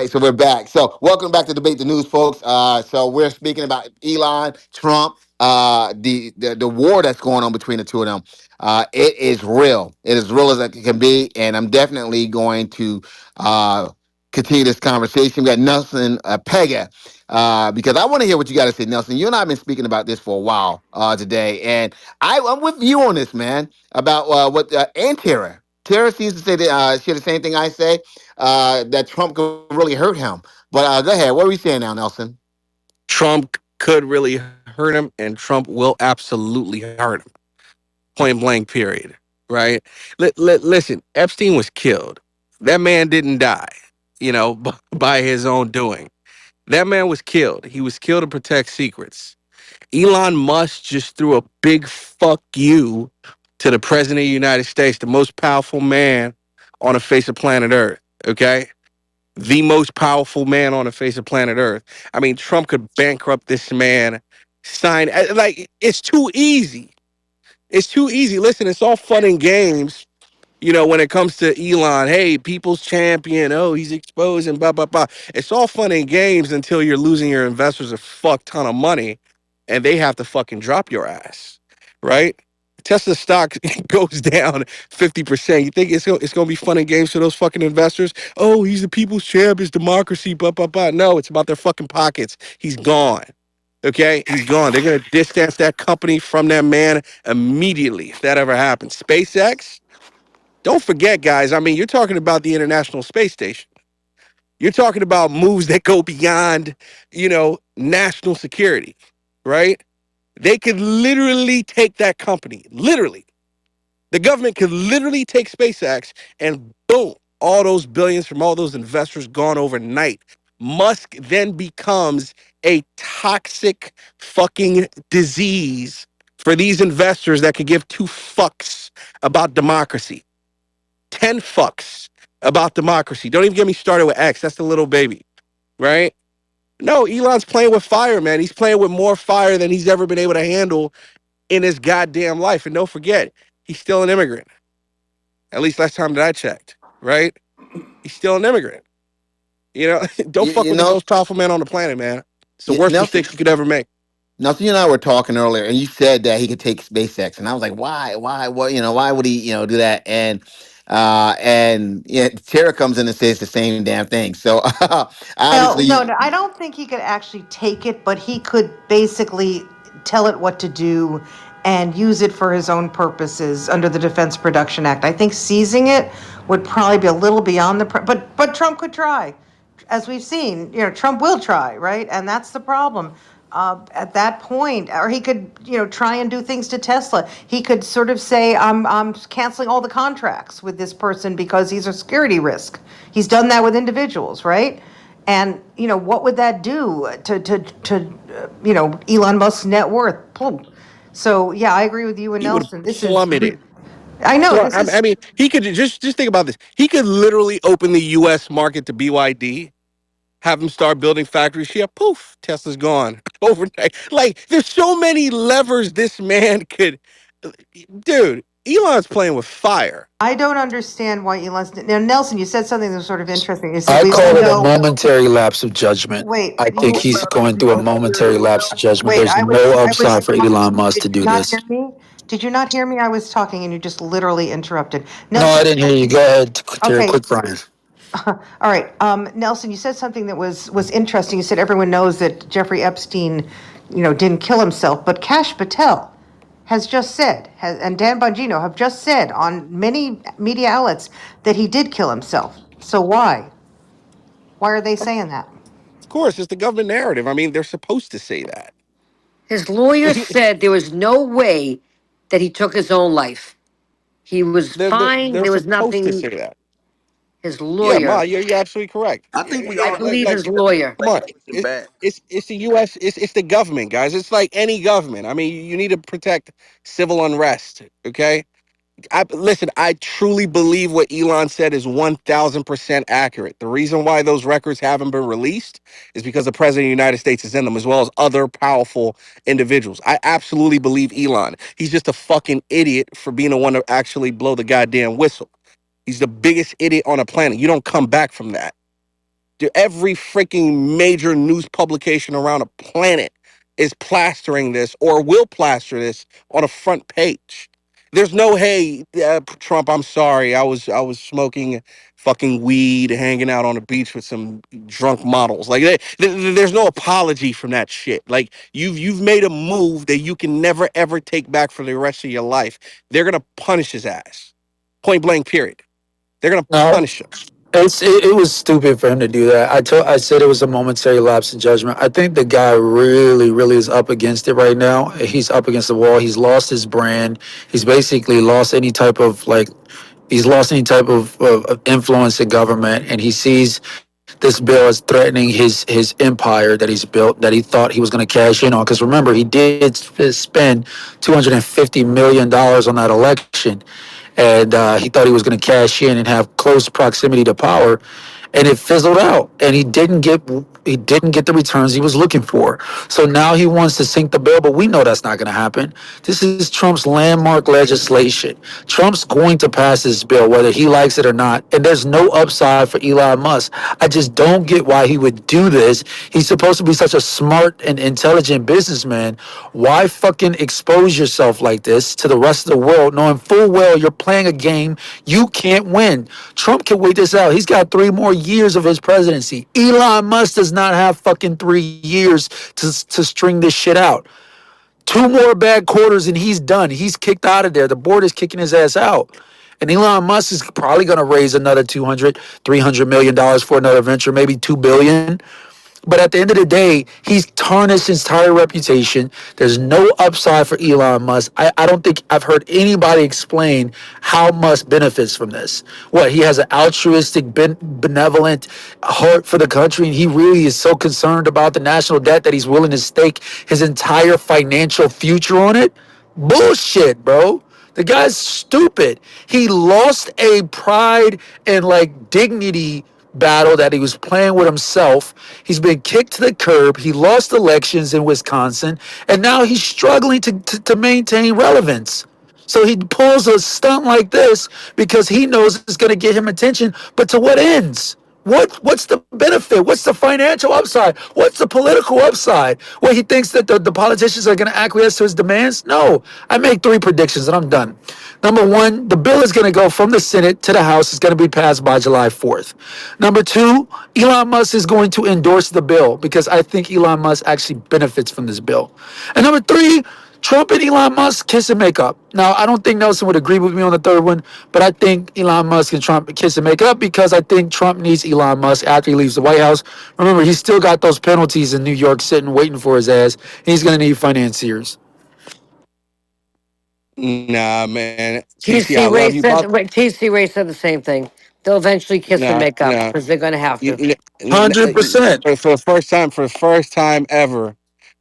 So we're back. So welcome back to Debate the News, folks. So we're speaking about Elon, Trump, the war that's going on between the two of them. It is real. It is real as it can be, and I'm definitely going to uh, continue this conversation. We got Nelson Pega. Because I want to hear what you got to say, Nelson. You and I have been speaking about this for a while today, and I'm with you on this, man, about what and Tara. Tara seems to say that she had the same thing I say, that Trump could really hurt him. But go ahead. What are we saying now, Nelson? Trump could really hurt him, and Trump will absolutely hurt him. Point blank, period. Right? Listen, Epstein was killed. That man didn't die, by his own doing. That man was killed. He was killed to protect secrets. Elon Musk just threw a big fuck you to the president of the United States, the most powerful man on the face of planet Earth. Okay? The most powerful man on the face of planet Earth. I mean, Trump could bankrupt this man, sign, like, it's too easy. It's too easy. Listen, it's all fun and games, when it comes to Elon. Hey, people's champion. Oh, he's exposing, blah, blah, blah. It's all fun and games until you're losing your investors a fuck ton of money and they have to fucking drop your ass, right? Tesla stock goes down 50%. You think it's gonna be fun and games for those fucking investors? Oh, he's the people's champ, it's democracy, blah, blah, blah. No, it's about their fucking pockets. He's gone. Okay, he's gone. They're gonna distance that company from that man immediately if that ever happens. SpaceX, don't forget, guys. I mean, you're talking about the International Space Station. You're talking about moves that go beyond, national security, right? They could literally take that company. Literally. The government could literally take SpaceX and boom, all those billions from all those investors gone overnight. Musk then becomes a toxic fucking disease for these investors that could give two fucks about democracy. 10 fucks about democracy. Don't even get me started with X. That's the little baby, right? No, Elon's playing with fire, man. He's playing with more fire than he's ever been able to handle in his goddamn life. And don't forget, he's still an immigrant. At least last time that I checked, right? He's still an immigrant. Don't You, fuck you with the know, most powerful man on the planet, man. It's the worst Nelson. mistake you could ever make. Nelson, you and I were talking earlier, and you said that he could take SpaceX, and I was like, why? What? Why would he? Do that? And Tara comes in and says the same damn thing. So Well, obviously, no, no, I don't think he could actually take it, but he could basically tell it what to do and use it for his own purposes under the Defense Production Act. I think seizing it would probably be a little beyond but Trump could try, as we've seen. Trump will try, right? And that's the problem. At that point, or he could, try and do things to Tesla. He could sort of say, I'm canceling all the contracts with this person because he's a security risk. He's done that with individuals, right? And what would that do to Elon Musk's net worth? Boom. So yeah, I agree with you and He would Nelson. This is, plummet it. I know Well, this I is. mean, he could just think about this. He could literally open the U.S. market to BYD, have them start building factories here. Poof, Tesla's gone overnight. Like, there's so many levers this man could. Dude, Elon's playing with fire. I don't understand why Elon's now. Nelson, you said something that was sort of interesting. You said I we all call it a know. momentary lapse of judgment. Wait, I think you he's going through a momentary lapse of judgment. wait. There's I was no I was upside for Elon talking. Musk Did to you do not this. hear me? Did you not hear me? I was talking and you just literally interrupted. No, I Nelson. didn't hear you. Go ahead, Terry. Okay. Quick, Brian. All right, Nelson, you said something that was interesting. You said everyone knows that Jeffrey Epstein, didn't kill himself, but Kash Patel has just said, and Dan Bongino have just said on many media outlets that he did kill himself. So why? Why are they saying that? Of course, it's the government narrative. I mean, they're supposed to say that. His lawyer said there was no way that he took his own life. He was fine. They're There was supposed to nothing. say that. His Yeah, Ma, lawyer, you're absolutely correct. I think we I all know he believe Like, his did nothing lawyer. come on, anything bad. it's the U.S. It's the government, guys. It's like any government. I mean, you need to protect civil unrest. Okay, listen. I truly believe what Elon said is 1,000% accurate. The reason why those records haven't been released is because the president of the United States is in them, as well as other powerful individuals. I absolutely believe Elon. He's just a fucking idiot for being the one to actually blow the goddamn whistle. He's the biggest idiot on the planet. You don't come back from that. Every freaking major news publication around the planet is plastering this or will plaster this on a front page. There's no, hey, Trump, I'm sorry. I was smoking fucking weed, hanging out on the beach with some drunk models. Like there's no apology from that shit. Like you've made a move that you can never ever take back for the rest of your life. They're gonna punish his ass. Point blank. Period. They're gonna No, punish him. it was stupid for him to do that. I said it was a momentary lapse in judgment. I think the guy really is up against it right now. He's up against the wall. He's lost his brand. He's basically lost any type of he's lost any type of influence in government, and he sees this bill as threatening his empire that he's built, that he thought he was going to cash in on. Because remember, he did spend $250 million on that election, and he thought he was going to cash in and have close proximity to power, and it fizzled out, and he didn't get the returns he was looking for. So now he wants to sink the bill, but we know that's not going to happen. This is Trump's landmark legislation. Trump's going to pass this bill whether he likes it or not, and there's no upside for Elon Musk. I just don't get why he would do this. He's supposed to be such a smart and intelligent businessman. Why fucking expose yourself like this to the rest of the world, knowing full well you're playing a game you can't win? Trump can wait this out. He's got 3 more years of his presidency. Elon Musk does not have fucking 3 years to string this shit out. 2 more bad quarters and he's done. He's kicked out of there. The board is kicking his ass out. And Elon Musk is probably going to raise another 200, $300 million for another venture, maybe 2 billion. But at the end of the day, he's tarnished his entire reputation. There's no upside for Elon Musk. I don't think I've heard anybody explain how Musk benefits from this. What, he has an altruistic, benevolent heart for the country, and he really is so concerned about the national debt that he's willing to stake his entire financial future on it? Bullshit, bro. The guy's stupid. He lost a pride and dignity battle that he was playing with himself. He's been kicked to the curb. He lost elections in Wisconsin, and now he's struggling to maintain relevance. So he pulls a stunt like this because he knows it's going to get him attention, but to what ends? What's the benefit? What's the financial upside? What's the political upside? Well, he thinks that the politicians are going to acquiesce to his demands? No. I make 3 predictions and I'm done. Number one, the bill is going to go from the Senate to the House. It's going to be passed by July 4th. Number two, Elon Musk is going to endorse the bill because I think Elon Musk actually benefits from this bill. And number three, Trump and Elon Musk kiss and make up. Now, I don't think Nelson would agree with me on the third one, but I think Elon Musk and Trump kiss and make up because I think Trump needs Elon Musk after he leaves the White House. Remember, he's still got those penalties in New York sitting waiting for his ass. And he's going to need financiers. Nah, man. TC, I TC love Ray you, Buck. said. Wait, TC Ray said the same thing. They'll eventually kiss and Nah, make up nah. because they're going to have You, to. you, 100%. for the first time ever,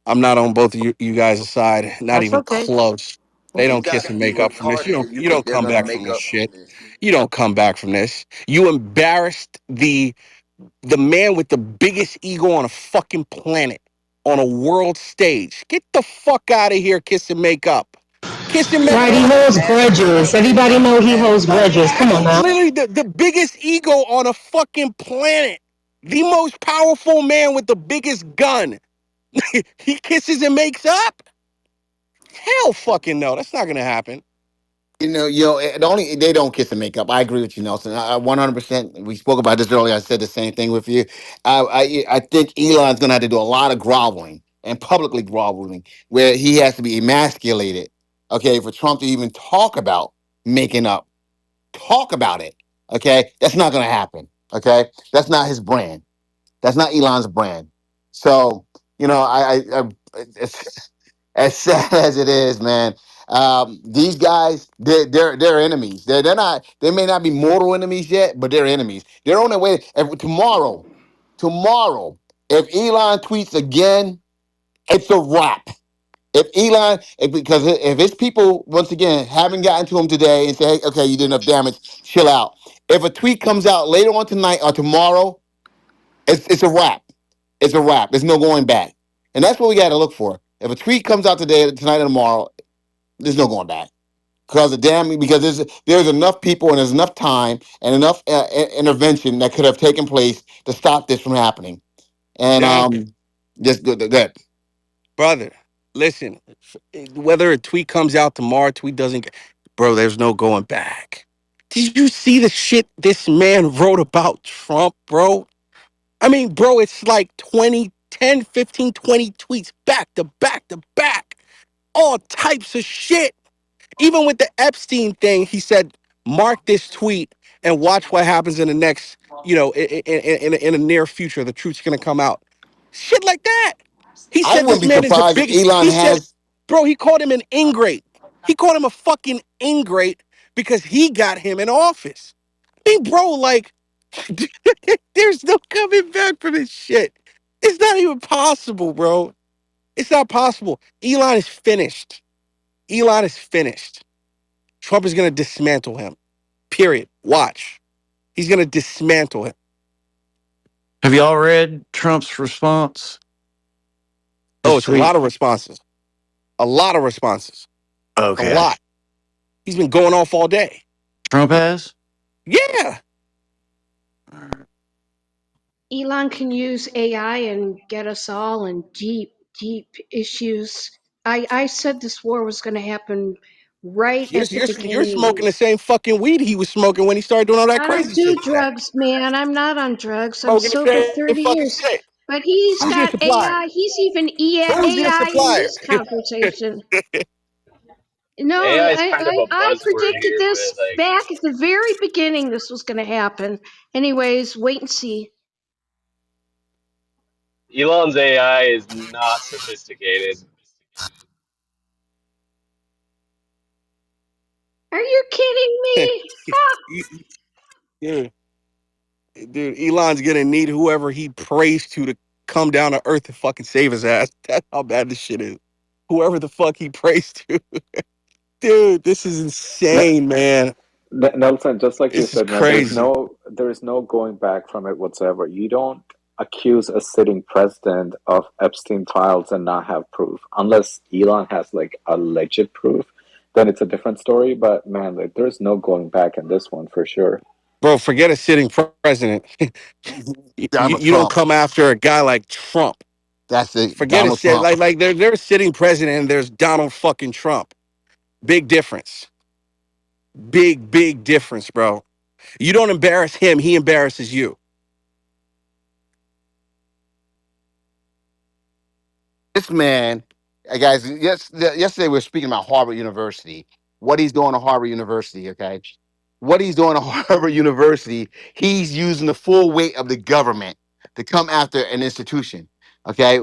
I'm not on both of you guys' side. Not That's even okay. close. They That's don't okay. kiss and make up from this. You don't come back from this shit. You don't come back from this. You embarrassed the man with the biggest ego on a fucking planet on a world stage. Get the fuck out of here, kiss and make up. Kiss and make Right, he holds grudges. Everybody know he holds grudges. Come on now. literally the biggest ego on a fucking planet. The most powerful man with the biggest gun. He kisses and makes up? Hell fucking no. That's not gonna happen. The only they don't kiss and make up. I agree with you, Nelson. 100%. We spoke about this earlier. I said the same thing with you. I think Elon's gonna have to do a lot of groveling and publicly groveling, where he has to be emasculated. Okay, for Trump to even talk about making up, talk about it. Okay, that's not gonna happen. Okay, that's not his brand. That's not Elon's brand. So I it's, as sad as it is, man. These guys, they're enemies. They're not. They may not be mortal enemies yet, but they're enemies. They're on their way. Tomorrow, if Elon tweets again, it's a wrap. Because if his people once again haven't gotten to him today and say, hey, okay, you did enough damage, chill out. If a tweet comes out later on tonight or tomorrow, it's a wrap. It's a wrap. There's no going back. And that's what we got to look for. If a tweet comes out today, tonight, and tomorrow, there's no going back. because of damn because there's enough people and there's enough time and enough intervention that could have taken place to stop this from happening. And That just good. brother, listen, whether a tweet comes out tomorrow, a tweet doesn't, bro, there's no going back. Did you see the shit this man wrote about Trump, bro? I mean, bro, it's like 20, 10, 15, 20 tweets back to back to back. All types of shit. Even with the Epstein thing, he said, mark this tweet and watch what happens in the next, in the near future. The truth's going to come out. Shit like that. He I said wouldn't this be man is the surprised if biggest. Elon He said, has. bro, he called him an ingrate. He called him a fucking ingrate because he got him in office. I mean, bro, like, there's no coming back from this shit. It's not even possible, bro. It's not possible. Elon is finished. Elon is finished. Trump is going to dismantle him. Period. Watch. He's going to dismantle him. Have y'all read Trump's response? Oh, His it's a tweet? lot of responses. A lot of responses. A Okay. lot. He's been going off all day. Trump has? Yeah. Elon can use AI and get us all in deep, deep issues. I said this war was going to happen right You're, at the you're, you're beginning. smoking the same fucking weed he was smoking when he started doing all that I don't crazy do shit. drugs, man. I'm not on drugs. I'm Smoking the sober same 30 fucking years. shit. But he's Who's your got supplier? AI. He's even Who's your AI in supplier? this conversation. No, AI is kind of a I buzzword predicted here, this but like back at the very beginning this was going to happen. Anyways, wait and see. Elon's AI is not sophisticated. Are you kidding me? Dude, dude, Elon's gonna need whoever he prays to come down to earth and fucking save his ass. That's how bad this shit is. Whoever the fuck he prays to. Dude, this is Ne- insane, man. Nelson, just like you This is said, man, crazy. there is no going back from it whatsoever. You don't accuse a sitting president of Epstein files and not have proof, unless Elon has like a legit proof. Then it's a different story. But man, like, there's no going back in this one for sure. Bro, forget a sitting president. Donald You don't Trump. come after a guy like Trump. That's it. Forget a Donald sit Trump. like there's a sitting president and there's Donald fucking Trump. Big difference. Big difference, bro. You don't embarrass him, he embarrasses you. This man, guys. Yesterday we were speaking about Harvard University. What he's doing at Harvard University. Okay, what he's doing at Harvard University. He's using the full weight of the government to come after an institution. Okay,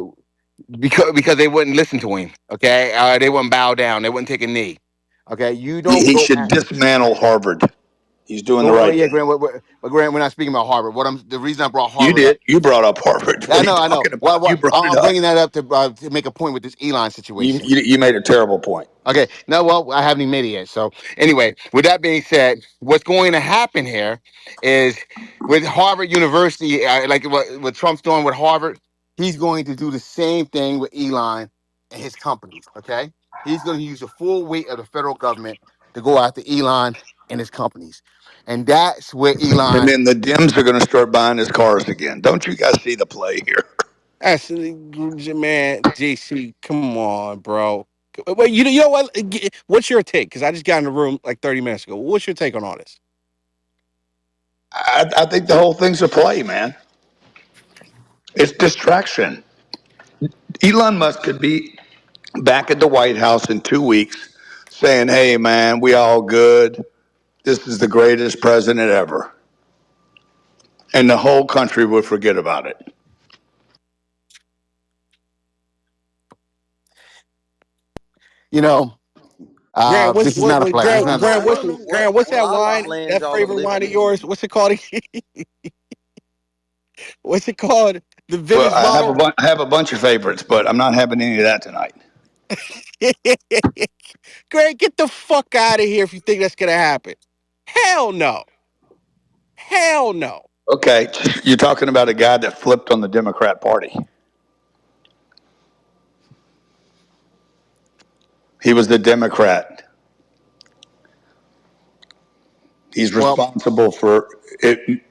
because they wouldn't listen to him. Okay, they wouldn't bow down. They wouldn't take a knee. Okay, you don't He go. should dismantle Harvard. He's doing the Well, right yeah, thing. Grant. But Grant, we're not speaking about Harvard. The reason I brought You Harvard up. did. You brought up Harvard. Yeah, What are you I know. talking about? You brought it I'm up. bringing that up to make a point with this Elon situation. You made a terrible point. Okay, no, well, I haven't even made it yet. So, anyway, with that being said, what's going to happen here is with Harvard University, like what Trump's doing with Harvard, he's going to do the same thing with Elon and his companies. Okay, he's going to use the full weight of the federal government to go after Elon and his companies, and that's where And Elon. then the Dems are going to start buying his cars again. Don't you guys see the play here? That's man, JC. Come on, bro. Wait, you know what? What's your take? Because I just got in the room like 30 minutes ago. What's your take on all this? I think the whole thing's a play, man. It's distraction. Elon Musk could be back at the White House in 2 weeks saying, hey, man, we all good. This is the greatest president ever. And the whole country would forget about it. You know, Grant, what's this is not a play. This is not. Grant, I don't know what's what that Allah wine? land That y'all are favorite wine living of in. yours? What's it called? What's it called? The Well, vintage bottle? I have a bunch of favorites, but I'm not having any of that tonight. Grant, get the fuck out of here if you think that's gonna happen. Hell no. Hell no. Okay, you're talking about a guy that flipped on the Democrat Party. He was the Democrat. He's Well, responsible for it,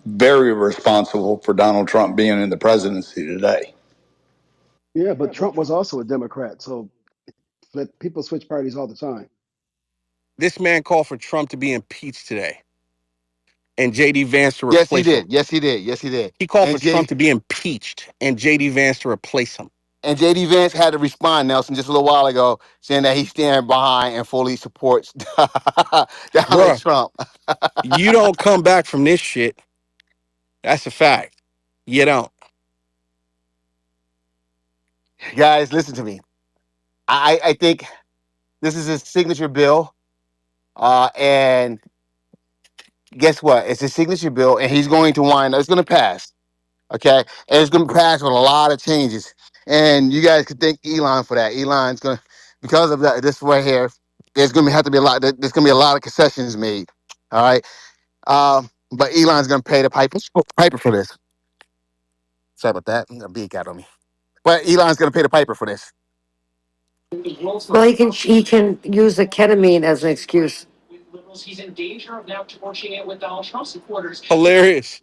very responsible for Donald Trump being in the presidency today. Yeah, but Trump was also a Democrat, so people switch parties all the time. This man called for Trump to be impeached today and JD Vance to yes, he replace him. did. Yes, he did. Yes, he did. He called for And Trump J to be impeached and JD Vance to replace him. and JD Vance had to respond, Nelson, just a little while ago, saying that he's standing behind and fully supports Donald Bruh, Trump. you don't come back from this shit. That's a fact. You don't. Guys, listen to me. I think this is his signature bill. And guess what? It's a signature bill, and he's going to wind. It's going to pass. Okay, and it's going to pass with a lot of changes. And you guys could thank Elon for that. Elon's going to, because of that, this right here. There's going to have to be a lot. There's going to be a lot of concessions made. All right, but Elon's going to pay the piper for this. Sorry about that. A bee got on me. But Elon's going to pay the piper for this. Well, he can use the ketamine as an excuse. Hilarious.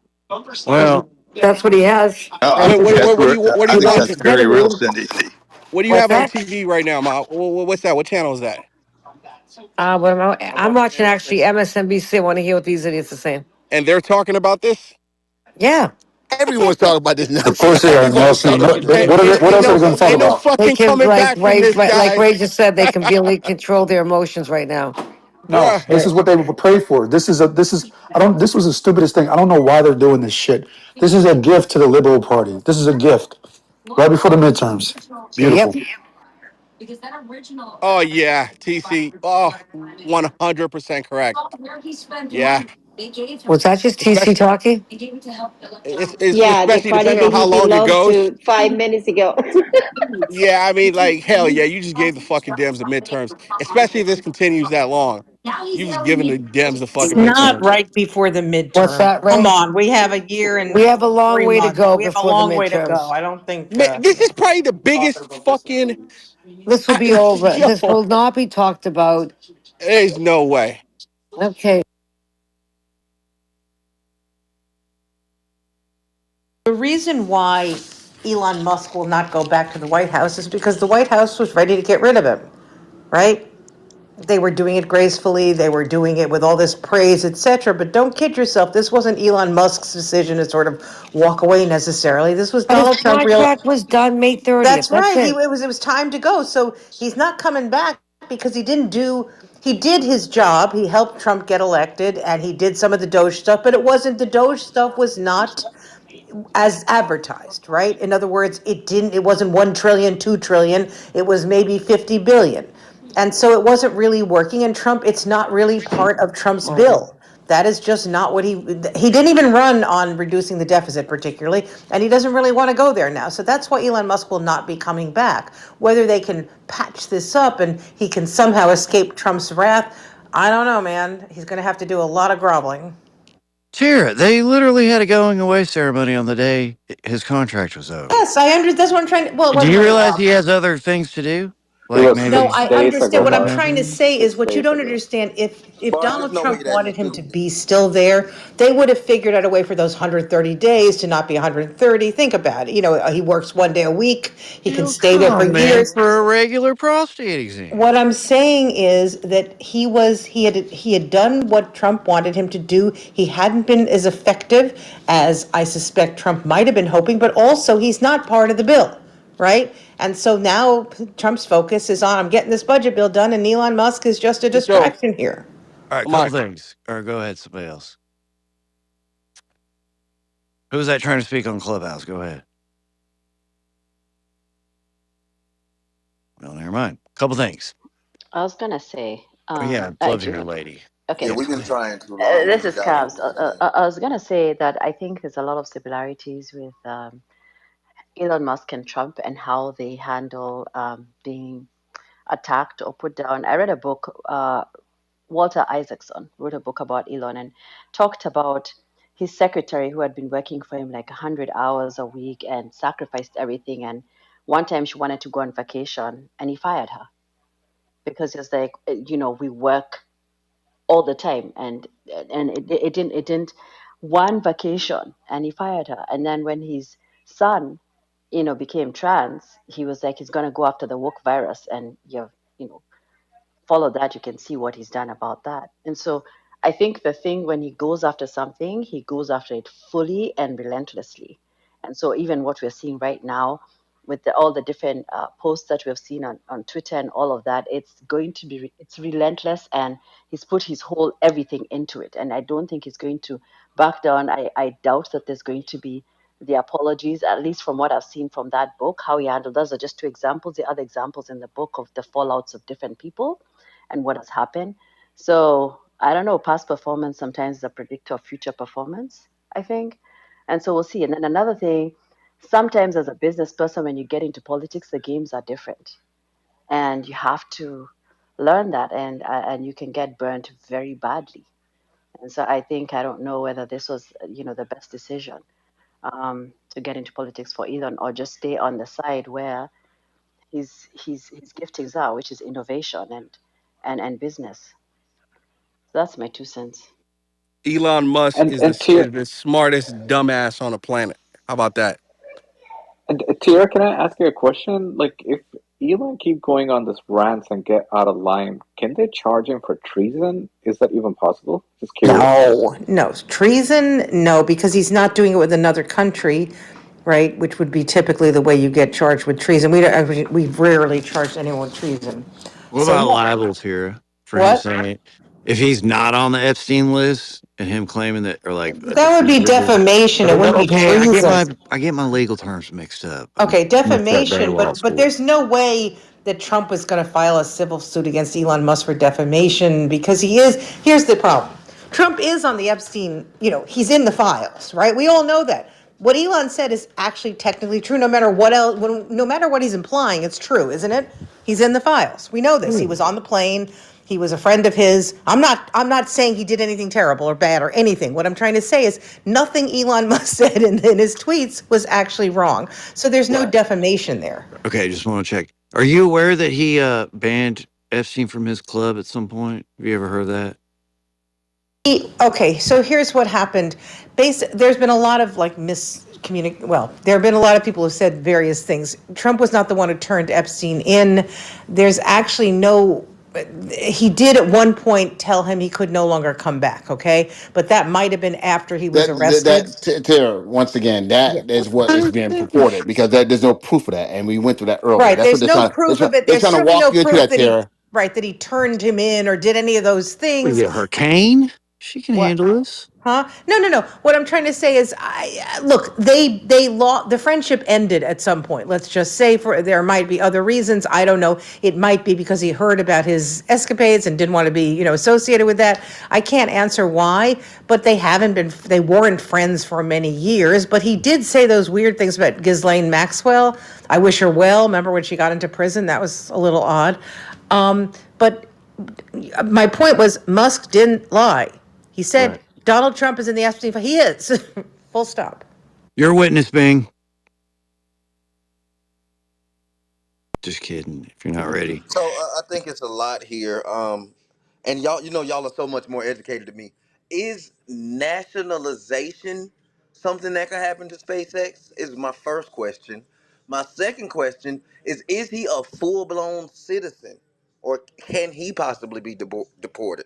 Well, That's what he has. No, That's his. What do I you think got He on likes that's very real, ketamine. Cindy. what do you What's have on that? TV right now, Ma? What's that? What channel is that? I'm watching actually MSNBC. I want to hear what these idiots are saying. And they're talking about this? Yeah, Everyone's talking about this Of Nelson. course they are, Everyone's Nelson. talking about this. What else are they going to talk Ain't no about? they fucking can coming back from this, Like guys. Ray just said, they can barely control their emotions right now. No, Bruh. this is what they were prayed for. I don't, this was the stupidest thing. I don't know why they're doing this shit. This is a gift to the liberal party. This is a gift right before the midterms. Yep. Beautiful. Oh yeah, TC. Oh, 100% correct. Yeah. Was that just TC Especially talking? it's Yeah, the especially party depending that on he how long it belonged goes. to 5 minutes ago. Yeah, I mean, like, hell yeah, you just gave the fucking Dems the midterms. Especially if this continues that long. You just giving the Dems the It's fucking not midterms. right before the What's midterm. that, Come Ray? on, we have a year We and have a long 3 way to months. go We have a before the long way to go. midterms. I don't think. This is probably the biggest fucking. This will be over. Yo, This will not be talked about. there's no way. Okay. The reason why Elon Musk will not go back to the White House is because the White House was ready to get rid of him, right? They were doing it gracefully, they were doing it with all this praise, etc. But don't kid yourself, this wasn't Elon Musk's decision to sort of walk away necessarily. This was But his Donald Trump real. contract was done May 30th. That's That's right. it. It was time to go. So he's not coming back because he did his job. He helped Trump get elected and he did some of the Doge stuff, but the Doge stuff was not as advertised, right? In other words, it wasn't 1 trillion, 2 trillion, it was maybe 50 billion. And so it wasn't really working, and it's not really part of Trump's bill. That is just not what he didn't even run on reducing the deficit particularly, and he doesn't really want to go there now. So that's why Elon Musk will not be coming back. Whether they can patch this up and he can somehow escape Trump's wrath, I don't know, man. He's going to have to do a lot of groveling. Tara, they literally had a going away ceremony on the day his contract was over. Yes, I understand. That's what I'm trying to. Well, it Do wasn't you really. realize he has other things to do? It Like was No, maybe 6 I days understand. ago, What other I'm Bart. trying to campaigning? say is 6 what you days don't ago. understand. If Donald Trump wanted him to be still there, they would have figured out a way for those 130 days to not be 130. Think about it. He works 1 day a week. He can He'll stay there for come in years. for a regular prostate exam. What I'm saying is that he had done what Trump wanted him to do. He hadn't been as effective as I suspect Trump might have been hoping, but also he's not part of the bill, right? And so now Trump's focus is on I'm getting this budget bill done, and Elon Musk is just a Joe, distraction here. All right, couple Mark, things. Or go ahead, somebody else. Who's that trying to speak on Clubhouse? Go ahead. Well, never mind. Couple things. I was gonna say, Yeah, I'd love to hear, lady. okay, Go this is Cavs. I was gonna say that I think there's a lot of similarities with Elon Musk and Trump and how they handle being attacked or put down. I read a book. Walter Isaacson wrote a book about Elon and talked about his secretary who had been working for him like 100 hours a week and sacrificed everything. And one time she wanted to go on vacation and he fired her because he was like, we work all the time, and it didn't one vacation, and he fired her. And then when his son, became trans, he was like he's gonna go after the woke virus, and you know follow that, you can see what he's done about that. And so I think the thing, when he goes after something, he goes after it fully and relentlessly. And so even what we're seeing right now with all the different posts that we've seen on Twitter and all of that, it's going to be, it's relentless, and he's put his whole everything into it. And I don't think he's going to back down. I doubt that there's going to be the apologies, at least from what I've seen from that book. How he handled those are just two examples. The other examples in the book of the fallouts of different people and what has happened. So I don't know, past performance sometimes is a predictor of future performance, I think. And so we'll see. And then another thing, sometimes as a business person, when you get into politics, the games are different. And you have to learn that, and you can get burnt very badly. And so I think, I don't know whether this was, the best decision, to get into politics for Elon, or just stay on the side where his giftings are, which is innovation and business. So that's my 2 cents. Elon Musk And is and Tier is the smartest dumbass on the planet. How about that? and Tier, can I ask you a question? Like, if Elon keep going on this rants and get out of line, can they charge him for treason? Is that even possible? Just curious. No, no. Treason, no, because he's not doing it with another country, right? Which would be typically the way you get charged with treason. We've rarely charged anyone with treason. What So about no. libel, Tara, for him What? saying if he's not on the Epstein list and him claiming that, or like a That would be definitive? defamation. It wouldn't be Okay, treason. I get my legal terms mixed up. Okay, I'm a fat day defamation, law but school. there's no way that Trump is going to file a civil suit against Elon Musk for defamation, because he is. Here's the problem: Trump is on the Epstein. He's in the files, right? We all know that. What Elon said is actually technically true. No matter what else, no matter what he's implying, it's true, isn't it? He's in the files. We know this. He was on the plane. He was a friend of his. I'm not saying he did anything terrible or bad or anything. What I'm trying to say is nothing Elon Musk said in his tweets was actually wrong. So there's no defamation there. Okay, just want to check. Are you aware that he banned Epstein from his club at some point? Have you ever heard that? Okay, so here's what happened. There's been a lot of like miscommunication. Well, there have been a lot of people who said various things. Trump was not the one who turned Epstein in. There's actually no. He did at one point tell him he could no longer come back. Okay, but that might have been after he was arrested. Tara, once again, Yeah. that is what is being purported because there's no proof of that, and we went through that earlier. Right. That's what There's they're no trying. proof of it. They're There's trying to certainly walk no you into proof that, that he, Tara. right, that he turned him in or did any of those What is things. it, Hurricane? She can What? handle this. Huh? No, no, no. What I'm trying to say is, look, the friendship ended at some point. Let's just say there might be other reasons. I don't know. It might be because he heard about his escapades and didn't want to be, associated with that. I can't answer why, but they weren't friends for many years. But he did say those weird things about Ghislaine Maxwell. I wish her well. Remember when she got into prison? That was a little odd. But my point was Musk didn't lie. He said Right. Donald Trump is in the Epstein file. He is. Full stop. Your witness, Bing. Just kidding. If you're not ready. So I think it's a lot here. And y'all, y'all are so much more educated than me. Is nationalization something that could happen to SpaceX? Is my first question. My second question is he a full blown citizen, or can he possibly be deported?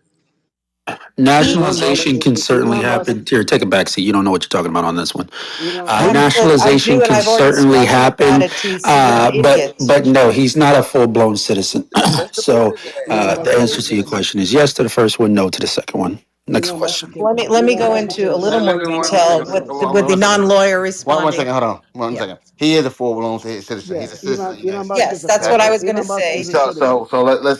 Elon Musk, Nationalization can certainly Elon Musk, happen. Here, take a back seat. You don't know what you're talking about on this one. Elon. I Nationalization do, and can I've already certainly spoken about happen, it, TC. You're an idiot. but no, he's not a full blown citizen. Let's deport So his ass. Elon the Musk is a answer to your citizen. question is yes to the first one, no to the second one. Next Elon Musk question. became Let me Elon go Musk into became a a little Let, U.S. more let me citizen. detail with the one second. non-lawyer One responding. second. Hold on. One Yeah. second. He is a full-blown citizen. Yeah, He's a citizen of the United Elon Musk States. is Yes, a that's Okay. what I full. was going to Elon Musk say. is a citizen,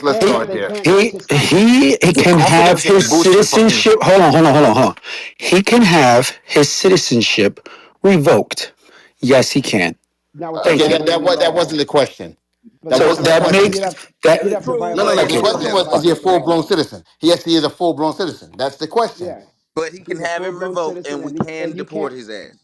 Let's and start they there. can't touch He his contract. he can I'm sitting here have getting his boosted from you. citizenship. Hold on. He can have his citizenship revoked. Yes, he can. Not without Okay, violating the that law. wasn't the question. But That that So wasn't the that but question. he'd makes have that he'd have to True, No, no, violate but no. the The he law can to question have get it was, the is he a revoked. full contract. blown citizen? Yes, he is a full blown citizen. That's the question. Yeah, But he can he's a have it full blown revoked, citizen, and we and can you deport can't. his ass.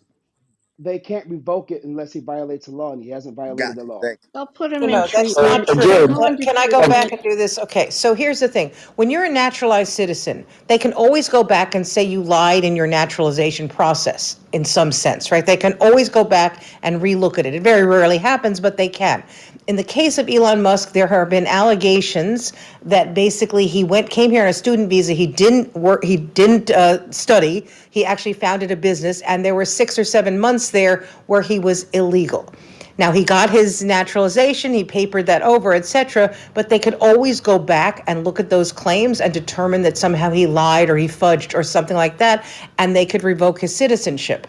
they can't revoke it unless he violates the law, and he hasn't violated Got the you. law. Thank you. They'll put him No, in no, that's So not treatment. true. They'll again, go into Can I go back treatment. and do this? Okay, so here's the thing. When you're a naturalized citizen, they can always go back and say you lied in your naturalization process in some sense, right? They can always go back and relook at it. It very rarely happens, but they can. In the case of Elon Musk, there have been allegations that basically came here on a student visa. He didn't work, he didn't study. He actually founded a business, and there were 6 or 7 months there where he was illegal. Now he got his naturalization, he papered that over, etc., but they could always go back and look at those claims and determine that somehow he lied or he fudged or something like that, and they could revoke his citizenship.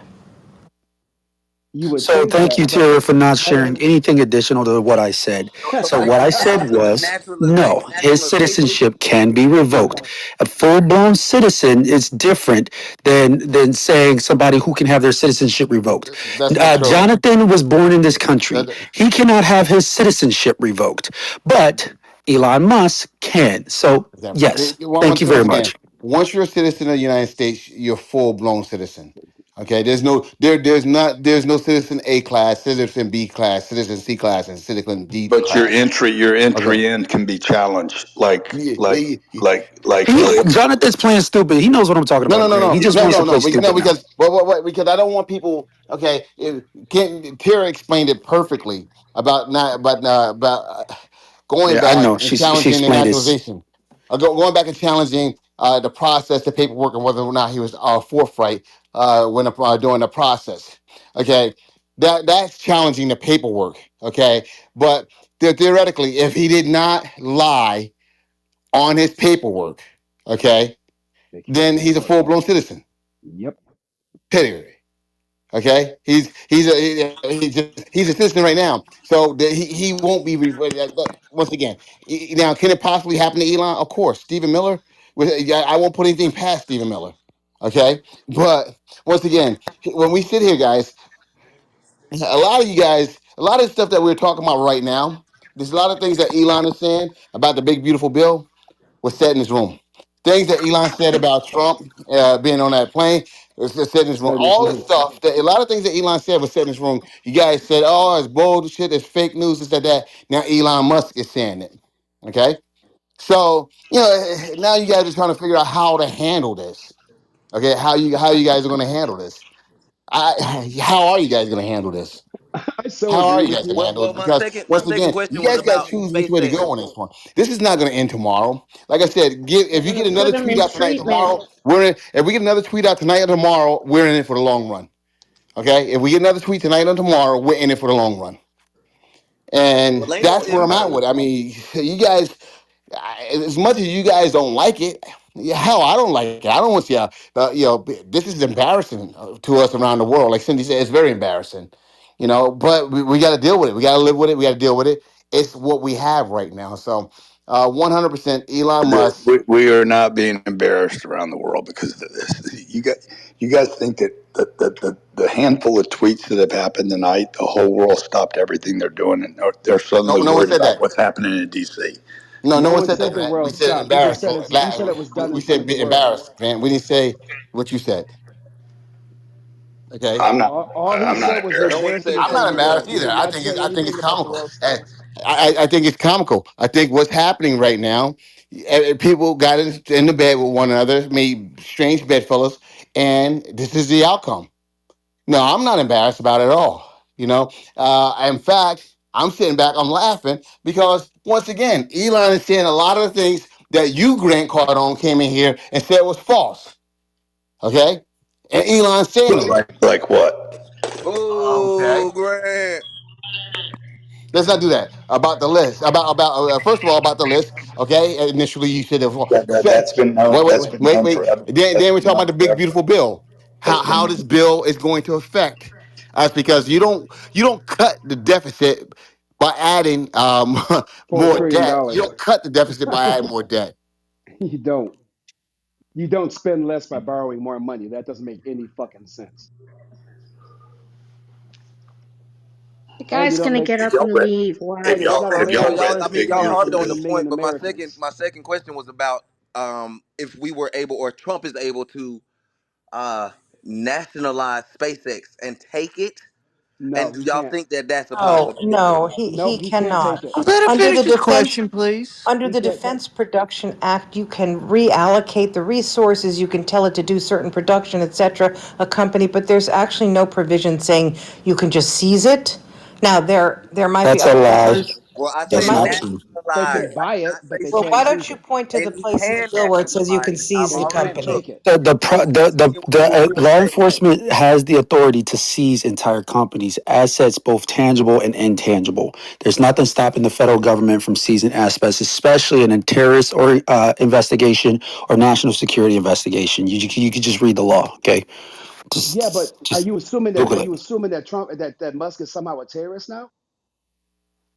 You would so think thank that, you, but Tara, for not I sharing don't. anything additional to what I said. So So wait, what I said was no, his naturalization. citizenship can be revoked. A full-blown citizen is different than saying somebody who can have their citizenship revoked. That's not true. Jonathan was born in this country. That, He cannot have his citizenship revoked, but Elon Musk can. So okay. yes, thank Once you very once again, much. once you're a citizen of the United States, you're full blown citizen. Okay, there's no citizen A class, citizen B class, citizen C class, and citizen D But your class. entry your Okay. entry in can be challenged, Yeah, yeah, yeah. Jonathan's playing stupid. He knows what I'm talking No, about, no, no, Grant. no, He just no, wants to no, play no, no, stupid now. because because I don't want people. Okay, Tara explained it perfectly about not about going Yeah, I back know. and She challenging the explained this. naturalization, going back and challenging the process, the paperwork, and whether or not he was forthright when during the process. Okay, that's challenging the paperwork. Okay, but theoretically, if he did not lie on his paperwork, okay, They can't then he's a revoke full it. blown citizen. Yep. Period. Okay, he's a citizen right now, so he won't be once again. Now, can it possibly happen to Elon? Of course, Stephen Miller. I won't put anything past Stephen Miller. Okay, but once again, when we sit here, guys, a lot of you guys, a lot of the stuff that we're talking about right now, there's a lot of things that Elon is saying about the big beautiful bill was said in this room. Things that Elon said about Trump being on that plane was said in this room. Said in this All the room. stuff that a lot of things that Elon said was said in this room. You guys said, "Oh, it's bullshit. It's fake news. This that." Now Elon Musk is saying it. Okay, so now you guys are trying to figure out how to handle this. Okay, how you guys are going to handle this? How are you guys going to handle this? I so How are agree you with guys going you. to Well, handle well, it? Because my once second again, you question was guys got to about choose which way to SpaceX. go on this one. This is not going to end tomorrow. Like I said, They're if you gonna get another put him tweet in out tonight, treatment. tomorrow, we're in. If we get another tweet out tonight or tomorrow, we're in it for the long run. Okay. If we get another tweet tonight or tomorrow, we're in it for the long run. And Well, ain't no that's where if I'm at though. with it. I mean, you guys, as much as you guys don't like it, yeah, hell, I don't like it. I don't want to see how, this is embarrassing to us around the world. Like Cindy said, it's very embarrassing, but we got to deal with it. We got to live with it. We got to deal with it. It's what we have right now. So, 100% Elon Musk. We are not being embarrassed around the world because of this. You guys think that the handful of tweets that have happened tonight, the whole world stopped everything they're doing, and they're No, suddenly no one worried said about that. what's happening in D.C. No, no No one one said said that, the Grant. We world said stopped. He just embarrassed. said he said it was done We in front said of the be world. embarrassed, Grant. We didn't say what you said. Okay. All he I'm not said was No embarrassed. one advancing in said I'm that front not of the either. world. embarrassed He either. did not say I think it's anything about the comical. world stopping. I think it's comical. I think what's happening right now, people got in the bed with one another, made strange bedfellows, and this is the outcome. No, I'm not embarrassed about it at all. In fact, I'm sitting back, I'm laughing because once again, Elon is saying a lot of the things that you, Grant Cardone, came in here and said was false. Okay, and Elon's saying it. Like what? Okay. Boo, Grant. Let's not do that. About the list. About first of all about the list. Okay. Initially, you said it was That's been known. That's been known wait. forever. Then That's we're been talking about known the big forever. beautiful bill. That's How been this bill is going to affect us because you don't cut the deficit by adding $4 more trillion. debt. You dollars. don't cut the deficit by adding more debt. You don't. You don't spend less by borrowing more money. That doesn't make any fucking sense. The And you guy's don't gonna make get if up y'all and read leave. if Watch. and it's y'all not a if land So y'all of y'all, read I the it's mean, big y'all not harped beautiful on 50 the million point, but Americans. my second question was about if we were able, or Trump is able to nationalize SpaceX and take it? No, And do he y'all can't. think that that's a No, possibility? no, No, he he can't take cannot. it. Let him Under finish the his defense question, please. Under He the can't. Defense Production Act, you can reallocate the resources, you can tell it to do certain production, et cetera, a company, but there's actually no provision saying you can just seize it. Now, there might be That's a other lie. levers. Well, I There That's said might not be, true. They nationalize. can I buy did it, not but say they well, can't why seize. don't seize you it. point to And the he place in the can bill where it says you nationalize can it. I've seize They the already can't company? take looked. it. The Real law estate. enforcement has the authority to seize entire companies, assets both tangible and intangible. There's nothing stopping the federal government from seizing assets, especially in a terrorist or investigation or national security investigation. You can just read the law, okay? Yeah, but are Just you assuming that? Are Google you it. assuming that Trump that Musk is somehow a terrorist now?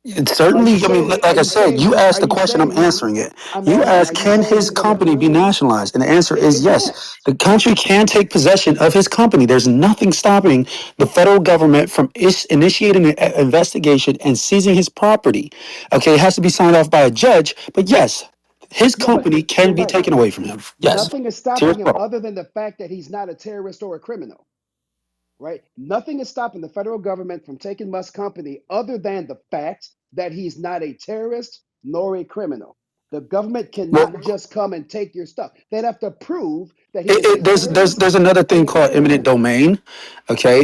It's Are you certainly, I mean, saying? like I said, you Are asked the you question, saying I'm he? answering it. I'm You asking. asked, Are you can saying his he's going to company be prove nationalized? And the answer is it yes. can't? The country can take possession of his company. There's nothing stopping the federal government from initiating an investigation and seizing his property. Okay, it has to be signed off by a judge, but yes, his Yeah, but company can be right. taken away from him. Yes. Nothing is Serious stopping him problem. other than the fact that he's not a terrorist or a criminal. Right? Nothing is stopping the federal government from taking Musk's company other than the fact that he's not a terrorist nor a criminal. The government cannot Well, just come and take your stuff. They'd have to prove that he is a there's terrorist another and thing he's a called eminent criminal. domain.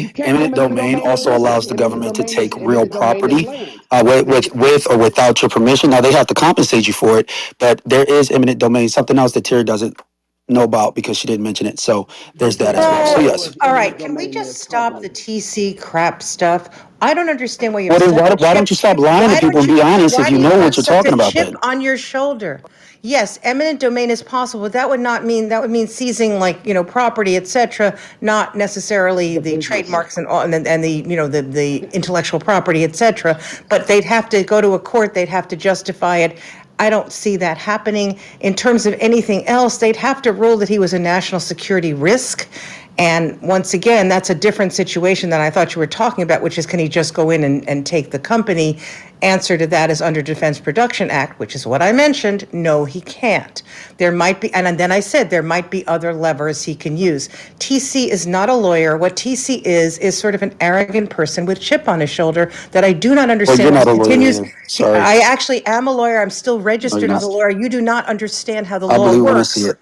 You Okay, can't do eminent eminent domain domain also unless allows the government to take real eminent domain is property, land. with or without your permission. Now they have to compensate you for it, but there is eminent domain, something else that Terry doesn't know about because she didn't mention it. So there's There's that no as well. So idea So, yes. what all eminent right, can we domain just is. Come stop on. the TC crap stuff? I don't understand why you have Well then, such a why don't chip. you stop lying to Why people don't and you, be honest if why you do you know have what you're such a talking about? chip Then. on your shoulder? Yes, eminent domain is possible, but that would not mean, that would mean seizing like, property, et cetera, not necessarily The the business. trademarks and all, and the, the intellectual property, et cetera. But they'd have to go to a court, they'd have to justify it. I don't see that happening. In terms of anything else, they'd have to rule that he was a national security risk. And once again, that's a different situation than I thought you were talking about, which is can he just go in and take the company? Answer to that is under Defense Production Act, which is what I mentioned. No, he can't. There might be, and then I said there might be other levers he can use. TC is not a lawyer. What TC is sort of an arrogant person with chip on his shoulder that I do not Well, understand you're why not he a lawyer continues. either. Sorry. I actually am a lawyer. I'm still No, you're registered as a not. lawyer. You do not understand how the I law believe when I see works. it.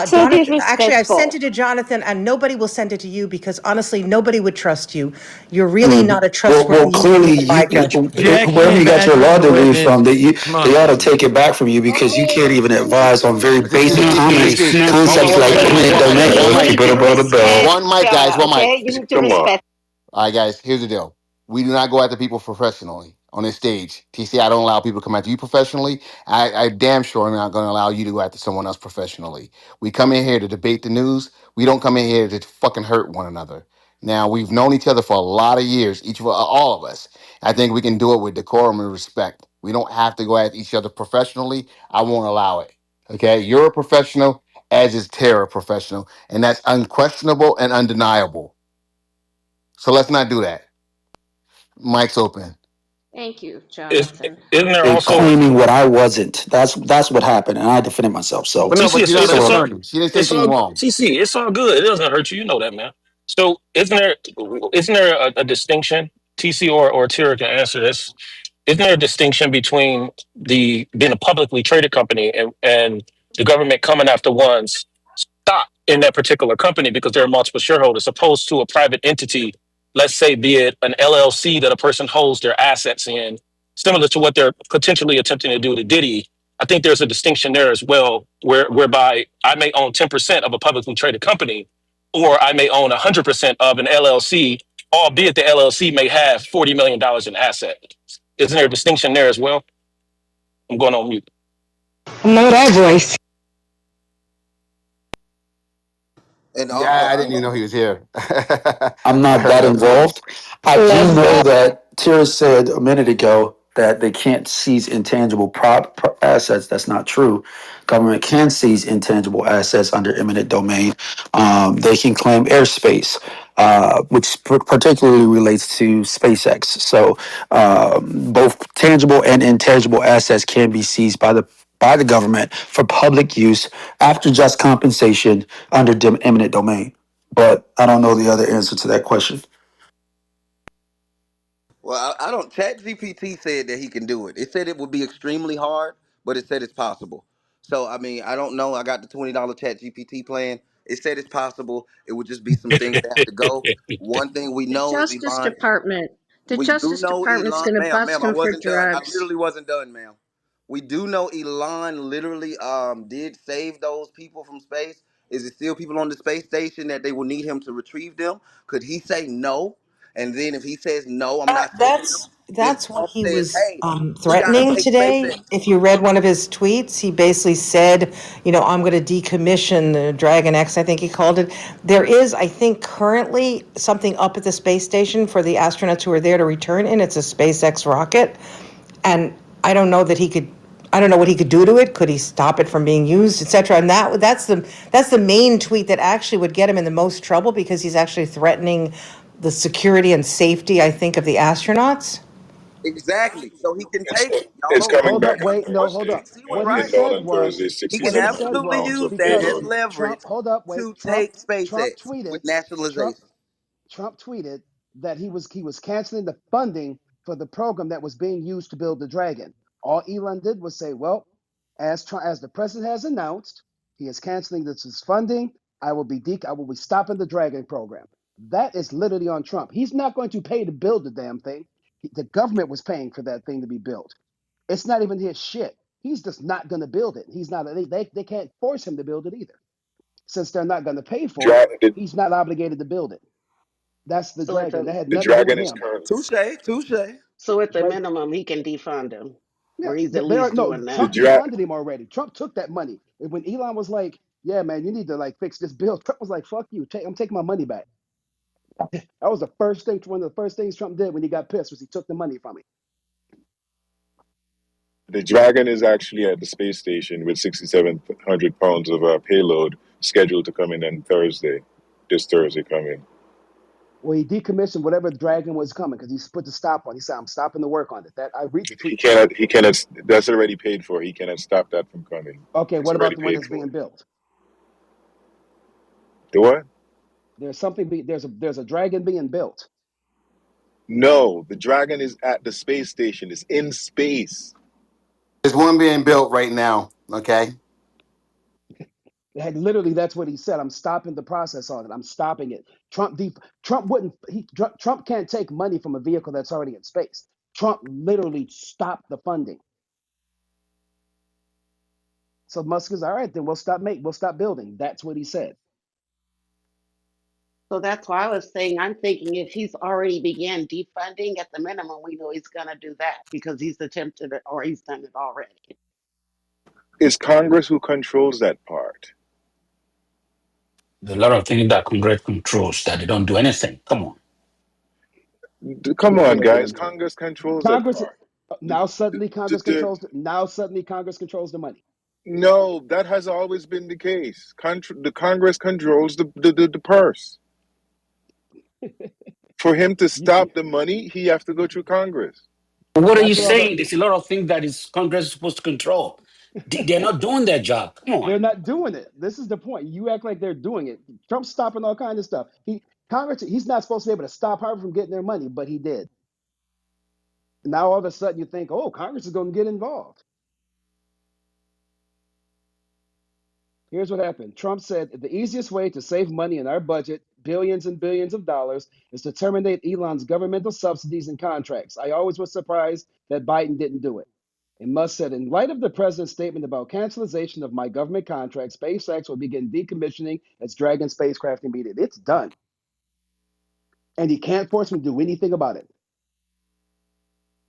So Jonathan, actually, I've sent disrespectful. it to Jonathan, and nobody will send it to you because honestly, nobody would trust you. You're really Mm. not a Well, trustworthy human clearly, in my judgment. wherever Objection, you got your badger law the degree from, witness. that Come they on, ought to man. take it back from you because you can't even advise on very basic TC, common TC, hold on concepts one like mic, eminent one mic, domain. one You Let's mic, keep need it to above the belt. respect, one mic, guys, one mic. okay? You need to respect. All right, guys, here's the deal. We do not go after people professionally on this stage. TC, I don't allow people to come after you professionally. I damn sure am not going to allow you to go after someone else professionally. We come in here to debate the news. We don't come in here to fucking hurt one another. Now, we've known each other for a lot of years, each of all of us. I think we can do it with decorum and respect. We don't have to go at each other professionally. I won't allow it. Okay? You're a professional, as is Tara a professional, and that's unquestionable and undeniable. So let's not do that. Mike's open. Thank you, Is Jonathan. isn't there They also claiming what I wasn't. That's what happened, and I defended myself. So But no, TC? but you're not It's, an it's so all attorney. She didn't say it's anything all wrong. TC. It's all good. It doesn't hurt you. You know that, man. So isn't there a distinction? TC or Tira can answer this. Isn't there a distinction between the being a publicly traded company and the government coming after one's stock in that particular company because there are multiple shareholders, opposed to a private entity, let's say, be it an LLC that a person holds their assets in, similar to what they're potentially attempting to do to Diddy. I think there's a distinction there as well, whereby I may own 10% of a publicly traded company, or I may own 100% of an LLC, albeit the LLC may have $40 million in assets. Isn't there a distinction there as well? I'm going on mute. Know that voice. And Yeah, also, I I didn't even know he was here. I'm I not heard that that involved. voice. I do Let's go. know that Tira said a minute ago that they can't seize intangible assets. That's not true. Government can seize intangible assets under eminent domain. They can claim airspace, which particularly relates to SpaceX. So both tangible and intangible assets can be seized by the government for public use after just compensation under eminent domain. But I don't know the other answer to that question. Well, I don't. Chat GPT said that he can do it. It said it would be extremely hard, but it said it's possible. So I mean, I don't know. I got the $20 Chat GPT plan. It said it's possible. It would just be some things that have to go. One thing we The know is Justice Elon. Department. The We do Justice know Department's Elon, going to ma'am, bust ma'am. I him for wasn't done. I drugs. literally wasn't done, ma'am. We do know Elon literally did save those people from space. Is it still people on the space station that they will need him to retrieve them? Could he say no? And then if he says no, I'm That, not taking them. that's Then that's what Trump he says, was hey, we got to threatening take today. SpaceX. If you read one of his tweets, he basically said, I'm going to decommission the Dragon X, I think he called it. There is, I think, currently something up at the space station for the astronauts who are there to return in. It's a SpaceX rocket. And I don't know that he could. I don't know what he could do to it. Could he stop it from being used, etc.? And that's the main tweet that actually would get him in the most trouble because he's actually threatening the security and safety, I think, of the astronauts. Exactly. So he can It's take it. Y'all it's know coming Hold he up, back can on wait, no, hold Thursday. he up. see what What he right. Inbound said on was, Thursday, He what can he 6 to 7 said absolutely was, use pounds of that because as payload. Trump, leverage hold up, wait, to take Trump SpaceX tweeted, with Trump nationalization. Trump tweeted that he was canceling the funding for the program that was being used to build the Dragon. All Elon did was say, "Well, as the president has announced, he is canceling this funding. I will be stopping the Dragon program." That is literally on Trump. He's not going to pay to build the damn thing. The government was paying for that thing to be built. It's not even his shit. He's just not going to build it. He's not. They can't force him to build it either. Since they're not going to pay for it, Dra- the, he's not obligated to build it. That's the So at Dragon. the That had the nothing to do with dragon is him. current. Touche, touche. Right? minimum, he can defund him, Yeah. or he's at There are least no doing The that. Trump dra- defunded him already. Trump took that money. And when Elon was like, "Yeah, man, you need to like fix this bill," Trump was like, "Fuck you. I'm taking my money back." That was the first thing. One of the first things Trump did when he got pissed was he took the money from him. the dragon is actually at the space station with 6,700 pounds of payload scheduled to come in on Thursday. This Thursday coming. Well, he decommissioned whatever Dragon was coming because he put the stop on. He said, "I'm stopping the work on it." That I read the He tweet too. cannot. He cannot. That's already paid for. He cannot stop that from coming. Okay, It's what about already the one paid that's for. being built? The what? There's something. There's a Dragon being built. No, the dragon is at the space station. It's in space. There's one being built right now. Okay. Literally, that's what he said. I'm stopping the process on it. I'm stopping it. Trump wouldn't. Trump can't take money from a vehicle that's already in space. Trump literally stopped the funding. So Musk is all right. Then we'll stop building. That's what he said. So that's why I was saying I'm thinking if he's already began defunding at the minimum, we know he's gonna do that because he's attempted it or he's done it already. It's Congress who controls that part. There's a lot of things that Congress controls that they don't do anything. Come on. Come on, Yeah, guys. man. Congress controls that Congress part. The, now suddenly Congress the, controls. Now suddenly Congress controls the money. no, that has always been the case. The Congress controls the purse. For him to You see, stop the money, he have to go through Congress. What are you that's what all the saying? There's a lot of things that is Congress is supposed to control. They're not doing their job. Come on. they're not doing it. This is the point. You act like they're doing it. Trump's stopping all kind of stuff. Congress. He's not supposed to be able to stop Harvard from getting their money, but he did. Now all of a sudden you think, oh, Congress is going to get involved. Here's what happened. Trump said the easiest way to save money in our budget, billions and billions of dollars, is to terminate Elon's governmental subsidies and contracts. I always was surprised that Biden didn't do it. And Musk said, in light of the president's statement about cancellation of my government contract, SpaceX will begin decommissioning its Dragon spacecraft immediately. It's done. And he can't force me to do anything about it.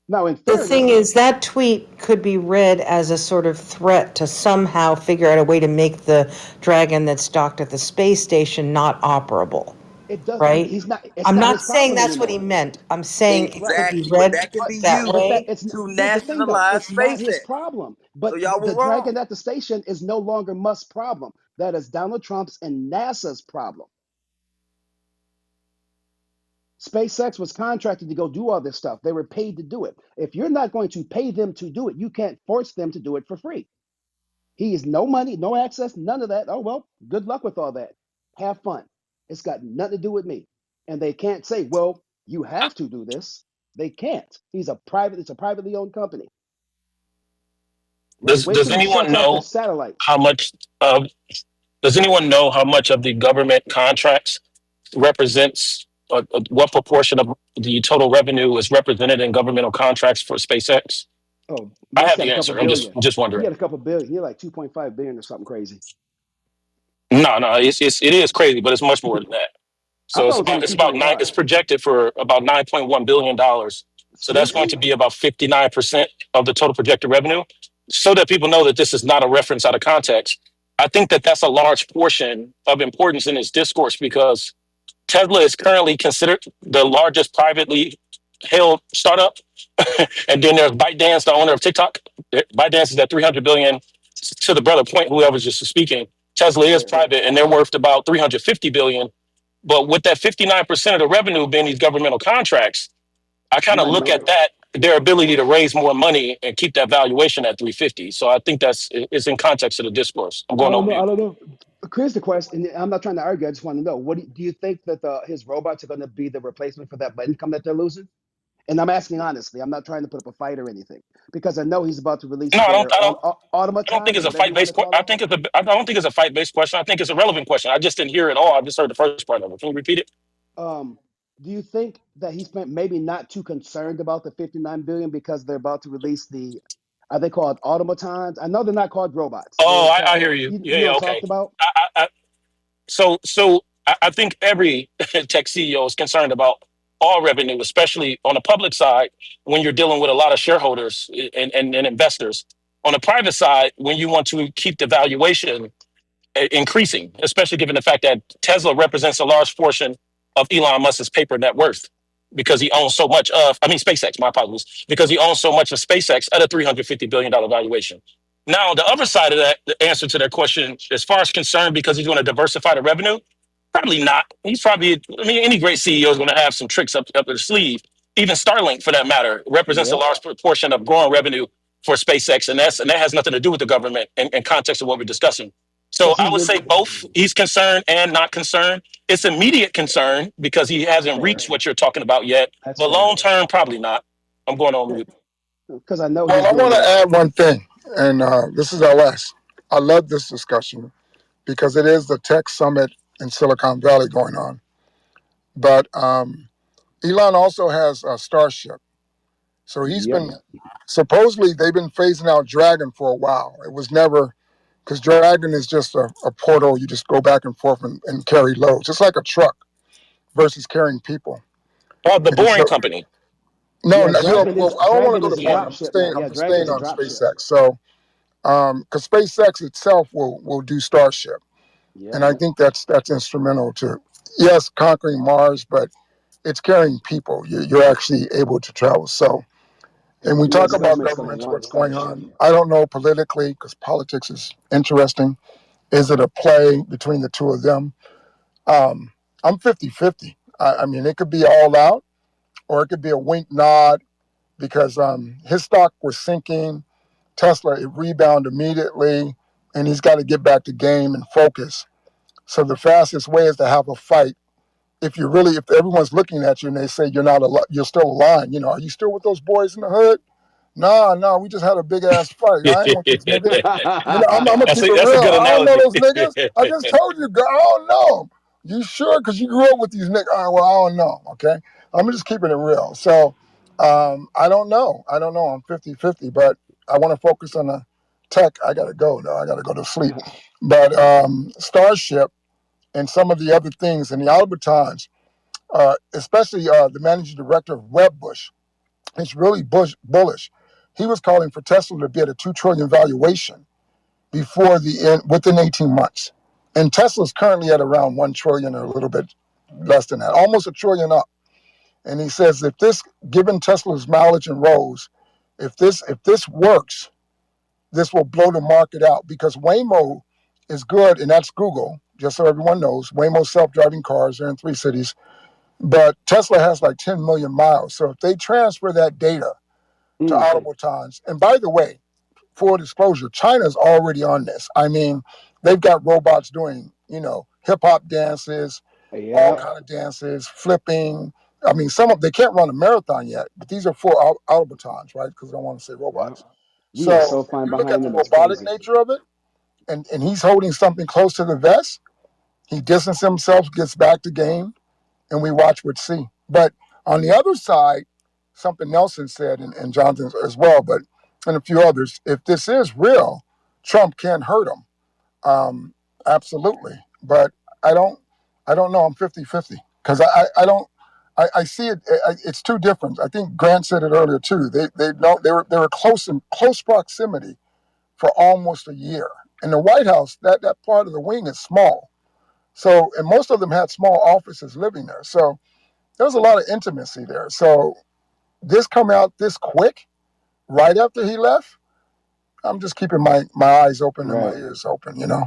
Now, in The thing fairness, is, that tweet could be read as a sort of threat to somehow figure out a way to make the Dragon that's docked at the space station not operable, it does. right? He's not. It's I'm not not his saying problem that's what he anymore. meant. I'm saying it Right. could be Exactly. But read that can be that used way. to Here's the thing though, nationalize it's not his SpaceX. problem. So But y'all the were wrong. dragon at the station is no longer Musk's problem. That is Donald Trump's and NASA's problem. SpaceX was contracted to go do all this stuff. They were paid to do it. If you're not going to pay them to do it, you can't force them to do it for free. He is no money, no access, none of that. Oh well, good luck with all that. Have fun. It's got nothing to do with me. And they can't say, well, you have to do this. They can't. It's a privately owned company, right? Wait Does till he anyone shuts off the know satellites. how much of does anyone know how much of the government contracts represents what proportion of the total revenue is represented in governmental contracts for SpaceX? Oh, I Musk have got a the couple answer. I'm just billion. just He wondering. got a couple billion. He had like 2.5 billion or something crazy. No, no, it is crazy, but it's much more than that. I So thought it was only it's about nine. 2.5. It's projected for about $9.1 billion. So that's going to Seriously? be about 59% of the total projected revenue. So that people know that this is not a reference out of context. I think that that's a large portion of importance in this discourse because Tesla is currently considered the largest privately held startup. And then there's ByteDance, the owner of TikTok. ByteDance is at 300 billion. To the brother point, whoever's just speaking, Tesla is Right, right. private and they're worth about 350 billion. But with that 59% of the revenue being these governmental contracts, I I kind of might look know at it. that their ability to raise more money and keep that valuation at 350. So I think that's it's in context of the discourse. I'm I going don't on know. I mute. don't know. Here's the question, and I'm not trying to argue. I just want to know: do you think that his robots are going to be the replacement for that income that they're losing? And I'm asking honestly. I'm not trying to put up a fight or anything because I know he's about to release No, their I don't think automatons or it's a whatever fight you want to based. call I them. think I don't think it's a fight based question. I think it's a relevant question. I just didn't hear it all. I just heard the first part of it. Can you repeat it? Um, do you think that he's maybe not too concerned about the 59 billion because they're about to release the are they called automatons? I know they're not called robots. They're Oh, called I hear you. you Yeah, know yeah, what I'm okay. talking about? So I think every tech CEO is concerned about all revenue, especially on the public side when you're dealing with a lot of shareholders and investors. On the private side, when you want to keep the valuation increasing, especially given the fact that Tesla represents a large portion of Elon Musk's paper net worth because he owns so much of, I mean, SpaceX, my apologies, because he owns so much of SpaceX at a $350 billion valuation. Now, the other side of that, the answer to that question, as far as concerned, because he's going to diversify the revenue, probably not. He's probably, I mean, any great CEO is going to have some tricks up their sleeve. Even Starlink, for that matter, represents a Yep. large proportion of growing revenue for SpaceX, and that has nothing to do with the government in context of what we're discussing. So Because I he's would in say both. He's concerned and not concerned. It's immediate concern because he hasn't fair. reached what you're talking about yet. That's But fair. long term, probably not. I'm going on mute. Because I know Well, he's I doing want to the add one thing, and this is LS. I love this discussion because it is the tech summit in Silicon Valley going on. But Elon also has a Starship. So he's yep. been supposedly they've been phasing out Dragon for a while. It was never because Dragon is just a portal. You just go back and forth and carry loads. It's like a truck versus carrying people. Or the And boring so company. no, Yeah, no, well, I don't want to Dragon go is to a boring. drop I'm ship now. Yeah, staying Dragon's a on drop ship. SpaceX. So because SpaceX itself will do Starship, and Yep. I think that's instrumental to yes conquering Mars, but it's carrying people. You're actually able to travel. So, And and the we talk U.S. about government's going to governments, launch what's going Starship. on. I don't know politically because politics is interesting. Is it a play between the two of them? Um, I'm 50-50. I mean, it could be all out, or it could be a wink nod because his stock was sinking. Tesla, it rebounded immediately, and he's got to get back to game and focus. So the fastest way is to have a fight. If everyone's looking at you and they say you're still aligned, are you still with those boys in the hood? No, no, we just had a big ass fight. I ain't with these niggas. I'm gonna keep it That's a real. good I don't know analogy. those niggas. I just told you, girl. I don't know 'em. You sure? Because you grew up with these niggas. Well, I don't know. Okay, I'm just keeping it real. So, I don't know. I don't know. I'm 50-50, but I want to focus on the tech. I gotta go though. I gotta go to sleep. But Starship and some of the other things and the Albertons, especially the managing director of Webbush, is really bullish. He was calling for Tesla to be at a 2 trillion valuation before the end within 18 months. And Tesla's currently at around 1 trillion or a little bit less than that, almost a trillion up. And he says if this, given Tesla's mileage and rows, if this works, this will blow the market out because Waymo is good, and that's Google. Just so everyone knows, Waymo self-driving cars are in 3 cities, but Tesla has like 10 million miles. So if they transfer that data to Mm. automatons, and by the way, full disclosure, China's already on this. I mean, they've got robots doing, hip hop dances. all Yep. kind of dances, flipping. I mean, some of they can't run a marathon yet, but these are full automatons, right? Because I don't want to say Yep. robots. We are So so if fine you look at behind the them. It's robotic crazy. nature of it, and he's holding something close to the vest, he distances himself, gets back to game, and we watch with C. But on the other side, something Nelson said, and Jonathan as well, but and a few others, if this is real, Trump can hurt him. Um, Absolutely. But I don't I don't know. I'm 50-50 because I don't I see it. It's too different. I think Grant said it earlier too. They were close proximity for almost a year. In the White House, that part of the wing is small. So and most of them had small offices living there. So there was a lot of intimacy there. So this come out this quick, right after he left, I'm just keeping my eyes open and my Right. ears open. You know,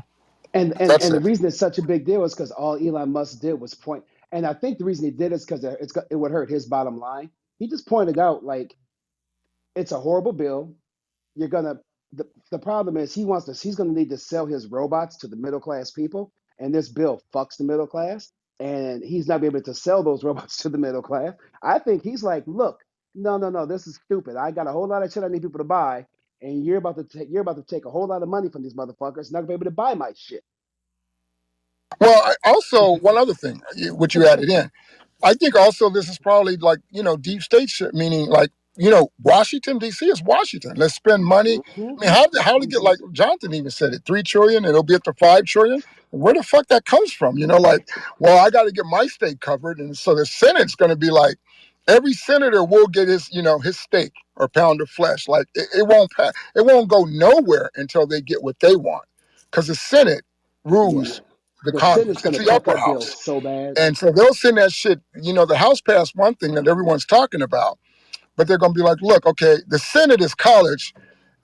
And that's the it. reason it's such a big deal is because all Elon Musk did was point. And I think the reason he did is because it would hurt his bottom line. He just pointed out like it's a horrible bill. You're gonna the problem is he's gonna need to sell his robots to the middle class people, and this bill fucks the middle class, and he's not be able to sell those robots to the middle class. I think he's like, look, no, this is stupid. I got a whole lot of shit I need people to buy, and you're about to take a whole lot of money from these motherfuckers, not gonna be able to buy my shit. Well, also one other thing, which you added in. I think also this is probably like deep state shit, meaning like Washington D.C. is Washington. Let's spend money. Hmm. I mean, how to get like Jonathan even said it, 3 trillion. It'll be up to 5 trillion. Where the fuck that comes from? Like, well, I got to get my state covered, and so the Senate's going to be like, every senator will get his steak or pound of flesh. Like it won't pass. It won't go nowhere until they get what they want, because the Senate Yeah, rules the the Senate's Congress. It's gonna the cut upper that bill house. so bad. And so they'll send that shit. The House passed one thing that everyone's talking about, but they're going to be like, look, okay, the Senate is college,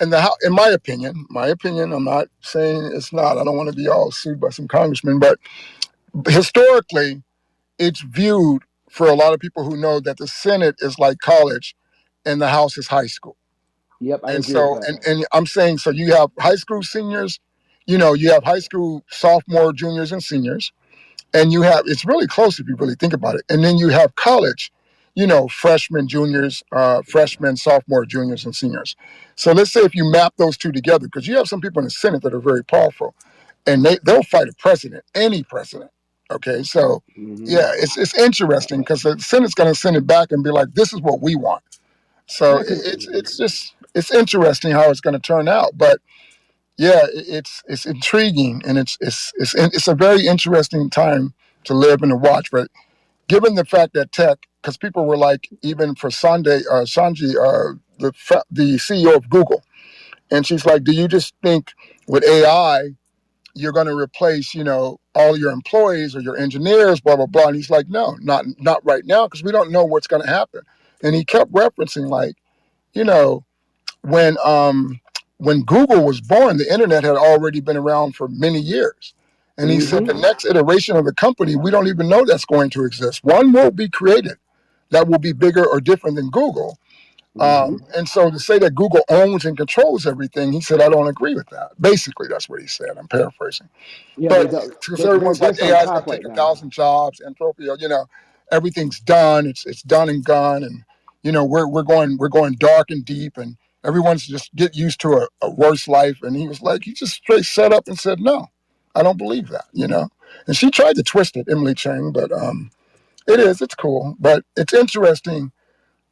and the House, in my opinion, I'm not saying it's not. I don't want to be all sued by some congressman, but historically, it's viewed for a lot of people who know that the Senate is like college, and the House is high school. Yep, I And agree with so, that. and I'm saying, so you have high school seniors, you have high school sophomore, juniors, and seniors, and you have it's really close if you really think about it, and then you have college, freshmen, juniors, freshmen, sophomore, juniors, and seniors. So let's say if you map those two together, because you have some people in the Senate that are very powerful, and they'll fight a president, any president. Okay, so Hmm. yeah, it's interesting because the Senate's going to send it back and be like, this is what we want. So Yeah, because it's interesting how it's going to turn out, but yeah, it's intriguing, and it's a very interesting time to live and to watch. But given the fact that tech, because people were like, even for Sanji, the CEO of Google, and she's like, do you just think with AI you're going to replace all your employees or your engineers, blah blah blah? And he's like, no, not right now, because we don't know what's going to happen. And he kept referencing like, you know when Google was born, the internet had already been around for many years. And he said the hmm next iteration of the company, we don't even know that's going to exist. One will be created that will be bigger or different than Google. hmm And so to say that Google owns and controls everything, he said, I don't agree with that. Basically, that's what he said. I'm paraphrasing. yeah, they But don't. because They're everyone's like just on AI is going top to right take a now. thousand jobs, Anthropia, everything's done. It's done and gone, and we're going dark and deep, and everyone's just get used to a worse life. And he was like, he just straight set up and said, no, I don't believe that. And she tried to twist it, Emily Chang, but it's cool, but it's interesting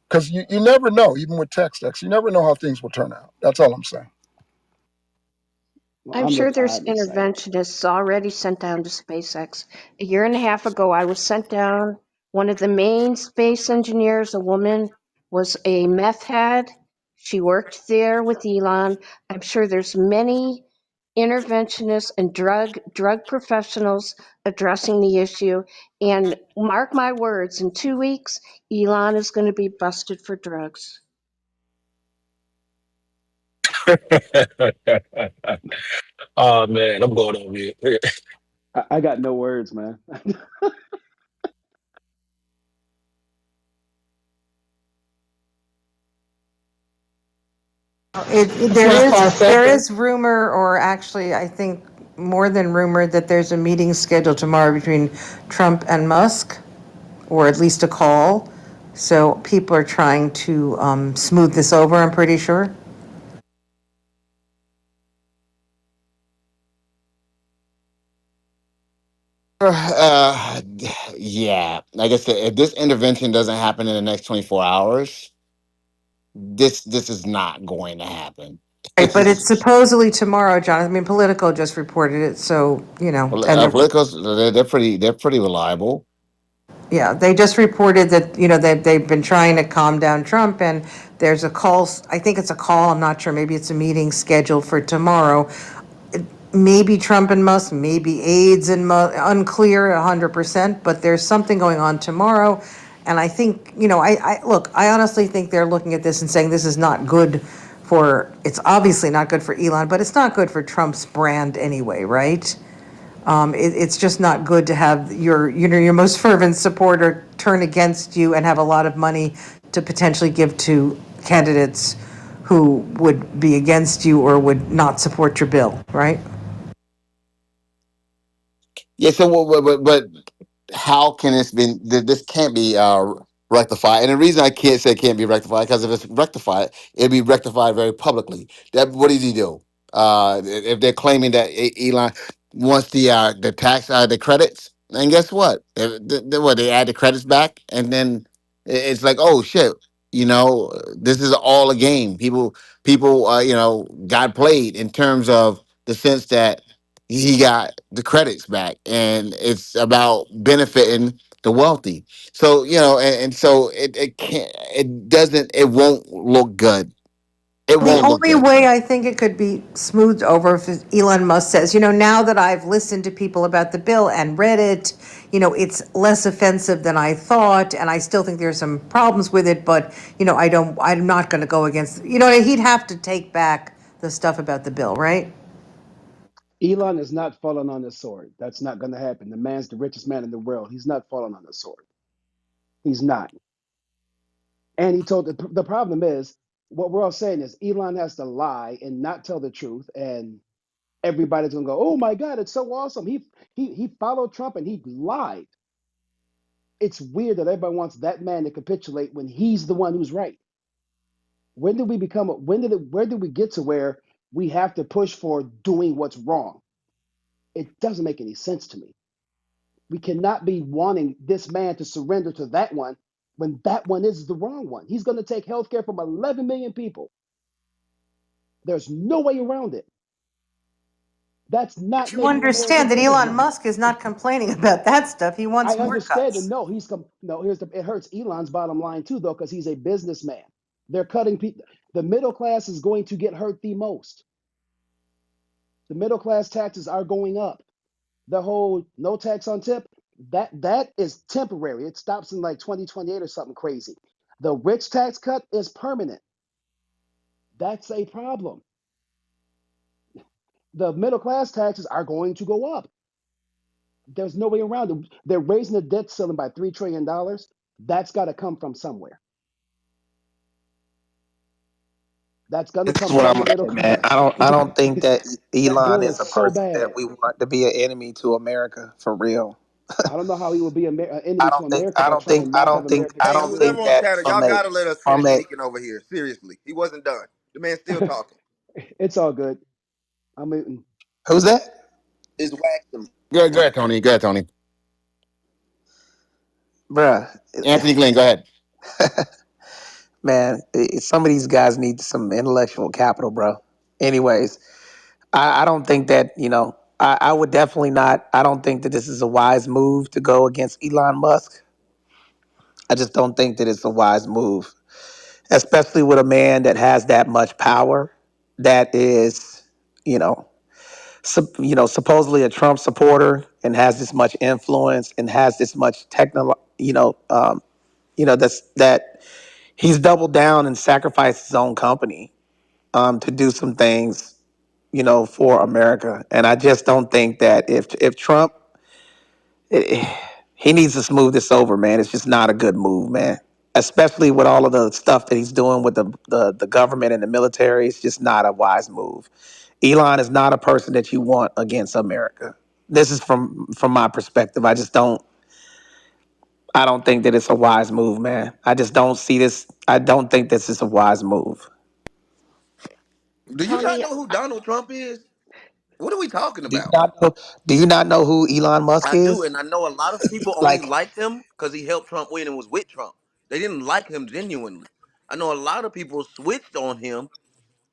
because you never know, even with tech stacks, you never know how things will turn out. That's all I'm saying. Well, I'm sure there's I'm excited. interventionists already sent down to SpaceX. A year and a half ago, I was sent down. One of the main space engineers, a woman, was a meth head. She worked there with Elon. I'm sure there's many interventionists and drug professionals addressing the issue. And mark my words, in 2 weeks, Elon is going to be busted for drugs. Oh man, I'm going on mute. I got no words, man. It, It's there not is far there fetched. is rumor, or actually, I think more than rumored that there's a meeting scheduled tomorrow between Trump and Musk, or at least a call. So people are trying to smooth this over, I'm pretty sure. Uh, yeah, like I said, if this intervention doesn't happen in the next 24 hours, this is not going to happen. Right, This but it's is supposedly tomorrow, John. I mean, Politico just reported it, so, and politicals. They're pretty reliable. yeah, they just reported that, they've been trying to calm down Trump, and there's a call, I think it's a call, I'm not sure, maybe it's a meeting scheduled for tomorrow. Maybe Trump and Musk, maybe AIDS and Musk, unclear 100%, but there's something going on tomorrow. And I think, look, I honestly think they're looking at this and saying this is not good it's obviously not good for Elon, but it's not good for Trump's brand anyway, right? It's just not good to have your most fervent supporter turn against you and have a lot of money to potentially give to candidates who would be against you or would not support your bill, right? Yeah. So, but how can this can't be rectified? And the reason I can't say it can't be rectified, because if it's rectified, it'll be rectified very publicly. That what did he do? If they're claiming that Elon wants the tax the credits, and guess what? They add the credits back, and then it's like, oh shit, this is all a game. People got played in terms of the sense that he got the credits back, and it's about benefiting the wealthy. So and so it can't, it won't look good. It The won't look only good. way I think it could be smoothed over if Elon Musk says, now that I've listened to people about the bill and read it, it's less offensive than I thought, and I still think there's some problems with it, but, I'm not going to go against, he'd have to take back the stuff about the bill, right? Elon is not falling on the sword. That's not going to happen. The man's the richest man in the world. He's not falling on the sword. He's not. And he told the problem is what we're all saying is Elon has to lie and not tell the truth, and everybody's gonna go, "Oh my God, it's so awesome." He followed Trump and he lied. It's weird that everybody wants that man to capitulate when he's the one who's right. When did we become? Where did we get to where we have to push for doing what's wrong? It doesn't make any sense to me. We cannot be wanting this man to surrender to that one when that one is the wrong one. He's going to take healthcare from 11 million people. There's no way around it. That's But not you making America understand that great Elon again. Musk is not complaining about that stuff. He wants I more understand and cuts. no, no. Here's the it hurts Elon's bottom line too, though, because he's a businessman. They're cutting people. The middle class is going to get hurt the most. The middle class taxes are going up. The whole no tax on tip, that is temporary. It stops in like 2028 or something crazy. The rich tax cut is permanent. That's a problem. The middle class taxes are going to go up. There's no way around it. They're raising the debt ceiling by $3 trillion. That's got to come from somewhere. That's going to This is come what I'm from the gonna middle say, man. class. I don't think that That Elon bill is is a so person that bad. we want to be an enemy to America for real. I don't know how he would be an enemy to America I by don't trying to think I not have don't think America I Hey, don't succeed. whoever think on that chatter, y'all gotta let us from finish a speaking over here. Seriously, he wasn't done. The man's still talking. It's all good. I mean, who's that, It's waxing. Go ahead, Tony. Go ahead, Tony. bruh? Anthony Glenn, go ahead. Man, some of these guys need some intellectual capital, bro. Anyways, I don't think that I would definitely not. I don't think that this is a wise move to go against Elon Musk. I just don't think that it's a wise move, especially with a man that has that much power, that is, you know, supposedly a Trump supporter and has this much influence and has this much that he's doubled down and sacrificed his own company to do some things, for America. And I just don't think that if Trump, eh, he needs to smooth this over, man. It's just not a good move, man. Especially with all of the stuff that he's doing with the government and the military, it's just not a wise move. Elon is not a person that you want against America. This is from my perspective. I don't think that it's a wise move, man. I just don't see this. I don't think this is a wise move. Do you not Tony, know who Donald Trump is? What are we talking Do you about? not know? Do you not know who Elon Musk I do, is? and I know a lot of people only Like, liked him because he helped Trump win and was with Trump. They didn't like him genuinely. I know a lot of people switched on him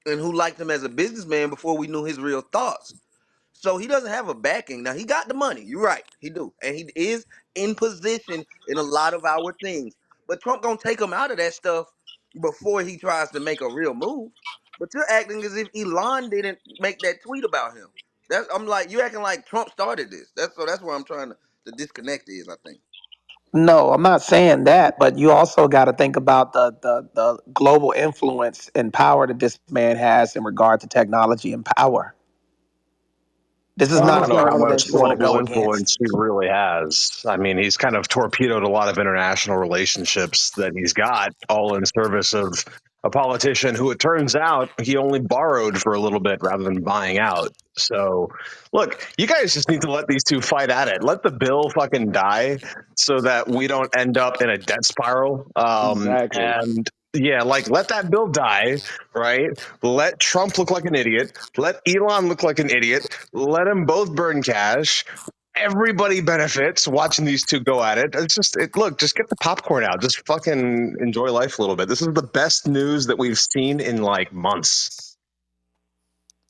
and who liked him as a businessman before we knew his real thoughts. So he doesn't have a backing. Now he got the money. You're right. He do. And he is in position in a lot of our things. But Trump gonna take him out of that stuff before he tries to make a real move. But you're acting as if Elon didn't make that tweet about him. I'm like, you acting like Trump started this. That's where I'm trying to the disconnect is, I think. no, I'm not saying that, but you also got to think about the global influence and power that this man has in regard to technology and power. This is I not don't a know Congressman, how power much that you want to understood. go global against. influence he really has. I mean, he's kind of torpedoed a lot of international relationships that he's got, all in service of a politician who it turns out he only borrowed for a little bit rather than buying out. So, look, you guys just need to let these two fight at it. Let the bill fucking die so that we don't end up in a debt spiral. Exactly. And yeah, like let that bill die, right? Let Trump look like an idiot. Let Elon look like an idiot. Let them both burn cash. Everybody benefits watching these two go at it. It's just look, just get the popcorn out. Just fucking enjoy life a little bit. This is the best news that we've seen in like months.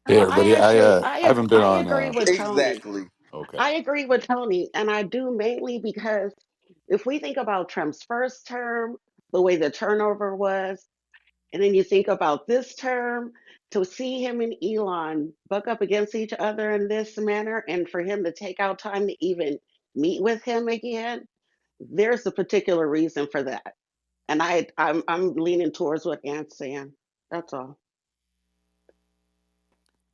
Hey I everybody, actually, I haven't been I on. agree with Tony. Exactly. Okay, I agree with Tony, and I do mainly because if we think about Trump's first term, the way the turnover was, and then you think about this term, to see him and Elon buck up against each other in this manner, and for him to take out time to even meet with him again, there's a particular reason for that. And I'm leaning towards what Ant's saying. That's all.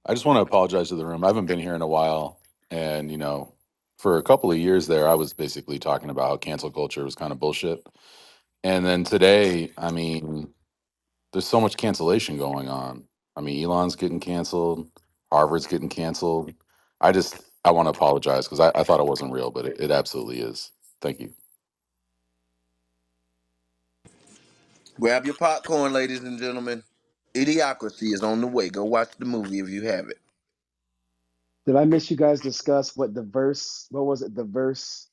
I just want to apologize to the room. I haven't been here in a while, and for a couple of years there, I was basically talking about how cancel culture was kind of bullshit. And then today, I mean, there's so much cancellation going on. I mean, Elon's getting canceled, Harvard's getting canceled. I want to apologize because I thought it wasn't real, but it absolutely is. Thank you. Grab your popcorn, ladies and gentlemen. Idiocracy is on the way. Go watch the movie if you have it. Did I miss you guys discuss what the verse? What was it? The verse?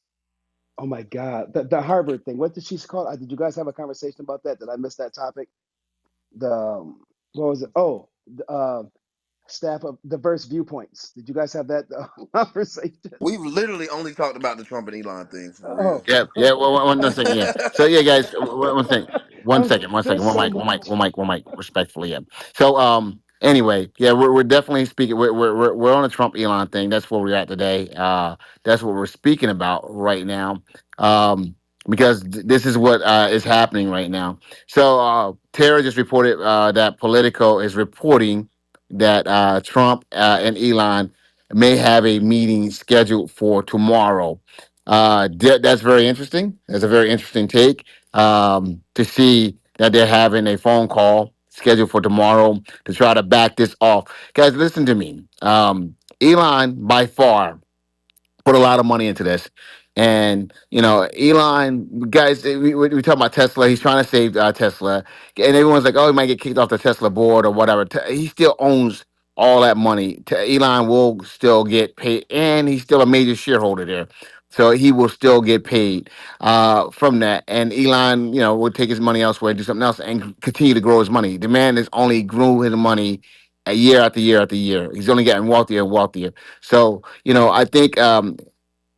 Oh my God, the Harvard thing. What did she call? Did you guys have a conversation about that? Did I miss that topic? The what was it? Oh, staff of diverse viewpoints. Did you guys have that conversation? We've literally only talked about the Trump and Elon thing for real. Oh, Yeah, yeah. Well, one second. Yeah. So yeah, guys. One thing. One second. One second. there's One so mic. One mic. much. One mic. One mic. Respectfully. Yeah. So Anyway, yeah, we're definitely speaking. We're on the Trump Elon thing. That's where we're at today. That's what we're speaking about right now. Because this is what is happening right now. So Tara just reported that Politico is reporting that Trump and Elon may have a meeting scheduled for tomorrow. That's very interesting. That's a very interesting take to see that they're having a phone call scheduled for tomorrow to try to back this off. Guys, listen to me. Elon, by far, put a lot of money into this. And Elon, guys, we talk about Tesla. He's trying to save Tesla, and everyone's like, "Oh, he might get kicked off the Tesla board or whatever." He still owns all that money. Elon will still get paid, and he's still a major shareholder there, so he will still get paid from that. And Elon, will take his money elsewhere and do something else and continue to grow his money. The man has only grew his money year after year after year. He's only getting wealthier and wealthier. So, I think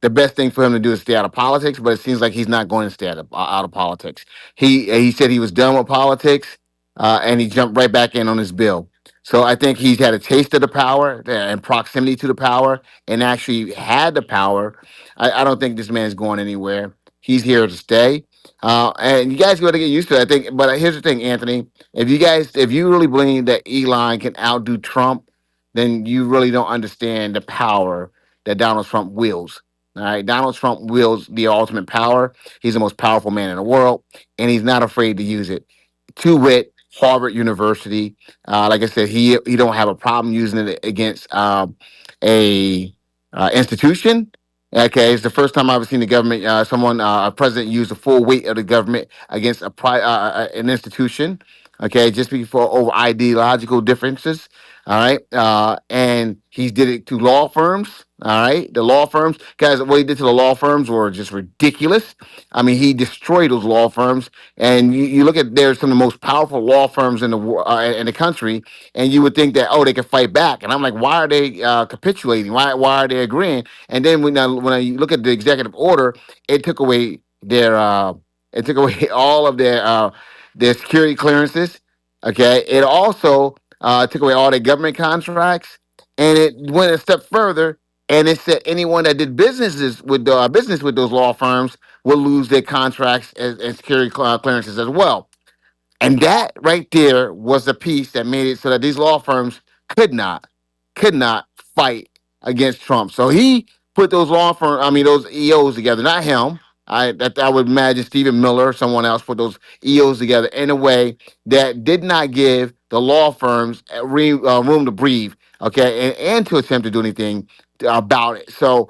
the best thing for him to do is stay out of politics, but it seems like he's not going to stay out of politics. He said he was done with politics, and he jumped right back in on his bill. So I think he's had a taste of the power and proximity to the power, and actually had the power. I don't think this man's going anywhere. He's here to stay, and you guys got to get used to it. I think. But here's the thing, Anthony. If you really believe that Elon can outdo Trump, then you really don't understand the power that Donald Trump wields. All right, Donald Trump wields the ultimate power. He's the most powerful man in the world, and he's not afraid to use it. To wit, Harvard University. Like I said, he don't have a problem using it against a institution. Okay, it's the first time I've ever seen the government, a president, use the full weight of the government against an institution. Okay, just before over ideological differences. All right, and he did it to law firms. All right, the law firms, guys, what he did to the law firms were just ridiculous. I mean, he destroyed those law firms, and you look at there's some of the most powerful law firms in the country, and you would think that, oh, they can fight back, and I'm like, why are they capitulating? Why are they agreeing? And then when I look at the executive order, it took away it took away all of their security clearances. Okay, it also took away all their government contracts, and it went a step further, and it said anyone that did business with those law firms will lose their contracts and security clearances as well. And that right there was the piece that made it so that these law firms could not, could not fight against Trump. So he put those those EOs together, not him. I would imagine Stephen Miller or someone else put those EOs together in a way that did not give the law firms room to breathe, okay, and to attempt to do anything about it. So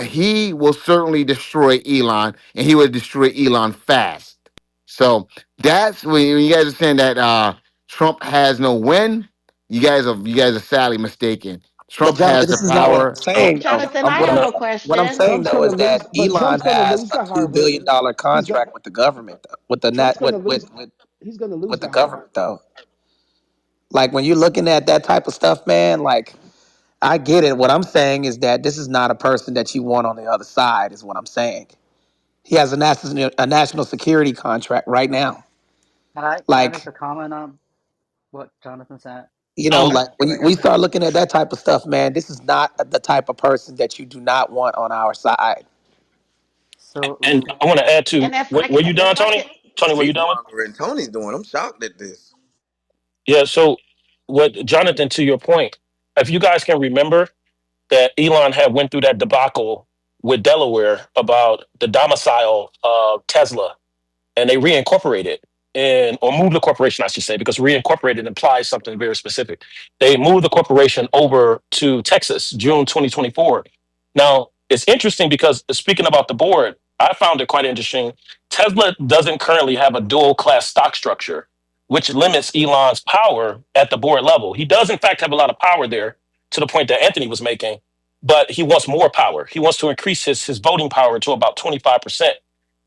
he will certainly destroy Elon, and he would destroy Elon fast. So that's when you guys are saying that Trump has no win. You guys are sadly mistaken. But Trump has Jonathan, the this is not what I'm power. saying though. Jonathan, I What have I'm a saying question. Trump's though gonna is that lose, but Elon Trump's gonna has lose a to $2 billion Harvard. He's got contract with the government though, with the net Trump's gonna lose. with He's gonna lose the to Harvard. government though. Like when you're looking at that type of stuff, man, like I get it. What I'm saying is that this is not a person that you want on the other side, is what I'm saying. He has a national security contract right now. Can I make Like, a comment on what Jonathan said? Um, like when we start looking at that type of stuff, man, this is not the type of person that you do not want on our side. So and I want to add to, And if I were could, you done, if I could, Tony? Tony, were you Fear done with? mongering Tony's doing. I'm shocked at this. Yeah. So, what Jonathan, to your point, if you guys can remember that Elon had went through that debacle with Delaware about the domicile of Tesla, and they reincorporated and or moved the corporation, I should say, because reincorporated implies something very specific. They moved the corporation over to Texas, June 2024. Now, it's interesting because speaking about the board, I found it quite interesting. Tesla doesn't currently have a dual class stock structure, which limits Elon's power at the board level. He does, in fact, have a lot of power there to the point that Anthony was making, but he wants more power. He wants to increase his voting power to about 25%.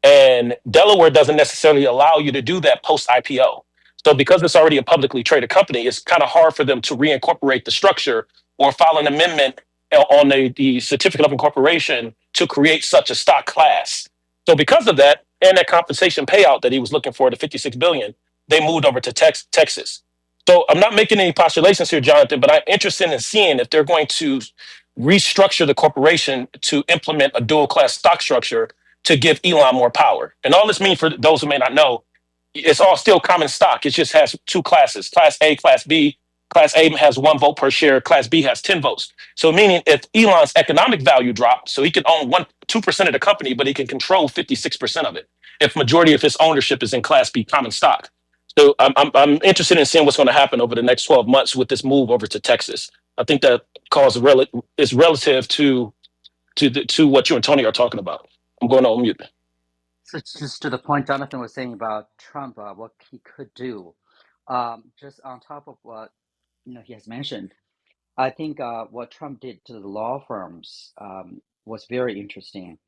And Delaware doesn't necessarily allow you to do that post IPO. So because it's already a publicly traded company, it's kind of hard for them to reincorporate the structure or file an amendment on the certificate of incorporation to create such a stock class. So because of that, and that compensation payout that he was looking for, the 56 billion, they moved over to Texas. So I'm not making any postulations here, Jonathan, but I'm interested in seeing if they're going to restructure the corporation to implement a dual class stock structure to give Elon more power. And all this means for those who may not know, it's all still common stock. It just has two classes, Class A, Class B. Class A has 1 vote per share. Class B has 10 votes. So meaning if Elon's economic value drops, so he can own 2% of the company, but he can control 56% of it if majority of his ownership is in Class B common stock. So I'm interested in seeing what's going to happen over the next 12 months with this move over to Texas. I think that is relative to what you and Tony are talking about. I'm going on mute. So just to the point Jonathan was saying about Trump, what he could do, just on top of what he has mentioned, I think what Trump did to the law firms was very interesting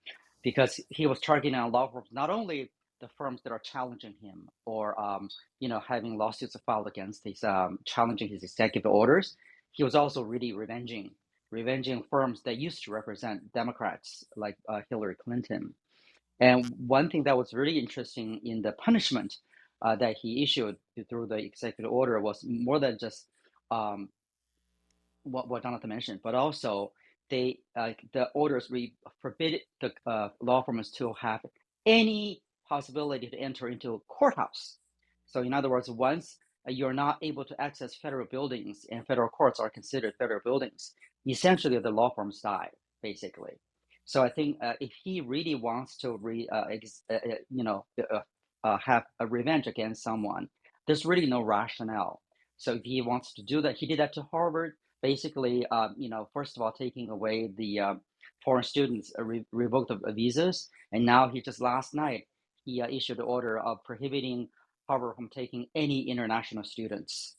because he was targeting on law firms, not only the firms that are challenging him or having lawsuits filed against his challenging his executive orders. He was also really revenging firms that used to represent Democrats like Hillary Clinton. And one thing that was really interesting in the punishment that he issued through the executive order was more than just um, what Jonathan mentioned, but also the orders forbid the law firms to have any possibility to enter into courthouse. So in other words, once you're not able to access federal buildings and federal courts are considered federal buildings, essentially the law firms die basically. So I think if he really wants to have a revenge against someone, There's really no rationale. So if he wants to do that, he did that to Harvard. Basically, first of all, taking away the foreign students revoked of visas, and now he just last night he issued an order of prohibiting Harvard from taking any international students.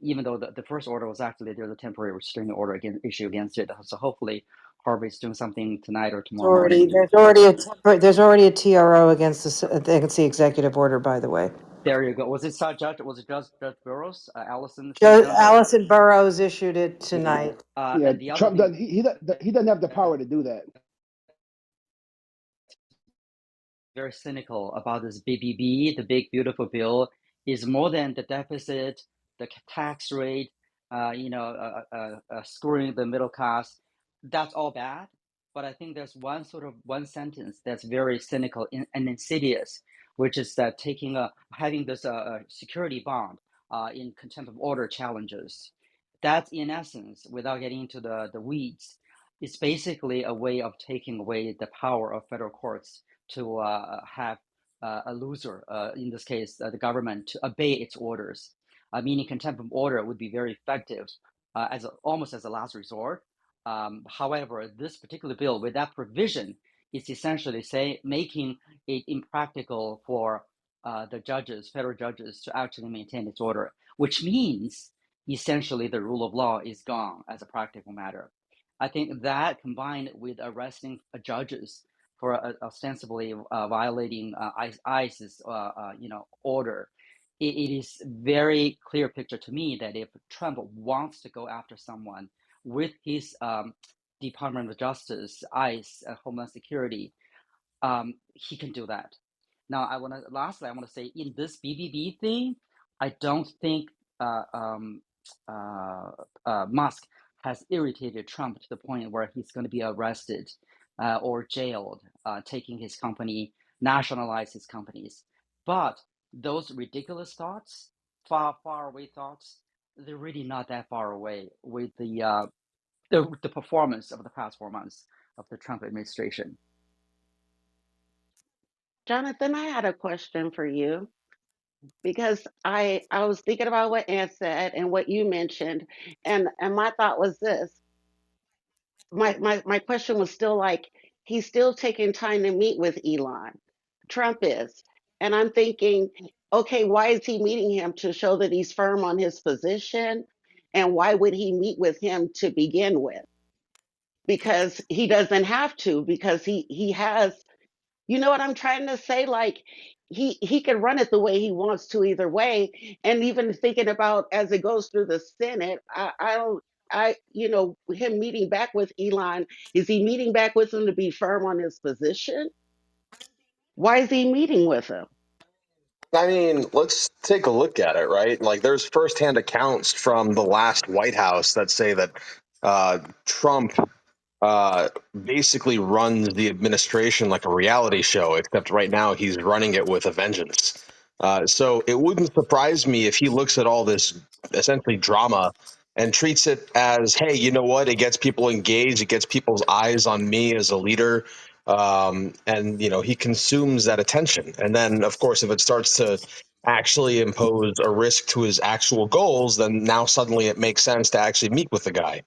Even though the first order was actually there's a temporary restraining order issue against it. So hopefully Harvard's doing something tonight or tomorrow morning. There's already a TRO against the executive order, by the way. There you go. Was it Judge? Was it Judge Burroughs? Allison sent down the. Allison Burroughs issued it tonight. Yeah, And the other Trump thing doesn't. He doesn't have the power to do that. very cynical about this BBB, the big beautiful bill, is more than the deficit, the tax rate, screwing the middle class. That's all bad, but I think there's one sentence that's very cynical and insidious, which is that having this security bond in contempt of order challenges. That's in essence, without getting into the weeds, it's basically a way of taking away the power of federal courts to have a loser, in this case, the government, to obey its orders. Meaning contempt of order would be very effective almost as a last resort. However, this particular bill with that provision is essentially making it impractical for the judges, federal judges, to actually maintain its order, which means essentially the rule of law is gone as a practical matter. I think that combined with arresting judges for ostensibly violating ICE's order, it is very clear picture to me that if Trump wants to go after someone with his Department of Justice, ICE, Homeland Security, he can do that. Now, lastly, I want to say in this BBB thing, I don't think Musk has irritated Trump to the point where he's going to be arrested or jailed, taking his company, nationalize his companies. But those ridiculous thoughts, far away thoughts, they're really not that far away with the performance of the past 4 months of the Trump administration. Jonathan, I had a question for you because I was thinking about what Ann said and what you mentioned, and my thought was this. My question was still like he's still taking time to meet with Elon. Trump is. And I'm thinking, okay, why is he meeting him to show that he's firm on his position? And why would he meet with him to begin with? Because he doesn't have to, because he has, you know what I'm trying to say? Like he can run it the way he wants to either way. And even thinking about as it goes through the Senate, I don't him meeting back with Elon, is he meeting back with him to be firm on his position? Why is he meeting with him? I mean, let's take a look at it, right? Like, there's firsthand accounts from the last White House that say that Trump uh, basically runs the administration like a reality show, except right now he's running it with a vengeance. So it wouldn't surprise me if he looks at all this essentially drama and treats it as, hey, you know what? It gets people engaged. It gets people's eyes on me as a leader. And, he consumes that attention. And then, of course, if it starts to actually impose a risk to his actual goals, then now suddenly it makes sense to actually meet with the guy.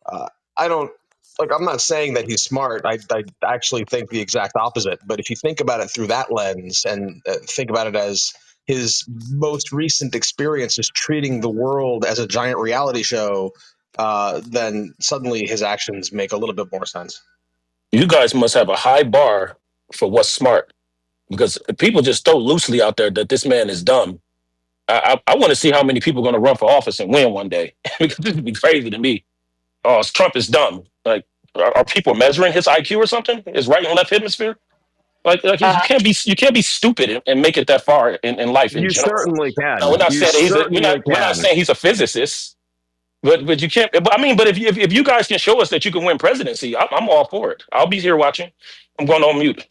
Uh, I don't like. I'm not saying that he's smart. I actually think the exact opposite. But if you think about it through that lens and think about it as his most recent experience is treating the world as a giant reality show, then suddenly his actions make a little bit more sense. You guys must have a high bar for what's smart because people just throw loosely out there that this man is dumb. I want to see how many people are going to run for office and win one day because this would be crazy to me. Oh, Trump is dumb. Like, are people measuring his IQ or something? His right and left hemisphere? Like you can't be stupid and make it that far in life in You general. certainly Now, we're can. not You saying certainly we're not can. saying he's a physicist, but you can't. But I mean, but if you guys can show us that you can win presidency, I'm all for it. I'll be here watching. I'm going on mute.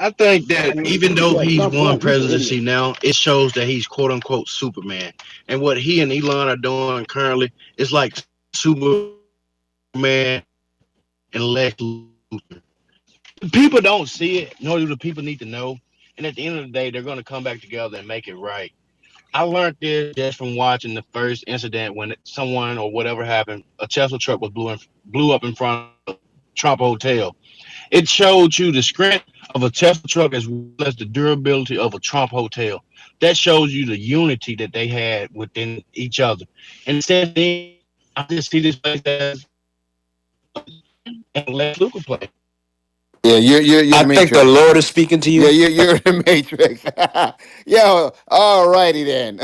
I think I that mean, even though yeah, he's Trump won won. He's an presidency idiot. now, it shows that he's quote unquote Superman. And what he and Elon are doing currently is like Superman and Lex Luthor. People don't see it, nor do the people need to know. And at the end of the day, they're going to come back together and make it right. I learned this just from watching the first incident when someone or whatever happened. A Tesla truck was blew up in front of Trump Hotel. It showed you the strength of a Tesla truck as well as the durability of a Trump Hotel. That shows you the unity that they had within each other. And since then, I just see this place as and Lex Luger play. Yeah, you're I the think the matrix. Lord is speaking to Yeah, you. you're the matrix. Yo, all righty then.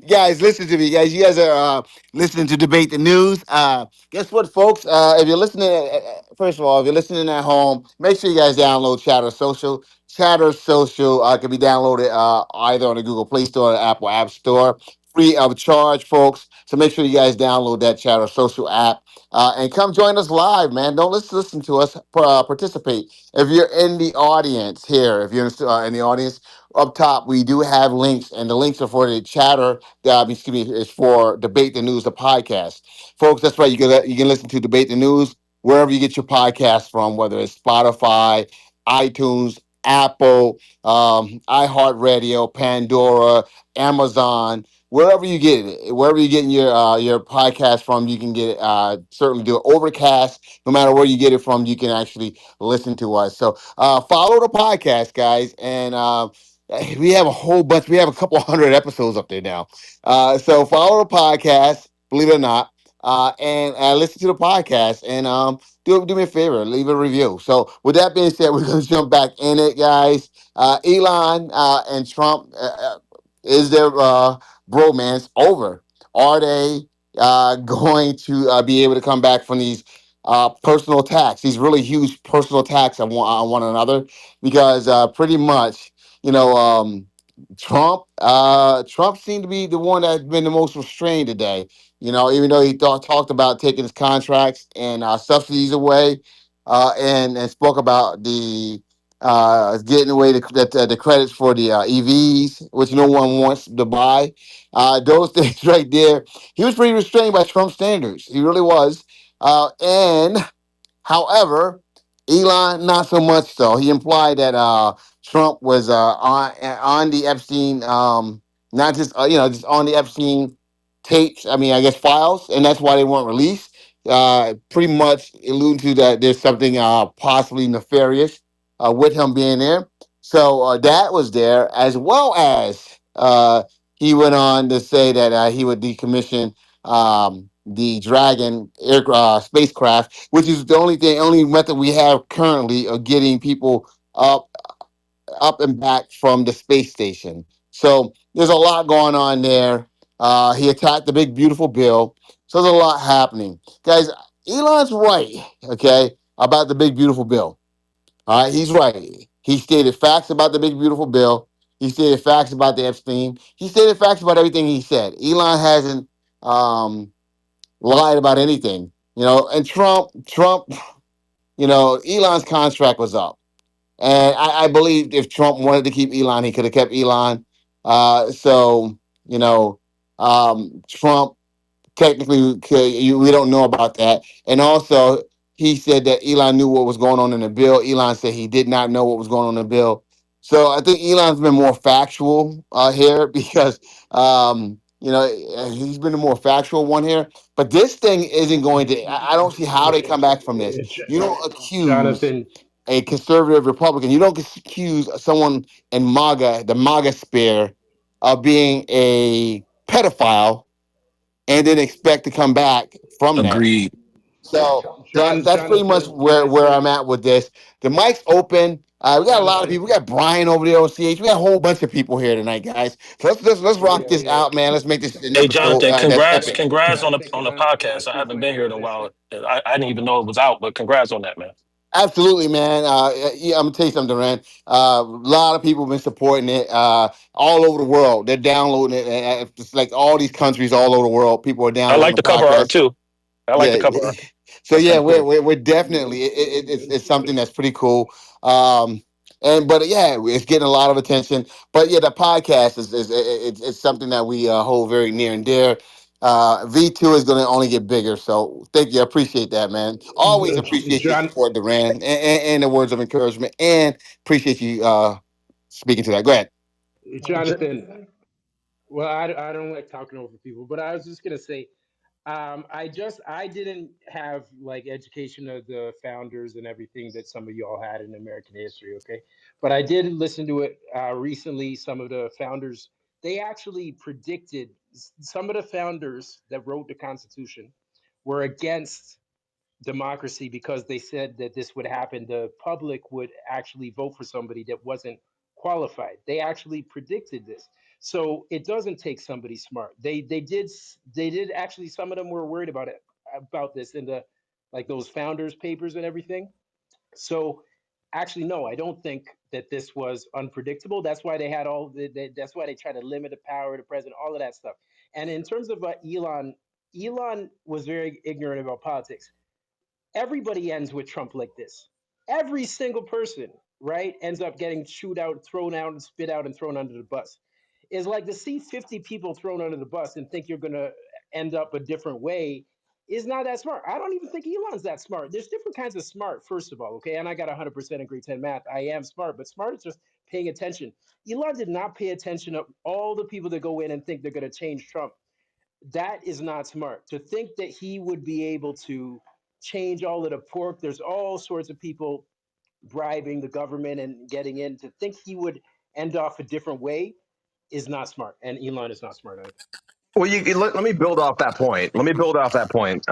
Guys, listen to me, guys. You guys are listening to Debate the News. Guess what, folks? If you're listening, first of all, if you're listening at home, make sure you guys download Chatter Social. Chatter Social can be downloaded either on the Google Play Store or the Apple App Store, free of charge, folks. So make sure you guys download that Chatter Social app and come join us live, man. Don't listen to us. Participate. If you're in the audience here, if you're in the audience up top, we do have links, and the links are for the chatter. Excuse me, is for Debate the News, the podcast, folks. That's right. You can listen to Debate the News wherever you get your podcast from, whether it's Spotify, iTunes, Apple, iHeartRadio, Pandora, Amazon. Wherever you get it, wherever you're getting your podcast from, you can get it. Certainly do it. Overcast. No matter where you get it from, you can actually listen to us. So follow the podcast, guys, and we have a whole bunch. We have a couple hundred episodes up there now. So follow the podcast, believe it or not, and listen to the podcast. And do me a favor, leave a review. So with that being said, we're going to jump back in it, guys. Elon and Trump, is their bromance over? Are they going to be able to come back from these personal attacks, these really huge personal attacks on one another? Because pretty much, you know, Trump seemed to be the one that's been the most restrained today. You know, even though he talked about taking his contracts and subsidies away, and spoke about the getting away the credits for the EVs, which no one wants to buy. Those things right there, he was pretty restrained by Trump standards. He really was. And However, Elon not so much so. He implied that Trump was on the Epstein, not just just on the Epstein tapes. I mean, I guess files, and that's why they weren't released. Pretty much alluding to that there's something possibly nefarious with him being there. So that was there, as well as he went on to say that he would decommission the Dragon spacecraft, which is the only method we have currently of getting people up, up and back from the space station. So there's a lot going on there. He attacked the big beautiful bill. So there's a lot happening, guys. Elon's right, okay, about the big beautiful bill. All right, he's right. He stated facts about the big beautiful bill. He stated facts about the Epstein. He stated facts about everything he said. Elon hasn't lied about anything, and Trump, Elon's contract was up. And I believe if Trump wanted to keep Elon, he could have kept Elon. So, Trump technically we don't know about that. And also, he said that Elon knew what was going on in the bill. Elon said he did not know what was going on in the bill. So I think Elon's been more factual here because he's been the more factual one here. But this thing isn't going to. I don't see how they come back from this. You don't accuse Jonathan, a conservative Republican. You don't accuse someone in MAGA, the MAGA spear, of being a pedophile and then expect to come back from that. Agreed. So that's pretty much Jonathan, where I'm at with this. The mic's open. We got a lot of Jonathan. people. We got Brian over there on CH. We got a whole bunch of people here tonight, guys. So let's rock this out, man. Let's make this an Hey, episode Jonathan, that's congrats, epic. congrats on the podcast. I haven't been here in a while. I didn't even know it was out, but congrats on that, man. Absolutely, man. Yeah, I'm gonna tell you something, Duran. A lot of people have been supporting it all over the world. They're downloading it. It's like all these countries all over the world. People are I like downloading the the cover art podcast. too. I like the Yeah. cover art. So That's yeah, kind of cool. we're definitely it's something that's pretty cool. Um, but yeah, it's getting a lot of attention. But yeah, the podcast it's something that we hold very near and dear. V2 is going to only get bigger. So thank you. I appreciate that, man. Always appreciate your John, support, Duran, and the words of encouragement, and appreciate you speaking to that. Go ahead. Jonathan, Well, I don't like talking over people, but I was just gonna say, I didn't have like education of the founders and everything that some of y'all had in American history, okay? But I did listen to it recently. Some of the founders, they actually predicted some of the founders that wrote the Constitution were against democracy because they said that this would happen. The public would actually vote for somebody that wasn't qualified. They actually predicted this. So it doesn't take somebody smart. They did actually, some of them were worried about it, about this in the, like those founders papers and everything. So actually no, I don't think that this was unpredictable. That's why they had that's why they try to limit the power of the president, all of that stuff. And in terms of Elon was very ignorant about politics. Everybody ends with Trump like this. Every single person, right, ends up getting chewed out, thrown out, and spit out and thrown under the bus. It's like to see 50 people thrown under the bus and think you're going to end up a different way is not that smart. I don't even think Elon's that smart. There's different kinds of smart, first of all, okay? And I got 100% in grade 10 math. I am smart, but smart is just paying attention. Elon did not pay attention to all the people that go in and think they're going to change Trump. That is not smart. To think that he would be able to change all of the pork, there's all sorts of people bribing the government and getting in. To think he would end off a different way is not smart. And Elon is not smart either. Well, let me build off that point. Let me build off that point.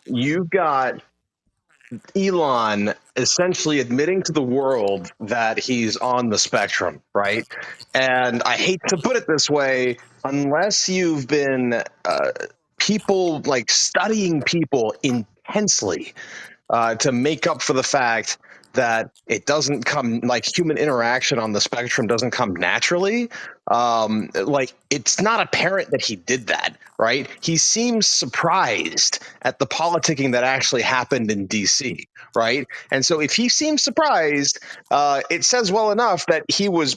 You've got Elon essentially admitting to the world that he's on the spectrum, right? And I hate to put it this way, unless you've been people like studying people intensely to make up for the fact that it doesn't come like human interaction on the spectrum doesn't come naturally. Like it's not apparent that he did that, right? He seems surprised at the politicking that actually happened in DC, right? And so if he seems surprised, it says well enough that he was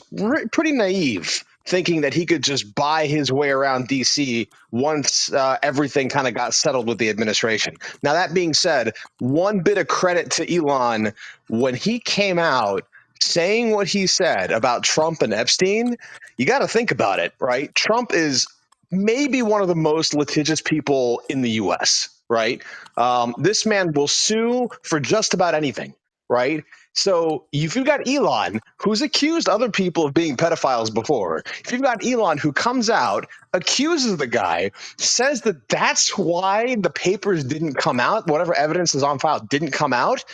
pretty naive thinking that he could just buy his way around DC once everything kind of got settled with the administration. Now, that being said, one bit of credit to Elon when he came out saying what he said about Trump and Epstein. You got to think about it, right? Trump is maybe one of the most litigious people in the US, right? This man will sue for just about anything, right? So if you've got Elon, who's accused other people of being pedophiles before, if you've got Elon who comes out, accuses the guy, says that that's why the papers didn't come out, whatever evidence is on file didn't come out,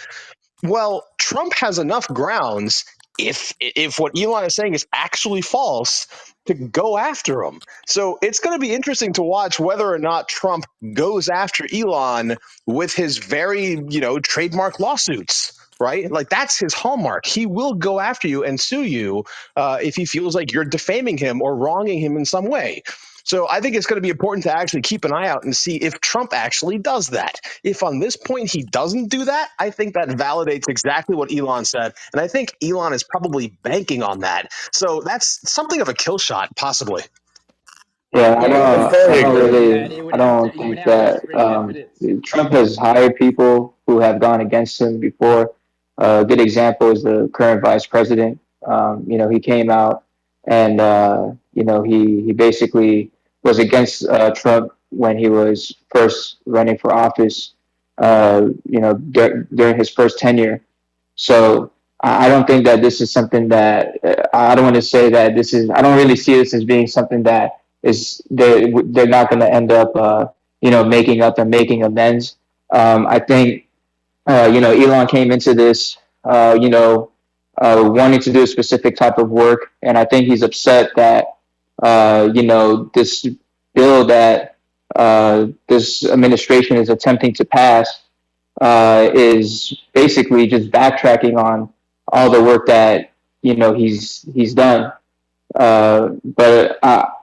well, Trump has enough grounds if what Elon is saying is actually false to go after him. So it's going to be interesting to watch whether or not Trump goes after Elon with his very, trademark lawsuits. Right? Like that's his hallmark. He will go after you and sue you if he feels like you're defaming him or wronging him in some way. So I think it's going to be important to actually keep an eye out and see if Trump actually does that. If on this point he doesn't do that, I think that validates exactly what Elon said. And I think Elon is probably banking on that. So that's something of a kill shot, possibly. Yeah, Yeah, but to I don't screen really, that, it would I have to don't you would think have to that screen evidence. Trump has hired people who have gone against him before. A good example is the current vice president. He came out and he basically was against Trump when he was first running for office. During his first tenure. So I don't think that this is something that I don't want to say that this is. I don't really see this as being something that is they're not going to end up making up and making amends. I think Elon came into this wanting to do a specific type of work, and I think he's upset that this bill that this administration is attempting to pass is basically just backtracking on all the work that he's done. But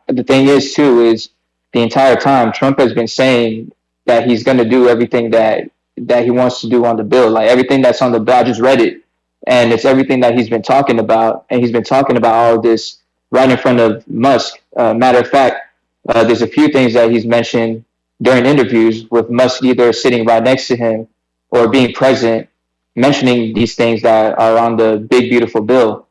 the thing is too is the entire time Trump has been saying that he's going to do everything that he wants to do on the bill. Like everything that's on the bill, I just read it, and it's everything that he's been talking about, and he's been talking about all of this right in front of Musk. Matter of fact, there's a few things that he's mentioned during interviews with Musk either sitting right next to him or being present, mentioning these things that are on the big beautiful bill.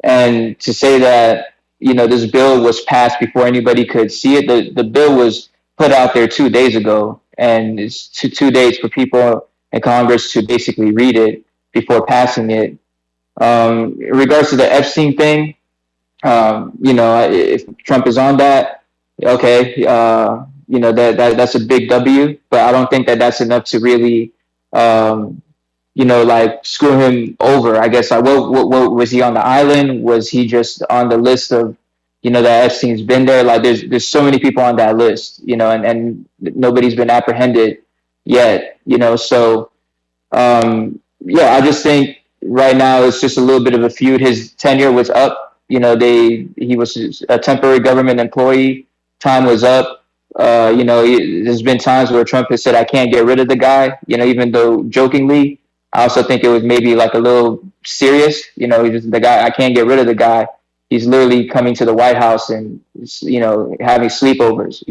And to say that this bill was passed before anybody could see it. The bill was put out there 2 days ago, and it's 2 days for people in Congress to basically read it before passing it. In regards to the Epstein thing, if Trump is on that, okay, that's a big W. But I don't think that that's enough to really, um, like screw him over. I guess like what was he on the island? Was he just on the list of, that Epstein's been there? Like there's so many people on that list, and nobody's been apprehended yet, so yeah, I just think right now it's just a little bit of a feud. His tenure was up. He was a temporary government employee. Time was up. There's been times where Trump has said, "I can't get rid of the guy." Even though jokingly, I also think it was maybe like a little serious. He's just the guy. I can't get rid of the guy. He's literally coming to the White House and having sleepovers.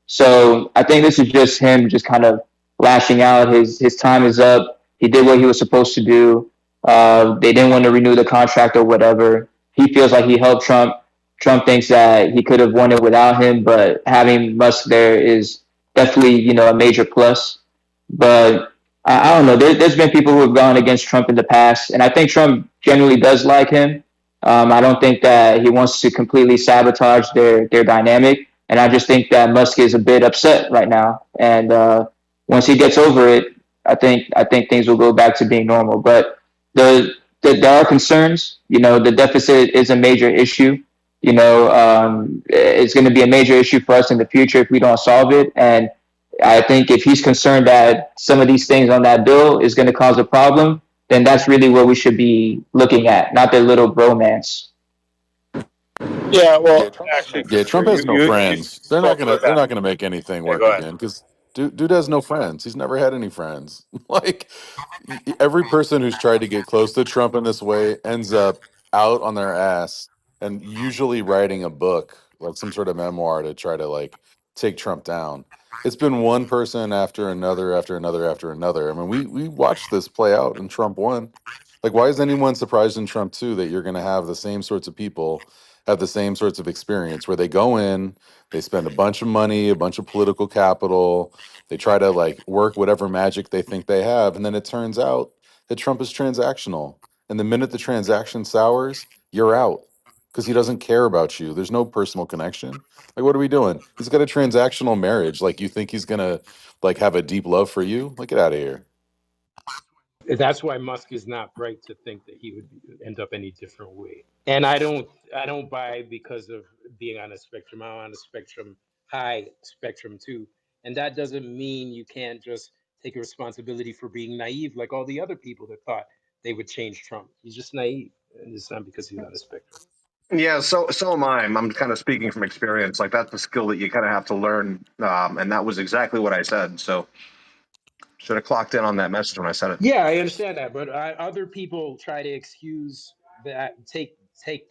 So I think this is just him, just kind of lashing out. His time is up. He did what he was supposed to do. They didn't want to renew the contract or whatever. He feels like he helped Trump. Trump thinks that he could have won it without him, but having Musk there is definitely, a major plus. But I don't know. There's been people who have gone against Trump in the past, and I think Trump generally does like him. I don't think that he wants to completely sabotage their dynamic, and I just think that Musk is a bit upset right now. And once he gets over it, I think things will go back to being normal. But there are concerns. The deficit is a major issue. It's going to be a major issue for us in the future if we don't solve it. And I think if he's concerned that some of these things on that bill is going to cause a problem, then that's really what we should be looking at, not the little bromance. Yeah, well, Yeah, Trump has actually, no. Yeah, Christopher, Trump has no you friends. They're not spoke to gonna. us They're not after. gonna make anything Yeah, work go ahead. again because dude has no friends. He's never had any friends. Like every person who's tried to get close to Trump in this way ends up out on their ass and usually writing a book, like some sort of memoir to try to like take Trump down. It's been one person after another, after another, after another. I mean, we watched this play out, and Trump won. Like, why is anyone surprised in Trump too that you're going to have the same sorts of people have the same sorts of experience where they go in, they spend a bunch of money, a bunch of political capital, they try to like work whatever magic they think they have, and then it turns out that Trump is transactional. And the minute the transaction sours, you're out because he doesn't care about you. There's no personal connection. Like, what are we doing? He's got a transactional marriage. Like, you think he's gonna like have a deep love for you? Like, get out of here. That's why Musk is not right to think that he would end up any different way. And I don't buy because of being on a spectrum. I'm on a spectrum, high spectrum too. And that doesn't mean you can't just take responsibility for being naive like all the other people that thought they would change Trump. He's just naive. And it's not because he's on a spectrum. Yeah, so am I. I'm kind of speaking from experience. Like that's a skill that you kind of have to learn, and that was exactly what I said. So should have clocked in on that message when I said it. Yeah, I understand that, but other people try to excuse that, take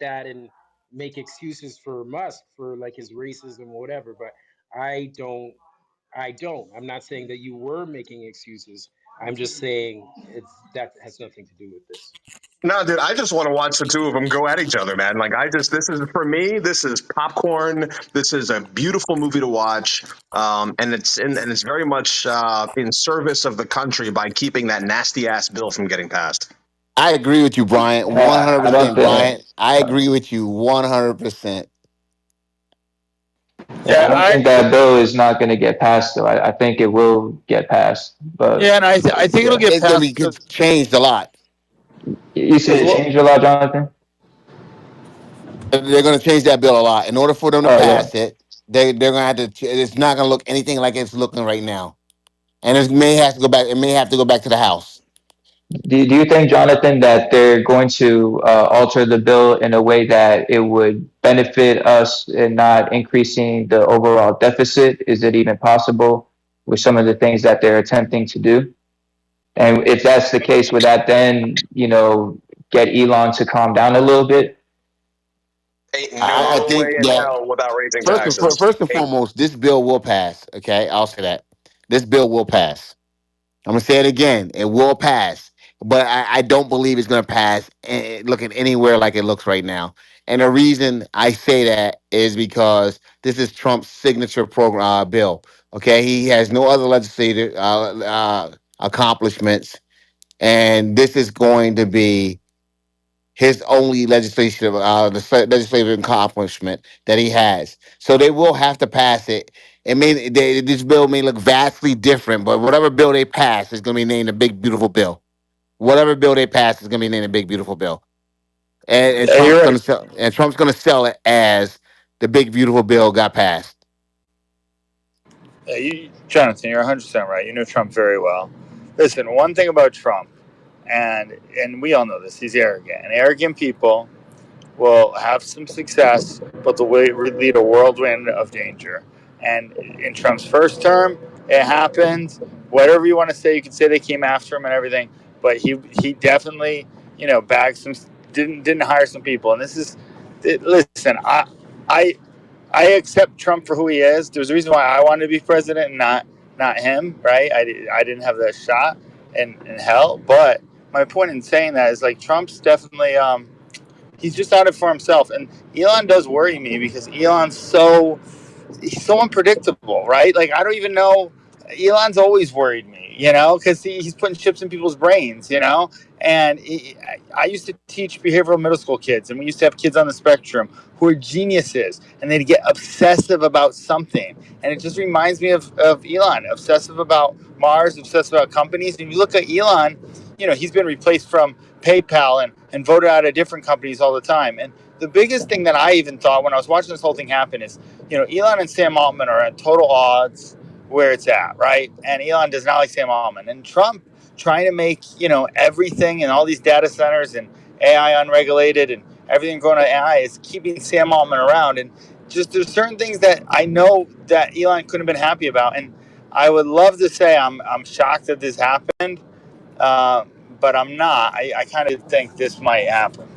that and make excuses for Musk for like his racism or whatever. But I don't. I don't. I'm not saying that you were making excuses. I'm just saying that has nothing to do with this. No, dude, I just want to watch the two of them go at each other, man. Like this is for me, this is popcorn. This is a beautiful movie to watch, and it's very much in service of the country by keeping that nasty ass bill from getting passed. I agree with you, Bryant. I don't 100%, think. Bryant. I agree with you 100%. Yeah, I Yeah, don't think that bill is not going to get passed, though. I think it will get passed, but Yeah, and I think it'll yeah. get It's gonna passed be because changed a lot. You said because it what? changed a lot, Jonathan. They're gonna change that bill a lot. In order for them to Oh yeah. pass it, they're gonna have to. It's not gonna look anything like it's looking right now, and it may have to go back. It may have to go back to the House. Do you think, Jonathan, that they're going to alter the bill in a way that it would benefit us and not increasing the overall deficit? Is it even possible with some of the things that they're attempting to do? And if that's the case, would that then, get Elon to calm down a little bit? Ain't I no way think in that hell without raising first and taxes. first and foremost, this bill will pass. Okay, I'll say that this bill will pass. I'm gonna say it again. It will pass, but I don't believe it's gonna pass looking anywhere like it looks right now. And the reason I say that is because this is Trump's signature program bill. Okay, he has no other legislative accomplishments, and this is going to be his only legislative accomplishment that he has. So they will have to pass it. This bill may look vastly different, but whatever bill they pass is going to be named a big beautiful bill. Whatever bill they pass is going to be named a big beautiful bill, and Yeah, you're Trump's right. going to sell it as the big beautiful bill got passed. Yeah, Jonathan, you're 100% right. You know Trump very well. Listen, one thing about Trump, and we all know this, he's arrogant. And arrogant people will have some success, but they'll lead a whirlwind of danger. And in Trump's first term, it happened. Whatever you want to say, you can say they came after him and everything, but he definitely bagged some, didn't hire some people. And this is, listen, I I accept Trump for who he is. There's a reason why I wanted to be president and not him, right? I didn't have that shot in hell. But my point in saying that is like Trump's definitely he's just out it for himself. And Elon does worry me because Elon's he's so unpredictable, right? Like I don't even know. Elon's always worried me, because he's putting chips in people's brains. And I used to teach behavioral middle school kids, and we used to have kids on the spectrum who are geniuses, and they'd get obsessive about something. And it just reminds me of Elon, obsessive about Mars, obsessive about companies. And if you look at Elon, he's been replaced from PayPal and voted out of different companies all the time. And the biggest thing that I even thought when I was watching this whole thing happen is, Elon and Sam Altman are at total odds where it's at, right? And Elon does not like Sam Altman. And Trump trying to make, everything and all these data centers and AI unregulated and everything going to AI is keeping Sam Altman around. And just there's certain things that I know that Elon couldn't have been happy about. And I would love to say I'm shocked that this happened, uh, but I'm not. I kind of think this might happen.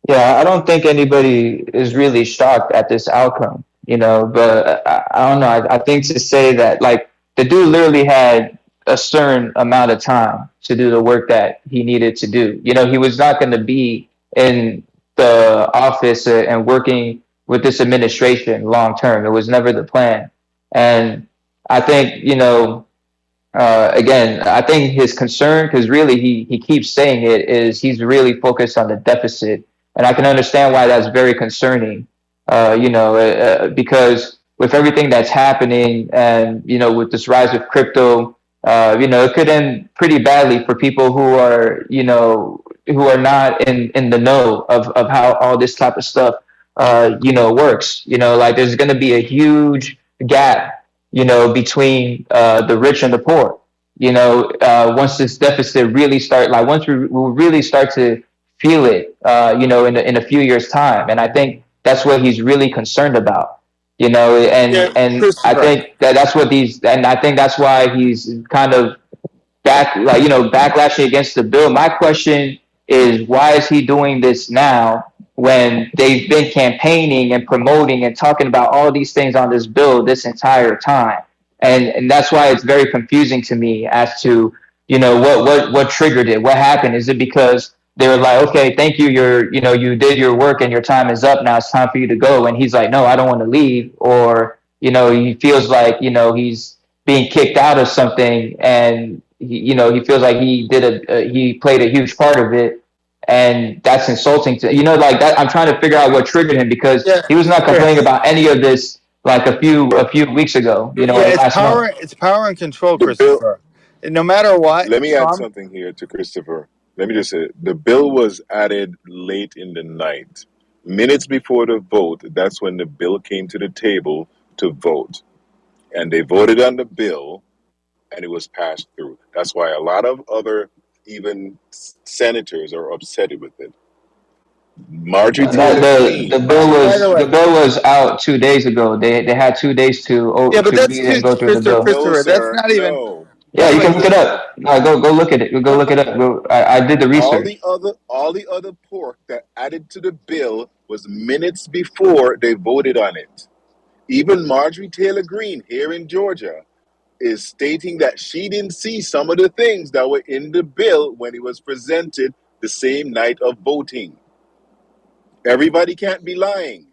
Yeah, I don't think anybody is really shocked at this outcome, but I don't know. I think to say that, like, the dude literally had a certain amount of time to do the work that he needed to do. He was not going to be in the office and working with this administration long term. It was never the plan. And I think, again, I think his concern, because really he keeps saying it, is he's really focused on the deficit, and I can understand why that's very concerning. Because with everything that's happening, and with this rise of crypto, it could end pretty badly for people who are not in the know of how all this type of stuff works. Like there's going to be a huge gap between the rich and the poor. Once this deficit really once we really start to feel it, in a few years' time, and I think that's what he's really concerned about. Yeah, And I Christopher. think and I think that's why he's kind of backlashing against the bill. My question is, why is he doing this now when they've been campaigning and promoting and talking about all these things on this bill this entire time? And that's why it's very confusing to me as to what triggered it, what happened. Is it because they were like, okay, thank you, you did your work and your time is up, now it's time for you to go, and he's like, no, I don't want to leave, or he feels like he's being kicked out of something, and he feels like he played a huge part of it, and that's insulting to like that. I'm trying to figure out what triggered him, because Yeah, he was not complaining Chris. about any of this like a few weeks ago, Yeah, in the last month. it's power and control, The bill. Christopher. And no matter what, Let me add Trump. something here to Christopher. Let me just say the bill was added late in the night, minutes before the vote. That's when the bill came to the table to vote, and they voted on the bill, and it was passed through. That's why a lot of other even senators are upset with it. Marjorie That Taylor the Greene. bill By the was way, the bill was out 2 days ago. They had 2 days yeah, but to that's read and too, go through the Christopher. bill. No, Christopher, that's sir, not even. no. Yeah, By the you way, can look it up. Go look at it. Go look it up. I did the research. All the other pork that added to the bill was minutes before they voted on it. Even Marjorie Taylor Greene here in Georgia is stating that she didn't see some of the things that were in the bill when it was presented the same night of voting. Everybody can't be lying.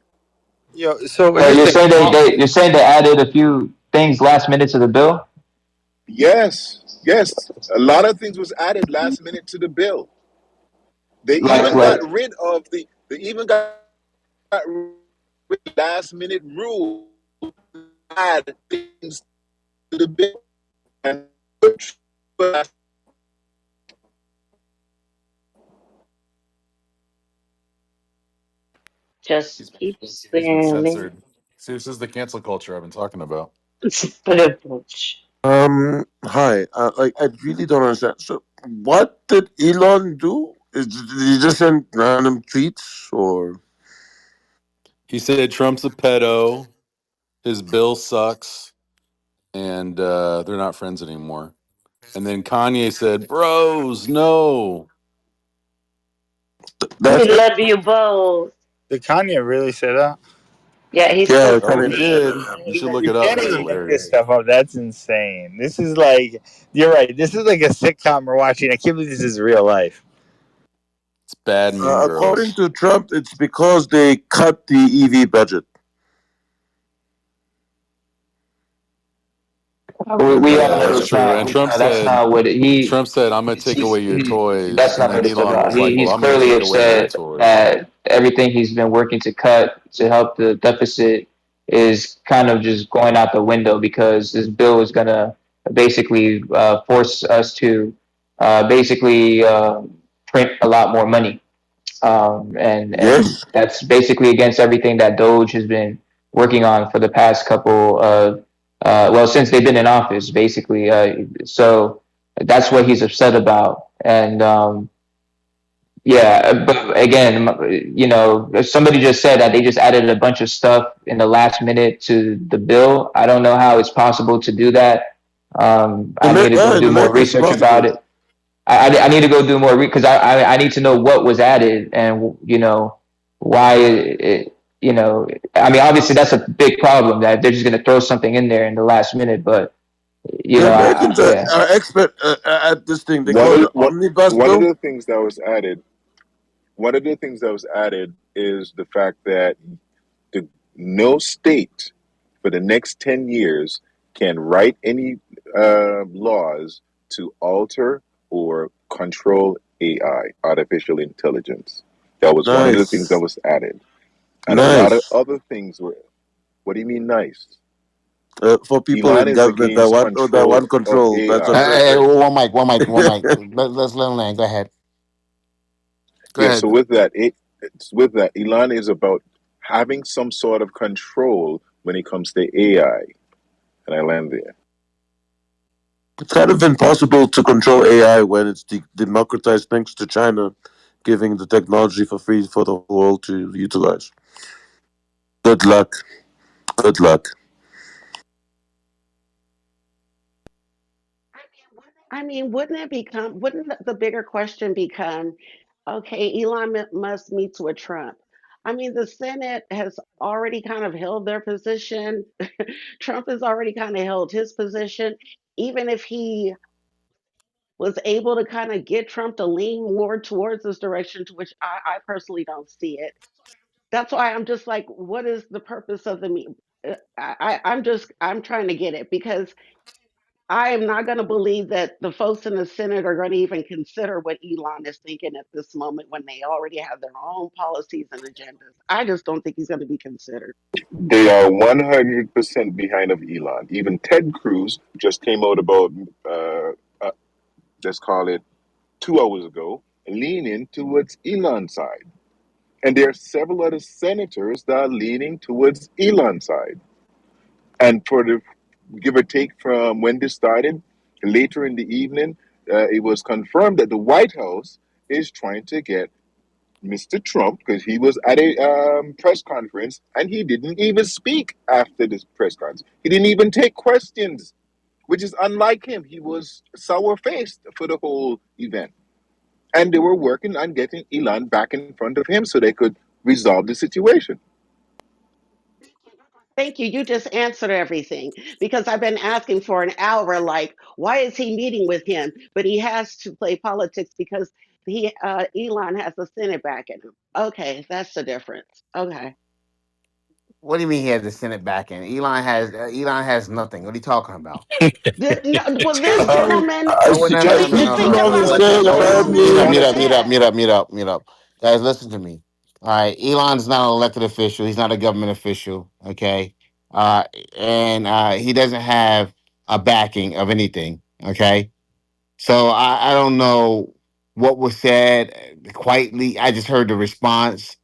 So So here's you're the thing. saying you're saying they added a few things last minute to the bill? Yes, yes. A lot of things was added last minute to the bill. They Like even got what? rid of the. They even got rid of last minute rule. Add things to the bill and He's, Just keep he's been spamming. censored. See, this is the cancel culture I've been talking about. Privilege. Hi. Like, I really don't understand. So, what did Elon do? Did he just send random tweets, or He said Trump's a pedo, his bill sucks, and they're not friends anymore. And then Kanye said, "Bros, no." We that's it? love you both. Did Kanye really say that? Yeah, he Yeah, spoke Oh, to kind he of. did. me. You should look You it up. can't It's even make this hilarious. stuff up. That's insane. This is like, you're right. This is like a sitcom we're watching. I can't believe this is real life. It's bad Mean According Girls. to Trump, it's because they cut the EV budget. We all Yeah, know that's it's true. not. And Trump That's said, not what Trump said, "I'm gonna take away your toys," that's and not then what it's Elon about. was like, "Well, He's I'm gonna clearly take away your upset toys." that everything he's been working to cut to help the deficit is kind of just going out the window because this bill is gonna basically force us to basically print a lot more money, and Yes, that's basically against everything that Doge has been working on for the past couple of well since they've been in office, basically. So that's what he's upset about, and yeah, but again, somebody just said that they just added a bunch of stuff in the last minute to the bill. I don't know how it's possible to do that. I need to go In do more America, it's research about possible. it. I need to go do more because I need to know what was added and why I mean obviously that's a big problem that they're just going to throw something in there in the last minute, but The Americans yeah. are expert at this thing. They one call of it the, the omnibus one of bill. the things that was added. One of the things that was added is the fact that no state for the next 10 years can write any laws to alter or control AI, artificial intelligence. That was one of the things that Nice, was added. And a lot of nice. other things were, what do you mean nice? For people Elon in is government against that control want of control, that's a AI. Hey, perfect. one mic. Let's let him land. Go ahead. Go Yeah, so ahead. with that, Elon is about having some sort of control when it comes to AI. And I land there. It's kind of impossible to control AI when it's democratized thanks to China giving the technology for free for the world to utilize. Good luck. Good luck. I mean, wouldn't the bigger question become, okay, Elon Musk meets with Trump. I mean, the Senate has already kind of held their position. Trump has already kind of held his position. Even if he was able to kind of get Trump to lean more towards this direction, to which I personally don't see it. That's why I'm just like, what is the purpose of the meet? I'm trying to get it because I am not going to believe that the folks in the Senate are going to even consider what Elon is thinking at this moment when they already have their own policies and agendas. I just don't think he's going to be considered. They are 100% behind of Elon. Even Ted Cruz just came out about, uh, let's call it 2 hours ago, leaning towards Elon's side. And there are several other senators that are leaning towards Elon's side. And for the give or take from when this started, later in the evening, it was confirmed that the White House is trying to get Mr. Trump because he was at a press conference and he didn't even speak after this press conference. He didn't even take questions, which is unlike him. He was sour faced for the whole event. And they were working on getting Elon back in front of him so they could resolve the situation. Thank you. You just answered everything because I've been asking for an hour, like, why is he meeting with him? But he has to play politics because Elon has the Senate backing him. Okay, that's the difference. Okay. What do you mean he has the Senate back in? Elon has nothing. What are you talking about? No, well, this gentleman, I Oh, wait, see, no, can no, I no, no, speak just no, to think no. Elon about what Hussein? this Mute up, gentleman Apparently, mute up, mute up, said. mute up, mute up, mute up. Guys, listen to me. All right, Elon's not an elected official. He's not a government official. Okay, uh, and he doesn't have a backing of anything. Okay, so I don't know what was said quietly. I just heard the response.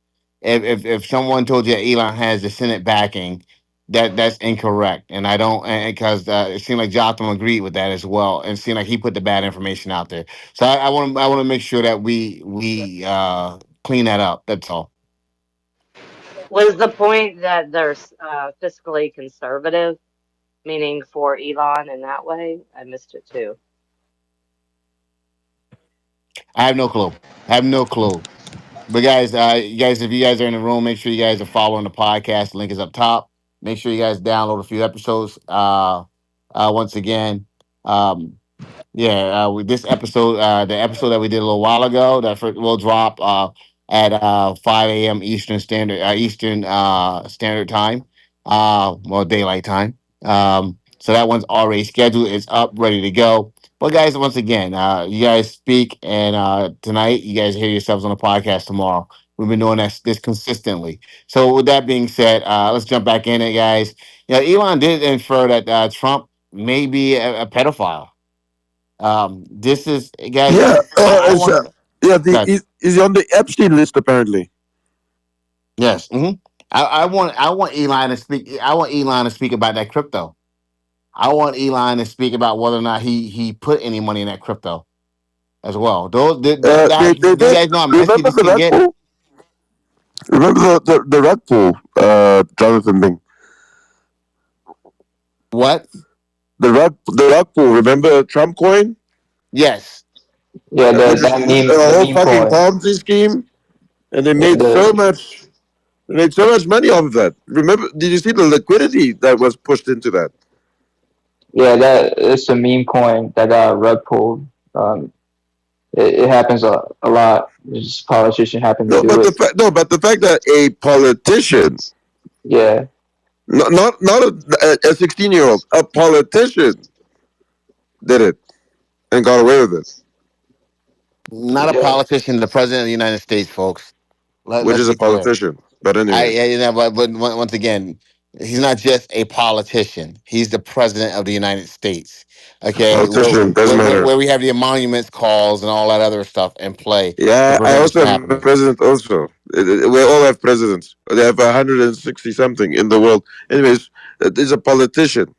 If someone told you that Elon has the Senate backing, that's incorrect, and I don't, and because it seemed like Jotham agreed with that as well, and it seemed like he put the bad information out there. So I want to make sure that we clean that up. That's all. Was the point that they're fiscally conservative, meaning for Elon in that way? I missed it too. I have no clue. I have no clue. But guys, you guys, if you guys are in the room, make sure you guys are following the podcast. The link is up top. Make sure you guys download a few episodes. Once again, um, yeah, with this episode, the episode that we did a little while ago, that will drop at 5 a.m. Eastern Standard Time, well, daylight time. So that one's already scheduled. It's up, ready to go. But guys, once again, you guys speak, and tonight you guys hear yourselves on the podcast tomorrow. We've been doing this consistently. So with that being said, let's jump back in it, guys. Elon did infer that Trump may be a pedophile. This is guys. yeah, I it's, want yeah, guys. he's on the Epstein list apparently. Yes. I want Elon to speak. I want Elon to speak about that crypto. I want Elon to speak about whether or not he put any money in that crypto as well. Those They you did. guys know how messy Remember this the can rug get. pull? Remember the rug pull, Jonathan Bing? What? The rug pull. Remember Trump coin? Yes. Yeah, And the they just that meme, a the whole meme fucking coin. Ponzi scheme, and The they made so much money off of that. Remember? Did you see the liquidity that was pushed into that? yeah, that it's a meme coin that got rug pulled. It happens a lot. Just politicians happen to No, do but it. but the fact that a politician, Yeah, not a 16-year-old, a politician did it and got away with it, Not a yeah. politician. The president of the United States, folks. which Let's is a be clear. politician. But I anyways, yeah, but once again, he's not just a politician. He's the president of the United States. Okay, where politician doesn't where, where, matter. where we have the emoluments calls and all that other stuff in play to Yeah, I prevent this also from have a happening. president. Also, we all have presidents. They have 160 something in the world. Anyways, there's a politician,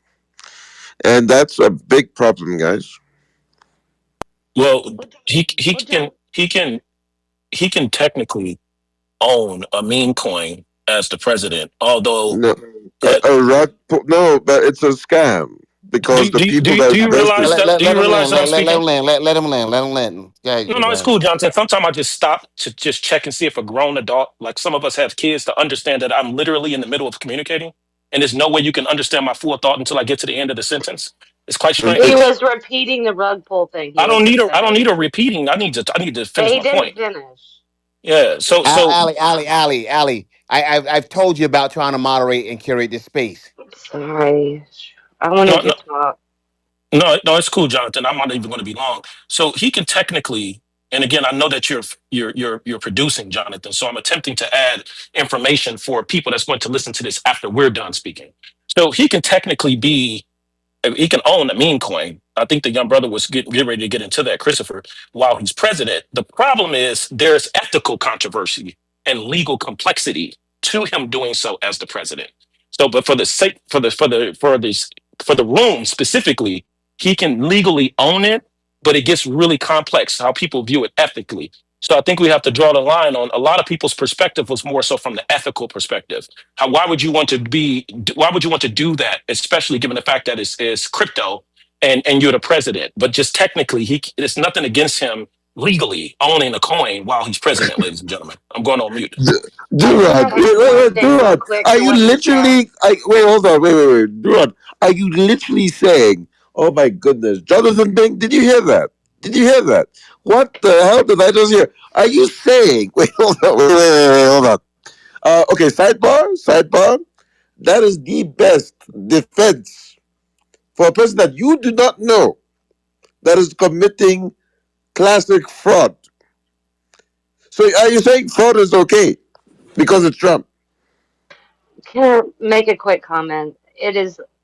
and that's a big problem, guys. Well, Well, he well, John, can he can technically own a meme coin as the president. Although, No, uh, no, but it's a scam because the people that do you invested. realize that? Do Let you him realize land. that I'm Let speaking? him land. Let him land. Let him land. No, Yeah, no, it's guys. cool, Jonathan. Sometimes I just stop to just check and see if a grown adult, like some of us have kids, to understand that I'm literally in the middle of communicating, and there's no way you can understand my full thought until I get to the end of the sentence. It's quite strange. He It's was repeating the rug pull thing. He I don't was need a I don't saying, need a repeating. I need to but finish he my didn't point. finish. Yeah. So Ali. I've told you about trying to moderate and curate this space. Sorry. I wanted no, to talk. no, it's cool, Jonathan. I'm not even going to be long. So he can technically, and again, I know that you're producing, Jonathan. So I'm attempting to add information for people that's going to listen to this after we're done speaking. So he can technically be he can own a meme coin. I think the young brother was getting ready to get into that, Christopher, while he's president. The problem is there's ethical controversy and legal complexity to him doing so as the president. So, but for the sake for the room specifically, he can legally own it, but it gets really complex how people view it ethically. So I think we have to draw the line on a lot of people's perspective was more so from the ethical perspective. Why would you want to why would you want to do that, especially given the fact that it's crypto and you're the president? But just technically, it's nothing against him legally owning a coin while he's president, ladies and gentlemen. I'm going on mute. I just Durant, want to add one thing real Durant, quick are to you what you said. literally? Wait, hold on, wait, Durant, are you literally saying? Oh my goodness, Jonathan Bing, did you hear that? Did you hear that? What the hell did I just hear? Are you saying? Wait, hold on, wait, hold on. Okay, sidebar. That is the best defense for a person that you do not know that is committing classic fraud. So are you saying fraud is okay because it's Trump? Can I make a quick comment?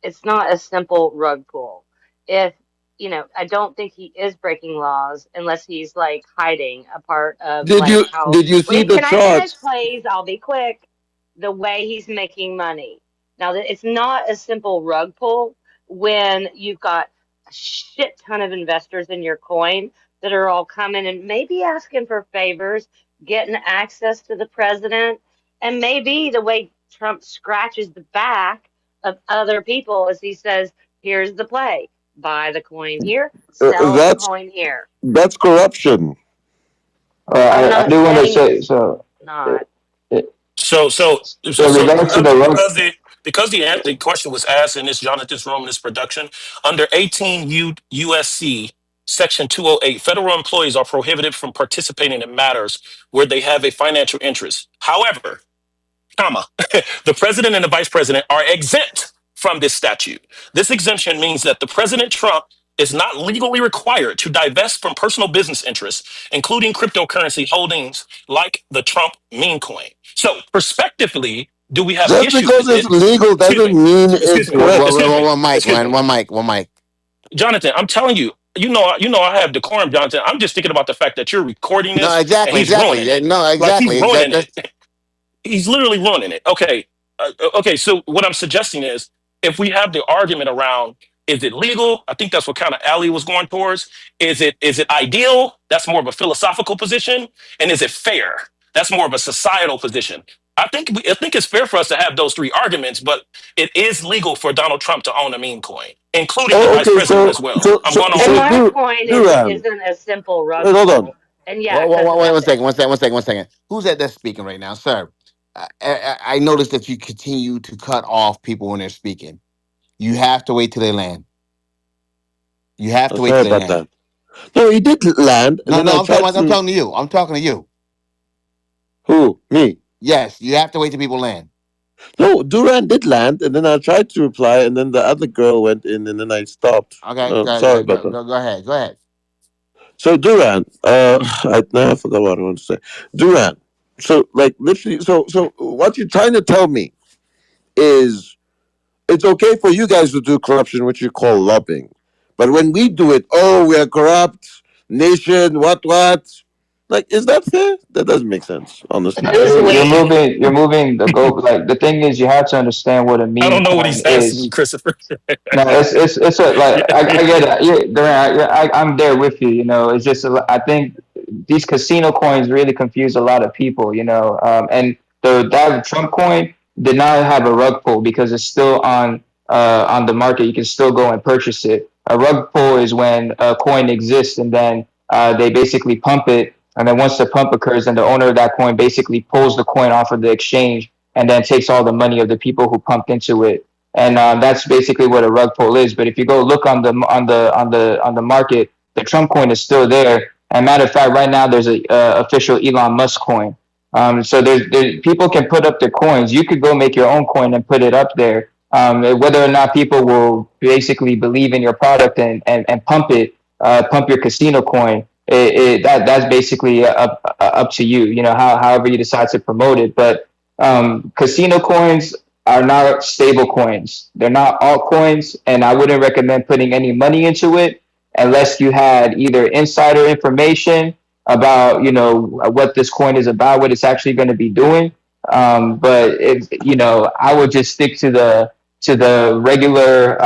It's not a simple rug pull. If, I don't think he is breaking laws unless he's like hiding a part of Did like you how, did you see wait, the can I finish, charts? please? I'll be quick. The way he's making money. Now, it's not a simple rug pull when you've got a shit ton of investors in your coin that are all coming and maybe asking for favors, getting access to the president, and maybe the way Trump scratches the back of other people is he says, here's the play. Buy the coin here, sell the That's coin here. corruption. I'm I not do want to saying say it's so. not. Uh, So, so, so, in so regards to because the rug, the question was asked in this Jonathan's room, in this production, under 18 USC Section 208, federal employees are prohibited from participating in matters where they have a financial interest. However, comma, the president and the vice president are exempt from this statute. This exemption means that the President Trump is not legally required to divest from personal business interests, including cryptocurrency holdings like the Trump meme coin. So, prospectively, do we have Just issue because with it's it? legal Excuse me. doesn't mean Excuse it's me. correct. Excuse me. One mic, Excuse man. me. One mic. Jonathan, I'm telling you, I have decorum, Jonathan. I'm just thinking about the fact that you're recording No, this and he's exactly. ruining Yeah, it. no, Like he's exactly. ruining That's it. He's literally ruining it. Okay. Okay. So what I'm suggesting is if we have the argument around, is it legal? I think that's what kind of Ali was going towards. Is it ideal? That's more of a philosophical position. And is it fair? That's more of a societal position. I think it's fair for us to have those three arguments, but it is legal for Donald Trump to own a meme coin, including the Oh, vice okay. president as well. I'm going on And So mute. my point Durant. isn't a simple Wait, rug hold on. pull. And yeah, because wait, that's it. one second. Who's that that's speaking right now, sir? I noticed that you continue to cut off people when they're speaking. You have to wait till they land. You have I'm to wait sorry till they about land. that. No, he did land, and No, then no, I tried I'm to. talking to you. I'm talking to you. Who? Me? Yes, you have to wait till people land. No, Duran did land, and then I tried to reply, and then the other girl went in, and then I stopped. Okay, Sorry about that. go ahead. Go ahead. So Duran, now I forgot what I want to say. Duran. So like literally, so what you're trying to tell me is it's okay for you guys to do corruption, which you call lobbying, but when we do it, oh, we are corrupt nation. What? Like, is that fair? That doesn't make sense, honestly. Who's we? you're moving the goal. Like the thing is, you have to understand what a I meme don't know what coin he's asking you, is. Christopher. No, it's a like I get it. Yeah, Durant, I'm there with you. You know, it's just I think these casino coins really confuse a lot of people. You know, and that Trump coin did not have a rug pull because it's still on the market. You can still go and purchase it. A rug pull is when a coin exists and then they basically pump it, and then once the pump occurs, then the owner of that coin basically pulls the coin off of the exchange and then takes all the money of the people who pumped into it, and that's basically what a rug pull is. But if you go look on the market, the Trump coin is still there. And matter of fact, right now there's a official Elon Musk coin. So there's people can put up their coins. You could go make your own coin and put it up there. Whether or not people will basically believe in your product and pump it, pump your casino coin, that's basically up to you. You know, however you decide to promote it. But casino coins are not stable coins. They're not altcoins, and I wouldn't recommend putting any money into it unless you had either insider information about what this coin is about, what it's actually going to be doing. But if I would just stick to the regular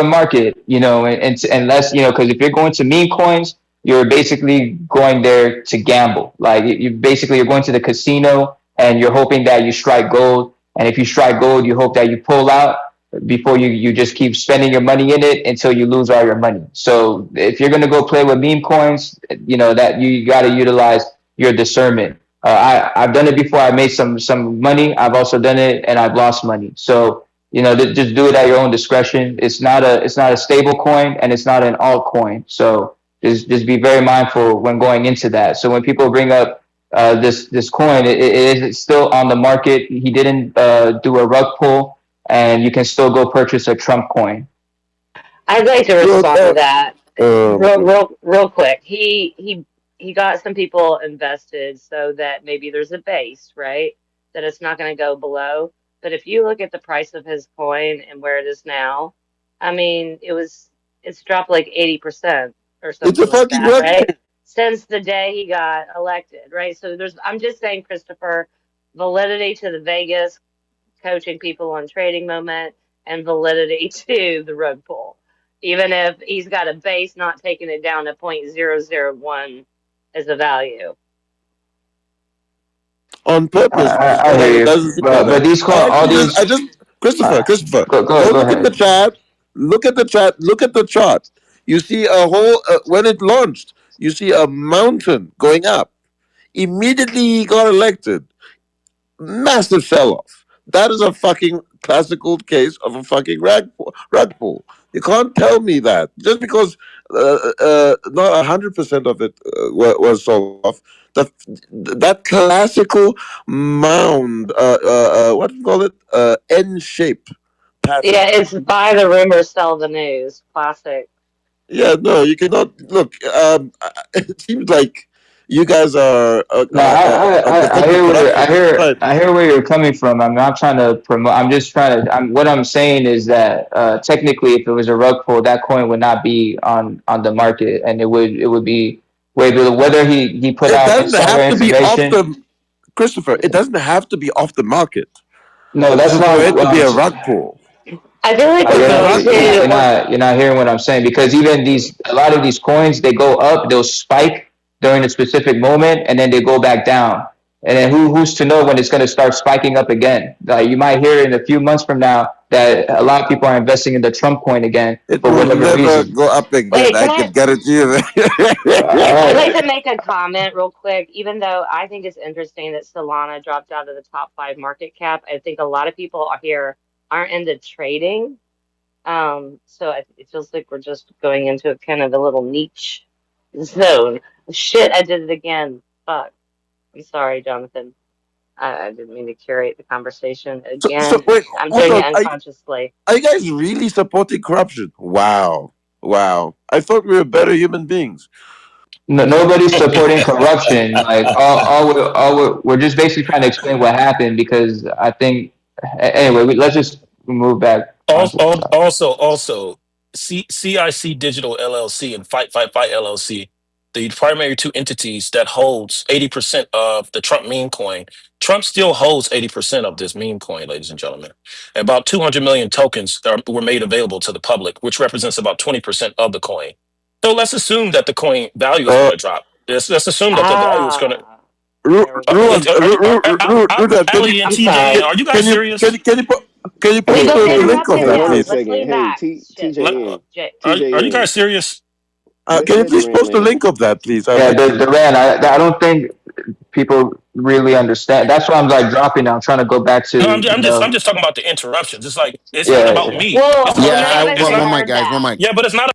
market, and unless because if you're going to meme coins, you're basically going there to gamble. Like you're going to the casino and you're hoping that you strike gold, and if you strike gold, you hope that you pull out. before you just keep spending your money in it until you lose all your money. So if you're gonna go play with meme coins, that you got to utilize your discernment. I've done it before. I made some money. I've also done it and I've lost money. So just do it at your own discretion. It's not a stable coin and it's not an altcoin. So just be very mindful when going into that. So when people bring up this coin, it is still on the market. He didn't do a rug pull, and you can still go purchase a Trump coin. I'd like to Look, respond to that my God. real quick. He got some people invested so that maybe there's a base, right? That it's not going to go below. But if you look at the price of his coin and where it is now, I mean, it's dropped like 80% or It's a something like fucking that, rug right? pull. Since the day he got elected, right? So I'm just saying, Christopher, validity to the Vegas coaching people on trading moment and validity to the rug pull. Even if he's got a base, not taking it down to 0.001 as a value. On purpose I so that hear it you, doesn't sit but there. these I call all actually just, I these. just, Christopher, Go go look at the ahead. chat. Look at the chat. Look at the chart. You see a whole, when it launched, you see a mountain going up. Immediately he got elected. Massive sell off. That is a fucking classical case of a fucking rug pull. You can't tell me that just because not 100% of it was sold off. That that classical mound, what do you call it? N shape Yeah, pattern. it's buy the rumor, sell the news. Classic. Yeah, no, you cannot look. It seems like you guys are No, a I defensive hear corruption. I hear where you're coming from. I'm not trying to promote. I'm just trying to. What I'm saying is that technically, if it was a rug pull, that coin would not be on the market, and it would be way below. Whether he put It out doesn't insider have to be off information. the Christopher. It doesn't have to be off the market No, that's for not it to what be I'm. a rug pull. I feel like we're Because a going rug pull, to. You're not hearing what I'm saying, because even a lot of these coins, they go up, they'll spike during a specific moment, and then they go back down. And then who's to know when it's going to start spiking up again? Like, you might hear in a few months from now that a lot of people are investing in the Trump coin again it for will whatever never reason. go up again. Wait, I can I? can guarantee you that. I'd like All to make a comment real quick, even though I think it's interesting that Solana dropped out of the top five market cap. I think a lot of people are here aren't into trading. So it feels like we're just going into a kind of a little niche zone. Shit, I did it again. Fuck. I'm sorry, Jonathan. I didn't mean to curate the conversation So again. wait, I'm hold doing it on. unconsciously. Are you guys really supporting corruption? Wow, wow. I thought we were better human beings. No, nobody's supporting corruption. Like, we're just basically trying to explain what happened, because I think, anyway, let's just move back onto the topic. Also, CIC Digital LLC and Fight LLC, the primary two entities that holds 80% of the Trump meme coin. Trump still holds 80% of this meme coin, ladies and gentlemen. About 200 million tokens were made available to the public, which represents about 20% of the coin. So let's assume that the coin value is going Uh, to drop. Let's assume that the value is going to. Ah, there we go. Ali and I'm TJ, sorry. are you can guys you serious? can you We post both the link of interrupted that, Hold on a him. please? Let's second. lean Hey, back. Shit. TJN, J Are you TJN. guys serious? Can you Let please Duran post the land. link of that, please? I'd Yeah, like to. Duran, I don't think people really understand. That's why I'm like dropping. I'm trying to go back No, to, I'm just talking about the interruptions. It's like it's not yeah, about yeah. me. It's Well, not Yeah, none of I, us it's one, had not. one mic, heard guys. One that. mic. Yeah, but it's not.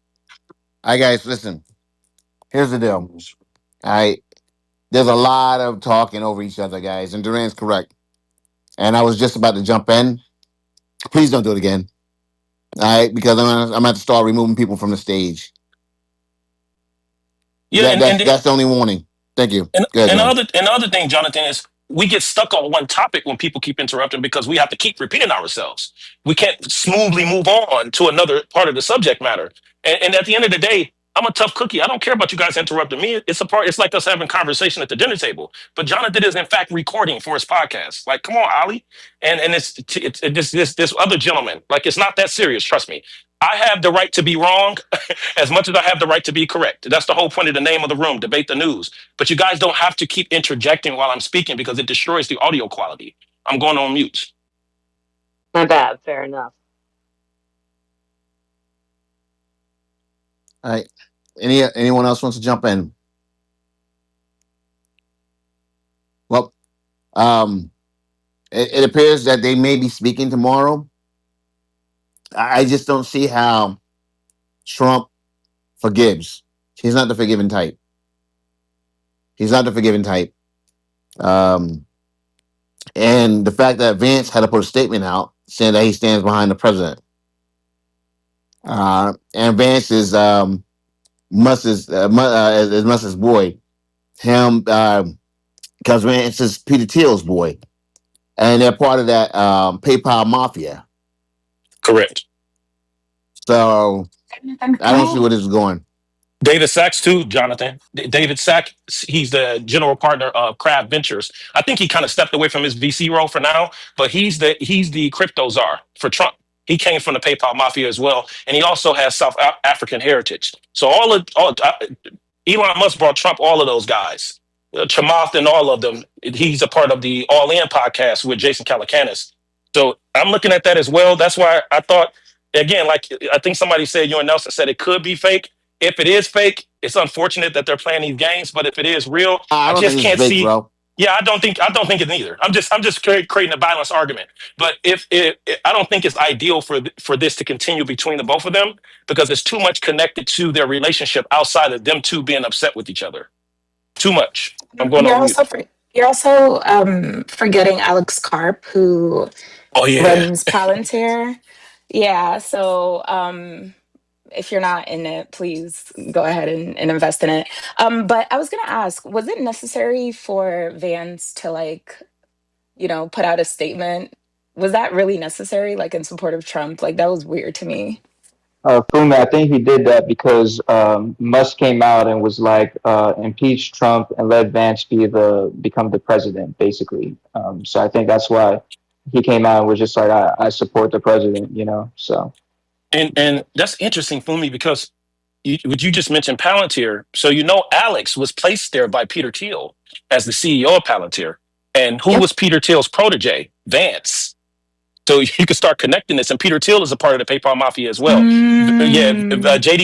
All right, guys, listen. Here's the deal. All right, there's a lot of talking over each other, guys, and Duran's correct. And I was just about to jump in. Please don't do it again. All right, because I'm gonna have to start removing people from the stage. Yeah, That's the only warning. Thank you. And Good, and Duran. the other thing, Jonathan, is we get stuck on one topic when people keep interrupting because we have to keep repeating ourselves. We can't smoothly move on to another part of the subject matter. And at the end of the day, I'm a tough cookie. I don't care about you guys interrupting me. It's a part. It's like us having conversation at the dinner table. But Jonathan is in fact recording for his podcast. Like, come on, Ali, and it's this other gentleman. Like, it's not that serious. Trust me. I have the right to be wrong as much as I have the right to be correct. That's the whole point of the name of the room, Debate the News. But you guys don't have to keep interjecting while I'm speaking because it destroys the audio quality. I'm going on mute. My bad. Fair enough. All right. Anyone else wants to jump in? Well, um, it appears that they may be speaking tomorrow. I just don't see how Trump forgives. He's not the forgiving type. He's not the forgiving type. Um, and the fact that Vance had to put a statement out saying that he stands behind the president. And Vance is is Musk's boy. Him, because Vance is Peter Thiel's boy, and they're part of that PayPal mafia. Correct. So And I can don't see I? where this is going. David Sachs too, Jonathan. David Sachs, he's the general partner of Craft Ventures. I think he kind of stepped away from his VC role for now, but he's the crypto czar for Trump. He came from the PayPal mafia as well, and he also has African heritage. So Elon Musk brought Trump all of those guys, Chamath and all of them. He's a part of the All In podcast with Jason Calacanis. So I'm looking at that as well. That's why I thought, again, like I think somebody said, you and Nelson said it could be fake. If it is fake, it's unfortunate that they're playing these games. But if it is real, I I don't just think this is can't fake, see. bro. Yeah, I don't think it either. I'm just creating a balanced argument. But I don't think it's ideal for this to continue between the both of them because it's too much connected to their relationship outside of them two being upset with each other. Too much. I'm going You're on mute. also you're also forgetting Alex Karp, who Oh yeah. runs Palantir. Yeah, so if you're not in it, please go ahead and invest in it. But I was gonna ask, was it necessary for Vance to put out a statement? Was that really necessary, like in support of Trump? Like that was weird to me. Fumi, I think he did that because Musk came out and was like, impeach Trump and let Vance become the president, basically. So I think that's why he came out and was just like, I support the president, you know. So And that's interesting for me because you just mentioned Palantir. So Alex was placed there by Peter Thiel as the CEO of Palantir. And who Yep. was Peter Thiel's protege? Vance. So you can start connecting this. And Peter Thiel is a part of the PayPal mafia as well. Yeah, Mm, JD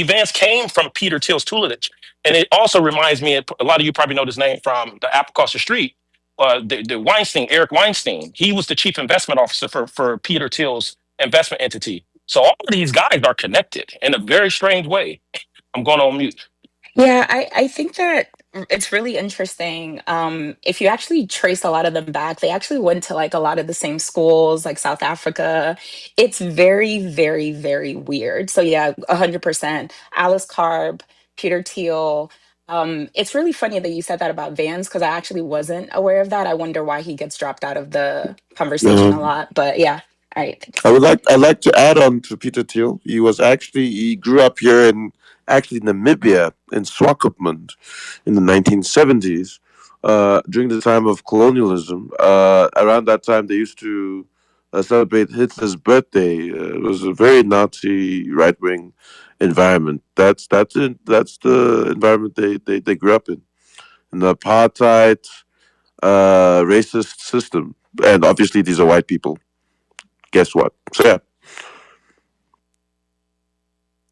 Vance came from Peter Thiel's tutelage. And it also reminds me, a lot of you probably know this name from the app across the street, the Weinstein, Eric Weinstein. He was the chief investment officer for Peter Thiel's investment entity. So all of these guys are connected in a very strange way. I'm going on mute. yeah, I think that it's really interesting. If you actually trace a lot of them back, they actually went to like a lot of the same schools, like South Africa. It's very, very, very weird. So yeah, 100%. Alice Karp, Peter Thiel. It's really funny that you said that about Vans because I actually wasn't aware of that. I wonder why he gets dropped out of the conversation a Um, lot. But yeah, all right, thanks. I'd like to add on to Peter Thiel. He grew up here in actually Namibia in Swakopmund in the 1970s, during the time of colonialism. Around that time, they used to celebrate Hitler's birthday. It was a very Nazi right wing environment. That's the environment they grew up in. An apartheid, racist system, and obviously these are white people. Guess what? So yeah.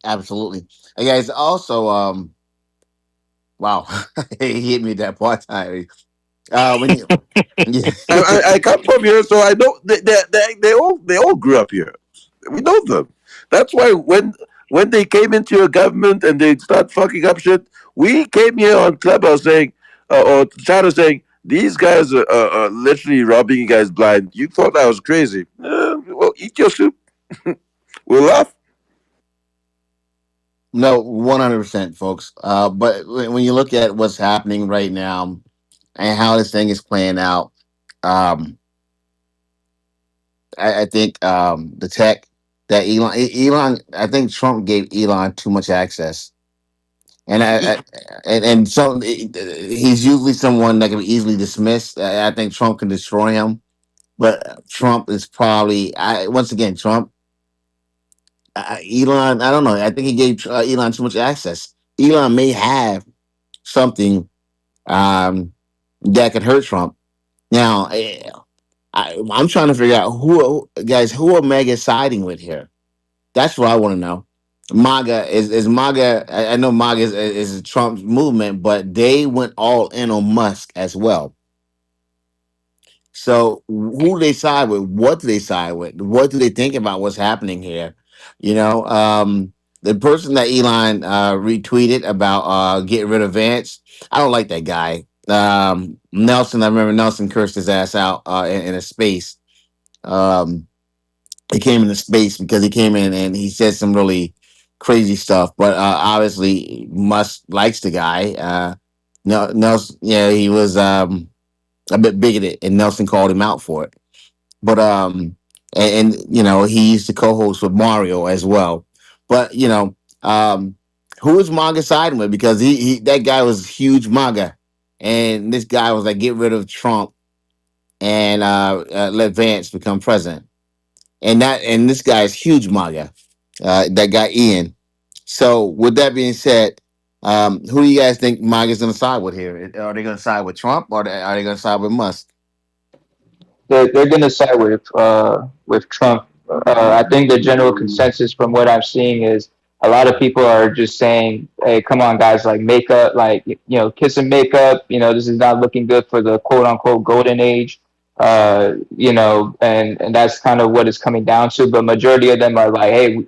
Absolutely. Hey guys, also, wow, he hit me that part time. When you, yeah, I come from here, so I know they all grew up here. We know them. That's why when they came into your government and they start fucking up shit, we came here on Clubhouse saying, or China saying, these guys are literally robbing you guys blind. You thought I was crazy. Well, eat your soup. We'll laugh. no, 100%, folks. But when you look at what's happening right now and how this thing is playing out, um, I think the tech that Elon, I think Trump gave Elon too much access, and and so he's usually someone that can be easily dismissed. I think Trump can destroy him, but Trump is probably once again Trump. Elon, I don't know. I think he gave Elon too much access. Elon may have something that could hurt Trump. Now, I'm trying to figure out who guys who are Mega siding with here. That's what I want to know. MAGA is MAGA. I know MAGA is Trump's movement, but they went all in on Musk as well. So who do they side with? What do they side with? What do they think about what's happening here? You know, the person that Elon retweeted about getting rid of Vance, I don't like that guy. Nelson, I remember Nelson cursed his ass out in a space. Um, he came into space because he came in and he said some really crazy stuff. But obviously, Musk likes the guy. No, Nelson, yeah, he was a bit bigoted, and Nelson called him out for it. But you know, he used to co-host with Mario as well. But you know, who is MAGA siding with? Because he that guy was huge MAGA, and this guy was like, get rid of Trump and let Vance become president. And this guy is huge MAGA. That guy Ian. So with that being said, who do you guys think MAGA is going to side with here? Are they going to side with Trump, or are they going to side with Musk? They're going to side with Trump. I think the general consensus from what I'm seeing is a lot of people are just saying, "Hey, come on, guys! Like make up, like kiss and make up. This is not looking good for the quote unquote golden age." And that's kind of what it's coming down to. But majority of them are like, "Hey,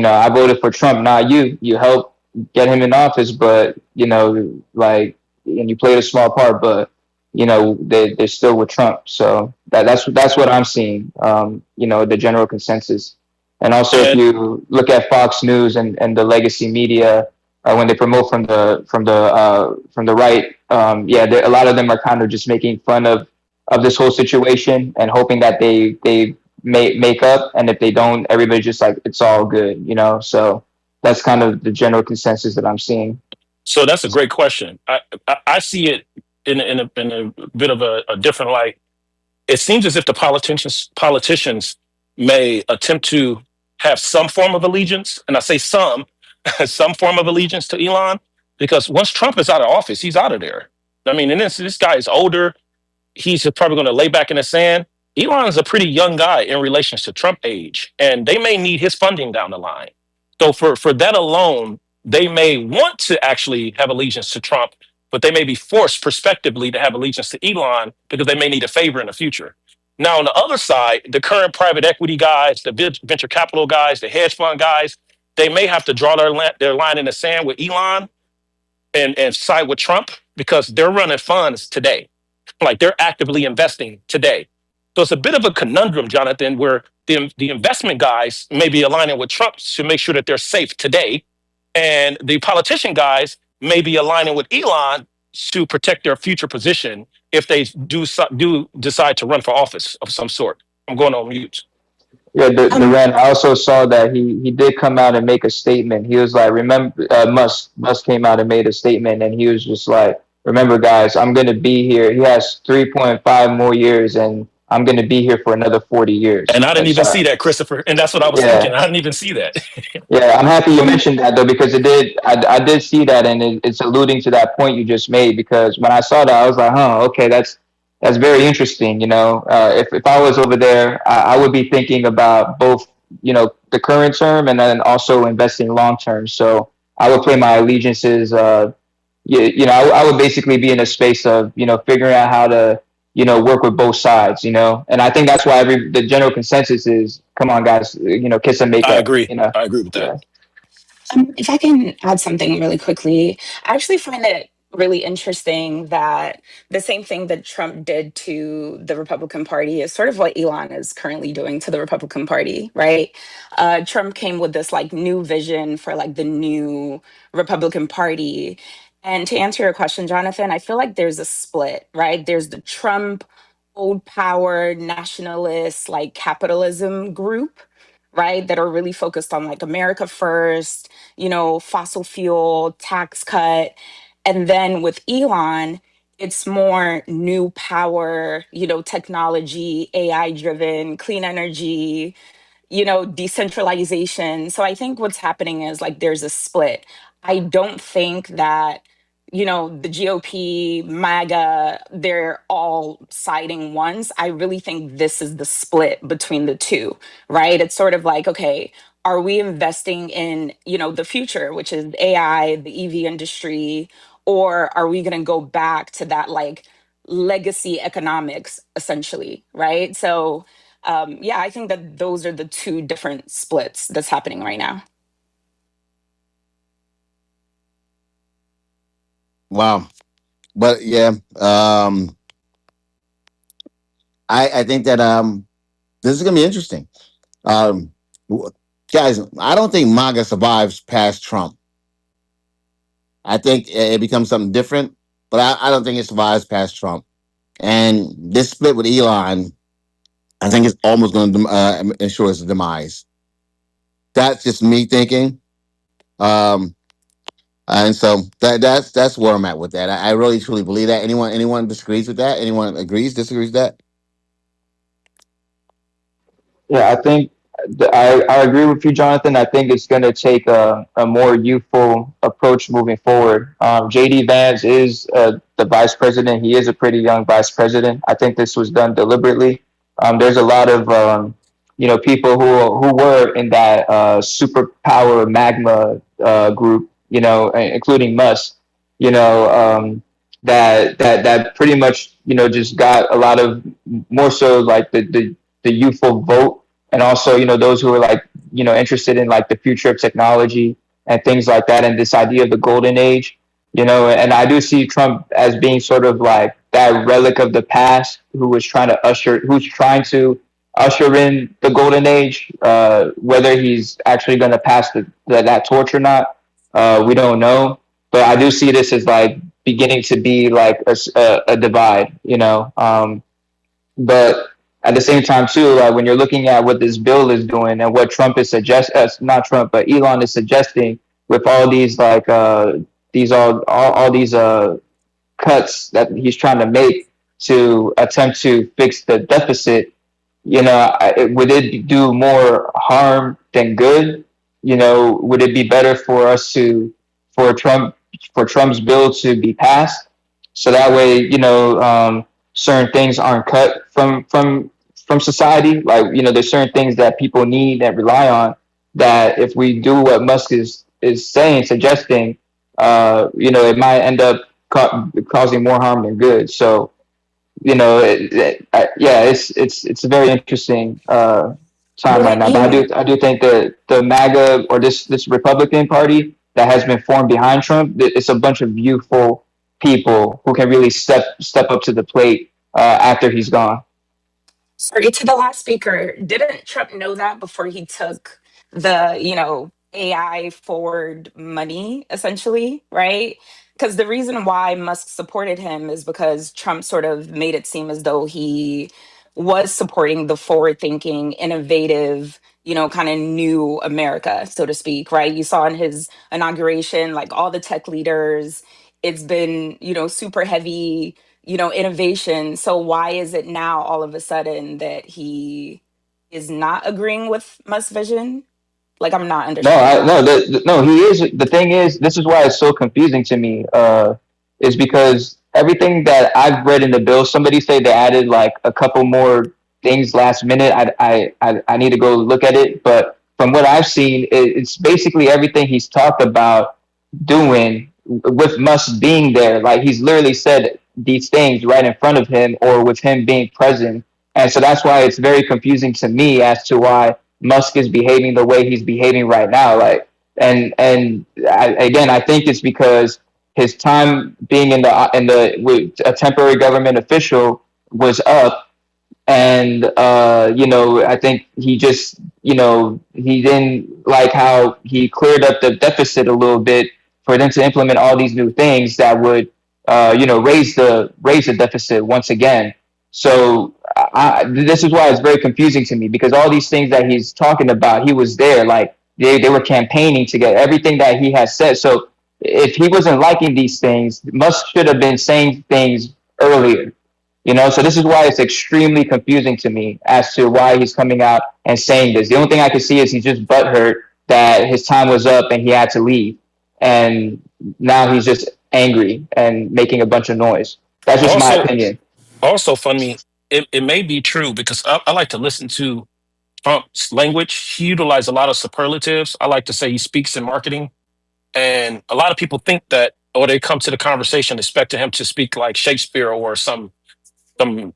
I voted for Trump, not you. You helped get him in office, but like, and you played a small part, but." They're still with Trump. So that's what I'm seeing. The general consensus. And also, if And you look at Fox News and the legacy media, when they promote from the right, yeah, a lot of them are kind of just making fun of this whole situation and hoping that they make up. And if they don't, everybody's just like it's all good. So that's kind of the general consensus that I'm seeing. so that's a great question. I see it in a bit of a different light. It seems as if the politicians may attempt to have some form of allegiance, and I say some, some form of allegiance to Elon, because once Trump is out of office, he's out of there. I mean, and this guy is older. He's probably going to lay back in the sand. Elon is a pretty young guy in relation to Trump age, and they may need his funding down the line. So for that alone, they may want to actually have allegiance to Trump, but they may be forced prospectively to have allegiance to Elon because they may need a favor in the future. Now, on the other side, the current private equity guys, the venture capital guys, the hedge fund guys, they may have to draw their line in the sand with Elon and side with Trump because they're running funds today. Like they're actively investing today. So it's a bit of a conundrum, Jonathan, where the investment guys may be aligning with Trump to make sure that they're safe today. And the politician guys may be aligning with Elon to protect their future position if they do decide to run for office of some sort. I'm going on mute. Yeah, Um, Duran. I also saw that he did come out and make a statement. He was like, "Remember, Musk came out and made a statement, and he was just like, remember, guys, I'm gonna be here. He has 3.5 more years, and I'm gonna be here for another 40 And years." I didn't And even so, see that, Christopher. And that's what I was thinking. yeah, I didn't even see that. yeah, I'm happy you um, mentioned that though because it did. I did see that, and it's alluding to that point you just made. Because when I saw that, I was like, "Huh, okay, that's very interesting." If I was over there, I would be thinking about both, the current term and then also investing long term. So I would play my allegiances. I would basically be in a space of figuring out how to work with both sides. And I think that's why the general consensus is, come on, guys, kiss and make I up. agree. I agree with that. Yeah. if I can add something really quickly, I actually find it really interesting that the same thing that Trump did to the Republican Party is sort of what Elon is currently doing to the Republican Party, right? Trump came with this like new vision for like the new Republican Party. And to answer your question, Jonathan, I feel like there's a split, right? There's the Trump old power nationalist, like capitalism group, right? That are really focused on like America first, fossil fuel, tax cut. And then with Elon, it's more new power, technology, AI driven, clean energy, decentralization. So I think what's happening is like there's a split. I don't think that, the GOP, MAGA, they're all siding once. I really think this is the split between the two, right? It's sort of like, okay, are we investing in, the future, which is AI, the EV industry, or are we going to go back to that like legacy economics essentially, right? So yeah, I think that those are the two different splits that's happening right now. Wow. But yeah, I think that this is gonna be interesting. Um, Guys, I don't think MAGA survives past Trump. I think it becomes something different, but I don't think it survives past Trump. And this split with Elon, I think it's almost going to ensure its demise. That's just me thinking. Um, and so that's where I'm at with that. I really truly believe that. Anyone disagrees with that? Anyone agrees, disagrees with that? Yeah, I think I agree with you, Jonathan. I think it's going to take a more youthful approach moving forward. JD Vance is the vice president. He is a pretty young vice president. I think this was done deliberately. There's a lot of people who were in that superpower magma group, including Musk. You know, that pretty much just got a lot of more so like the youthful vote, and also those who are like interested in like the future of technology and things like that, and this idea of the golden age. And I do see Trump as being sort of like that relic of the past who's trying to usher in the golden age. Whether he's actually going to pass that torch or not, we don't know. But I do see this as like beginning to be like a divide, but at the same time too, like when you're looking at what this bill is doing and what Trump is not Trump, but Elon is suggesting with all these like all these cuts that he's trying to make to attempt to fix the deficit, would it do more harm than good? Would it be better for us for Trump, for Trump's bill to be passed, so that way, certain things aren't cut from society. Like, there's certain things that people need and rely on, that if we do what Musk is saying, suggesting, it might end up causing more harm than good. So, yeah, it's a very interesting time right But now. But I do think that the MAGA, or this Republican Party that has been formed behind Trump, it's a bunch of youthful people who can really step up to the plate after he's gone. sorry, to the last speaker, didn't Trump know that before he took the, AI forward money, essentially, right? Because the reason why Musk supported him is because Trump sort of made it seem as though he was supporting the forward thinking, innovative, kind of new America, so to speak, right? You saw in his inauguration, like all the tech leaders, it's been, super heavy, innovation. So why is it now all of a sudden that he is not agreeing with Musk's vision? Like, I'm not No, understanding that. no, he is. The thing is, this is why it's so confusing to me. Is because everything that I've read in the bill, somebody say they added like a couple more things last minute. I need to go look at it, but from what I've seen, it's basically everything he's talked about doing with Musk being there. Like, he's literally said these things right in front of him, or with him being present, and so that's why it's very confusing to me as to why Musk is behaving the way he's behaving right now. Like, again, I think it's because his time being in the with a temporary government official was up, and I think he just he didn't like how he cleared up the deficit a little bit for them to implement all these new things that would raise the deficit once again. So this is why it's very confusing to me, because all these things that he's talking about, he was there, like they were campaigning to get everything that he has said. So if he wasn't liking these things, Musk should have been saying things earlier. So this is why it's extremely confusing to me as to why he's coming out and saying this. The only thing I can see is he's just butthurt that his time was up and he had to leave, and now he's just angry and making a bunch of noise. That's just my Also, opinion. also, funny, it may be true because I like to listen to Trump's language. He utilized a lot of superlatives. I like to say he speaks in marketing. And a lot of people think that, or they come to the conversation expecting him to speak like Shakespeare or some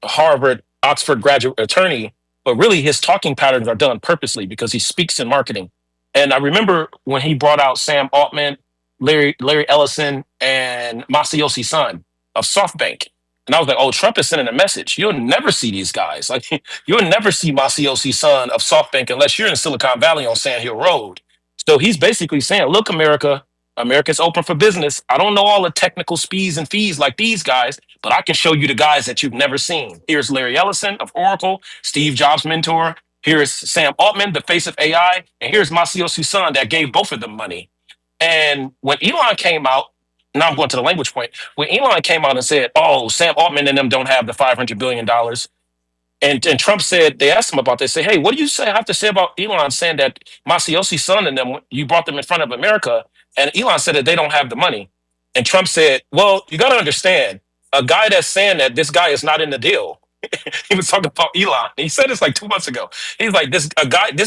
Harvard, Oxford graduate attorney, but really his talking patterns are done purposely because he speaks in marketing. And I remember when he brought out Sam Altman, Larry Ellison, and Masayoshi Son of SoftBank. And I was like, oh, Trump is sending a message. You'll never see these guys. Like you'll never see Masayoshi Son of SoftBank unless you're in Silicon Valley on Sand Hill Road. So he's basically saying, look, America, America's open for business. I don't know all the technical speeds and fees like these guys, but I can show you the guys that you've never seen. Here's Larry Ellison of Oracle, Steve Jobs' mentor. Here's Sam Altman, the face of AI. And here's Masayoshi Son that gave both of them money. And when Elon came out, now I'm going to the language point. When Elon came out and said, oh, Sam Altman and them don't have the $500 billion, and Trump said, they asked him about this, say, hey, what do you say have to say about Elon saying that Masayoshi Son and them, you brought them in front of America, and Elon said that they don't have the money. And Trump said, well, you got to understand, a guy that's saying that this guy is not in the deal. He was talking about Elon. He said this like 2 months ago. He's like, this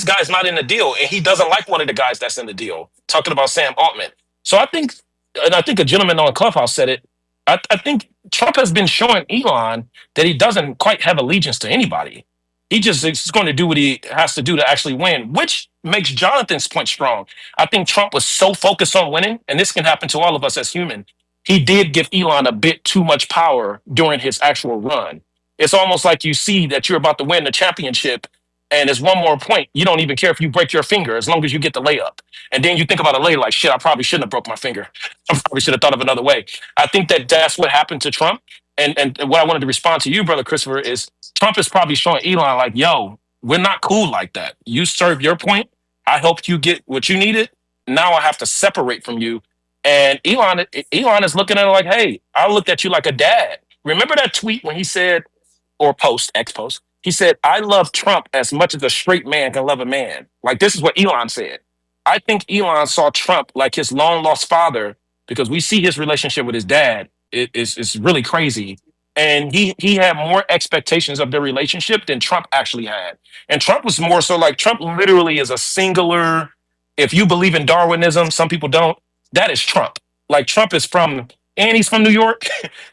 guy's not in the deal, and he doesn't like one of the guys that's in the deal. Talking about Sam Altman. So I think, and I think a gentleman on Clubhouse said it. I think Trump has been showing Elon that he doesn't quite have allegiance to anybody. He just is going to do what he has to do to actually win, which makes Jonathan's point strong. I think Trump was so focused on winning, and this can happen to all of us as human. He did give Elon a bit too much power during his actual run. It's almost like you see that you're about to win the championship, and there's one more point. You don't even care if you break your finger as long as you get the layup. And then you think about it later, like, shit, I probably shouldn't have broke my finger. I probably should have thought of another way. I think that that's what happened to Trump. And what I wanted to respond to you, brother Christopher, is Trump is probably showing Elon like, yo, we're not cool like that. You serve your point. I helped you get what you needed. Now I have to separate from you. And Elon is looking at it like, hey, I looked at you like a dad. Remember that tweet when he said, or post, ex post, he said, I love Trump as much as a straight man can love a man. Like this is what Elon said. I think Elon saw Trump like his long lost father because we see his relationship with his dad. It's really crazy. And he had more expectations of their relationship than Trump actually had. And Trump was more so like Trump literally is a singular. If you believe in Darwinism, some people don't. That is Trump. Like Trump is from, and he's from New York.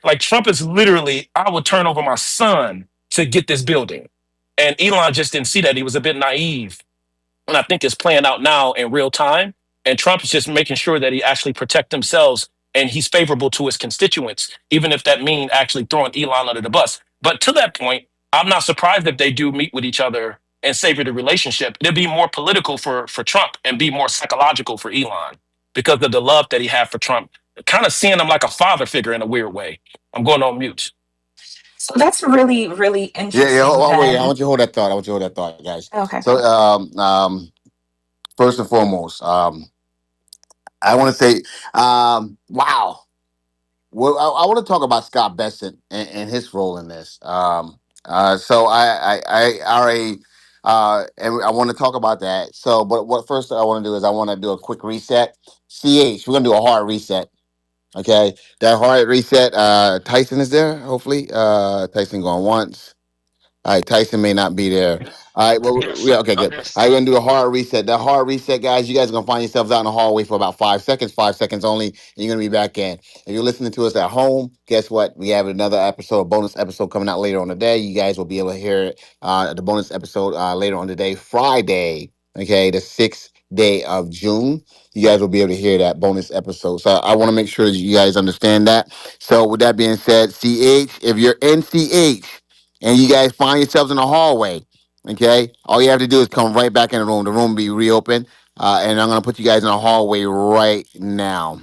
Like Trump is literally, I would turn over my son to get this building. And Elon just didn't see that. He was a bit naive, and I think it's playing out now in real time. And Trump is just making sure that he actually protect themselves and he's favorable to his constituents, even if that means actually throwing Elon under the bus. But to that point, I'm not surprised if they do meet with each other and savor the relationship. It'll be more political for Trump and be more psychological for Elon because of the love that he had for Trump, kind of seeing him like a father figure in a weird way. I'm going on mute. So that's really, really Yeah. interesting Wait. I then. want you to hold that thought. I want you to hold that thought, guys. Okay. So, first and foremost, I want to say, wow. Well, I want to talk about Scott Bessent and his role in this. So I already, and I want to talk about that. So, but what first I want to do is I want to do a quick reset. We're gonna do a hard reset. Okay, that hard reset. Tyson is there. Hopefully, Tyson going once. All right, Tyson may not be there. All right, well, Yes. yeah, okay, good. All right, we're gonna do a hard reset. That hard reset, guys, you guys are gonna find yourselves out in the hallway for about 5 seconds, 5 seconds only, and you're gonna be back in. If you're listening to us at home, guess what? We have another episode, a bonus episode coming out later on today. You guys will be able to hear it, the bonus episode later on today, Friday, okay, the 6th day of June. You guys will be able to hear that bonus episode. So I want to make sure that you guys understand that. So with that being said, CH, if you're in CH, and you guys find yourselves in the hallway, okay, all you have to do is come right back in the room. The room will be reopened, and I'm going to put you guys in the hallway right now.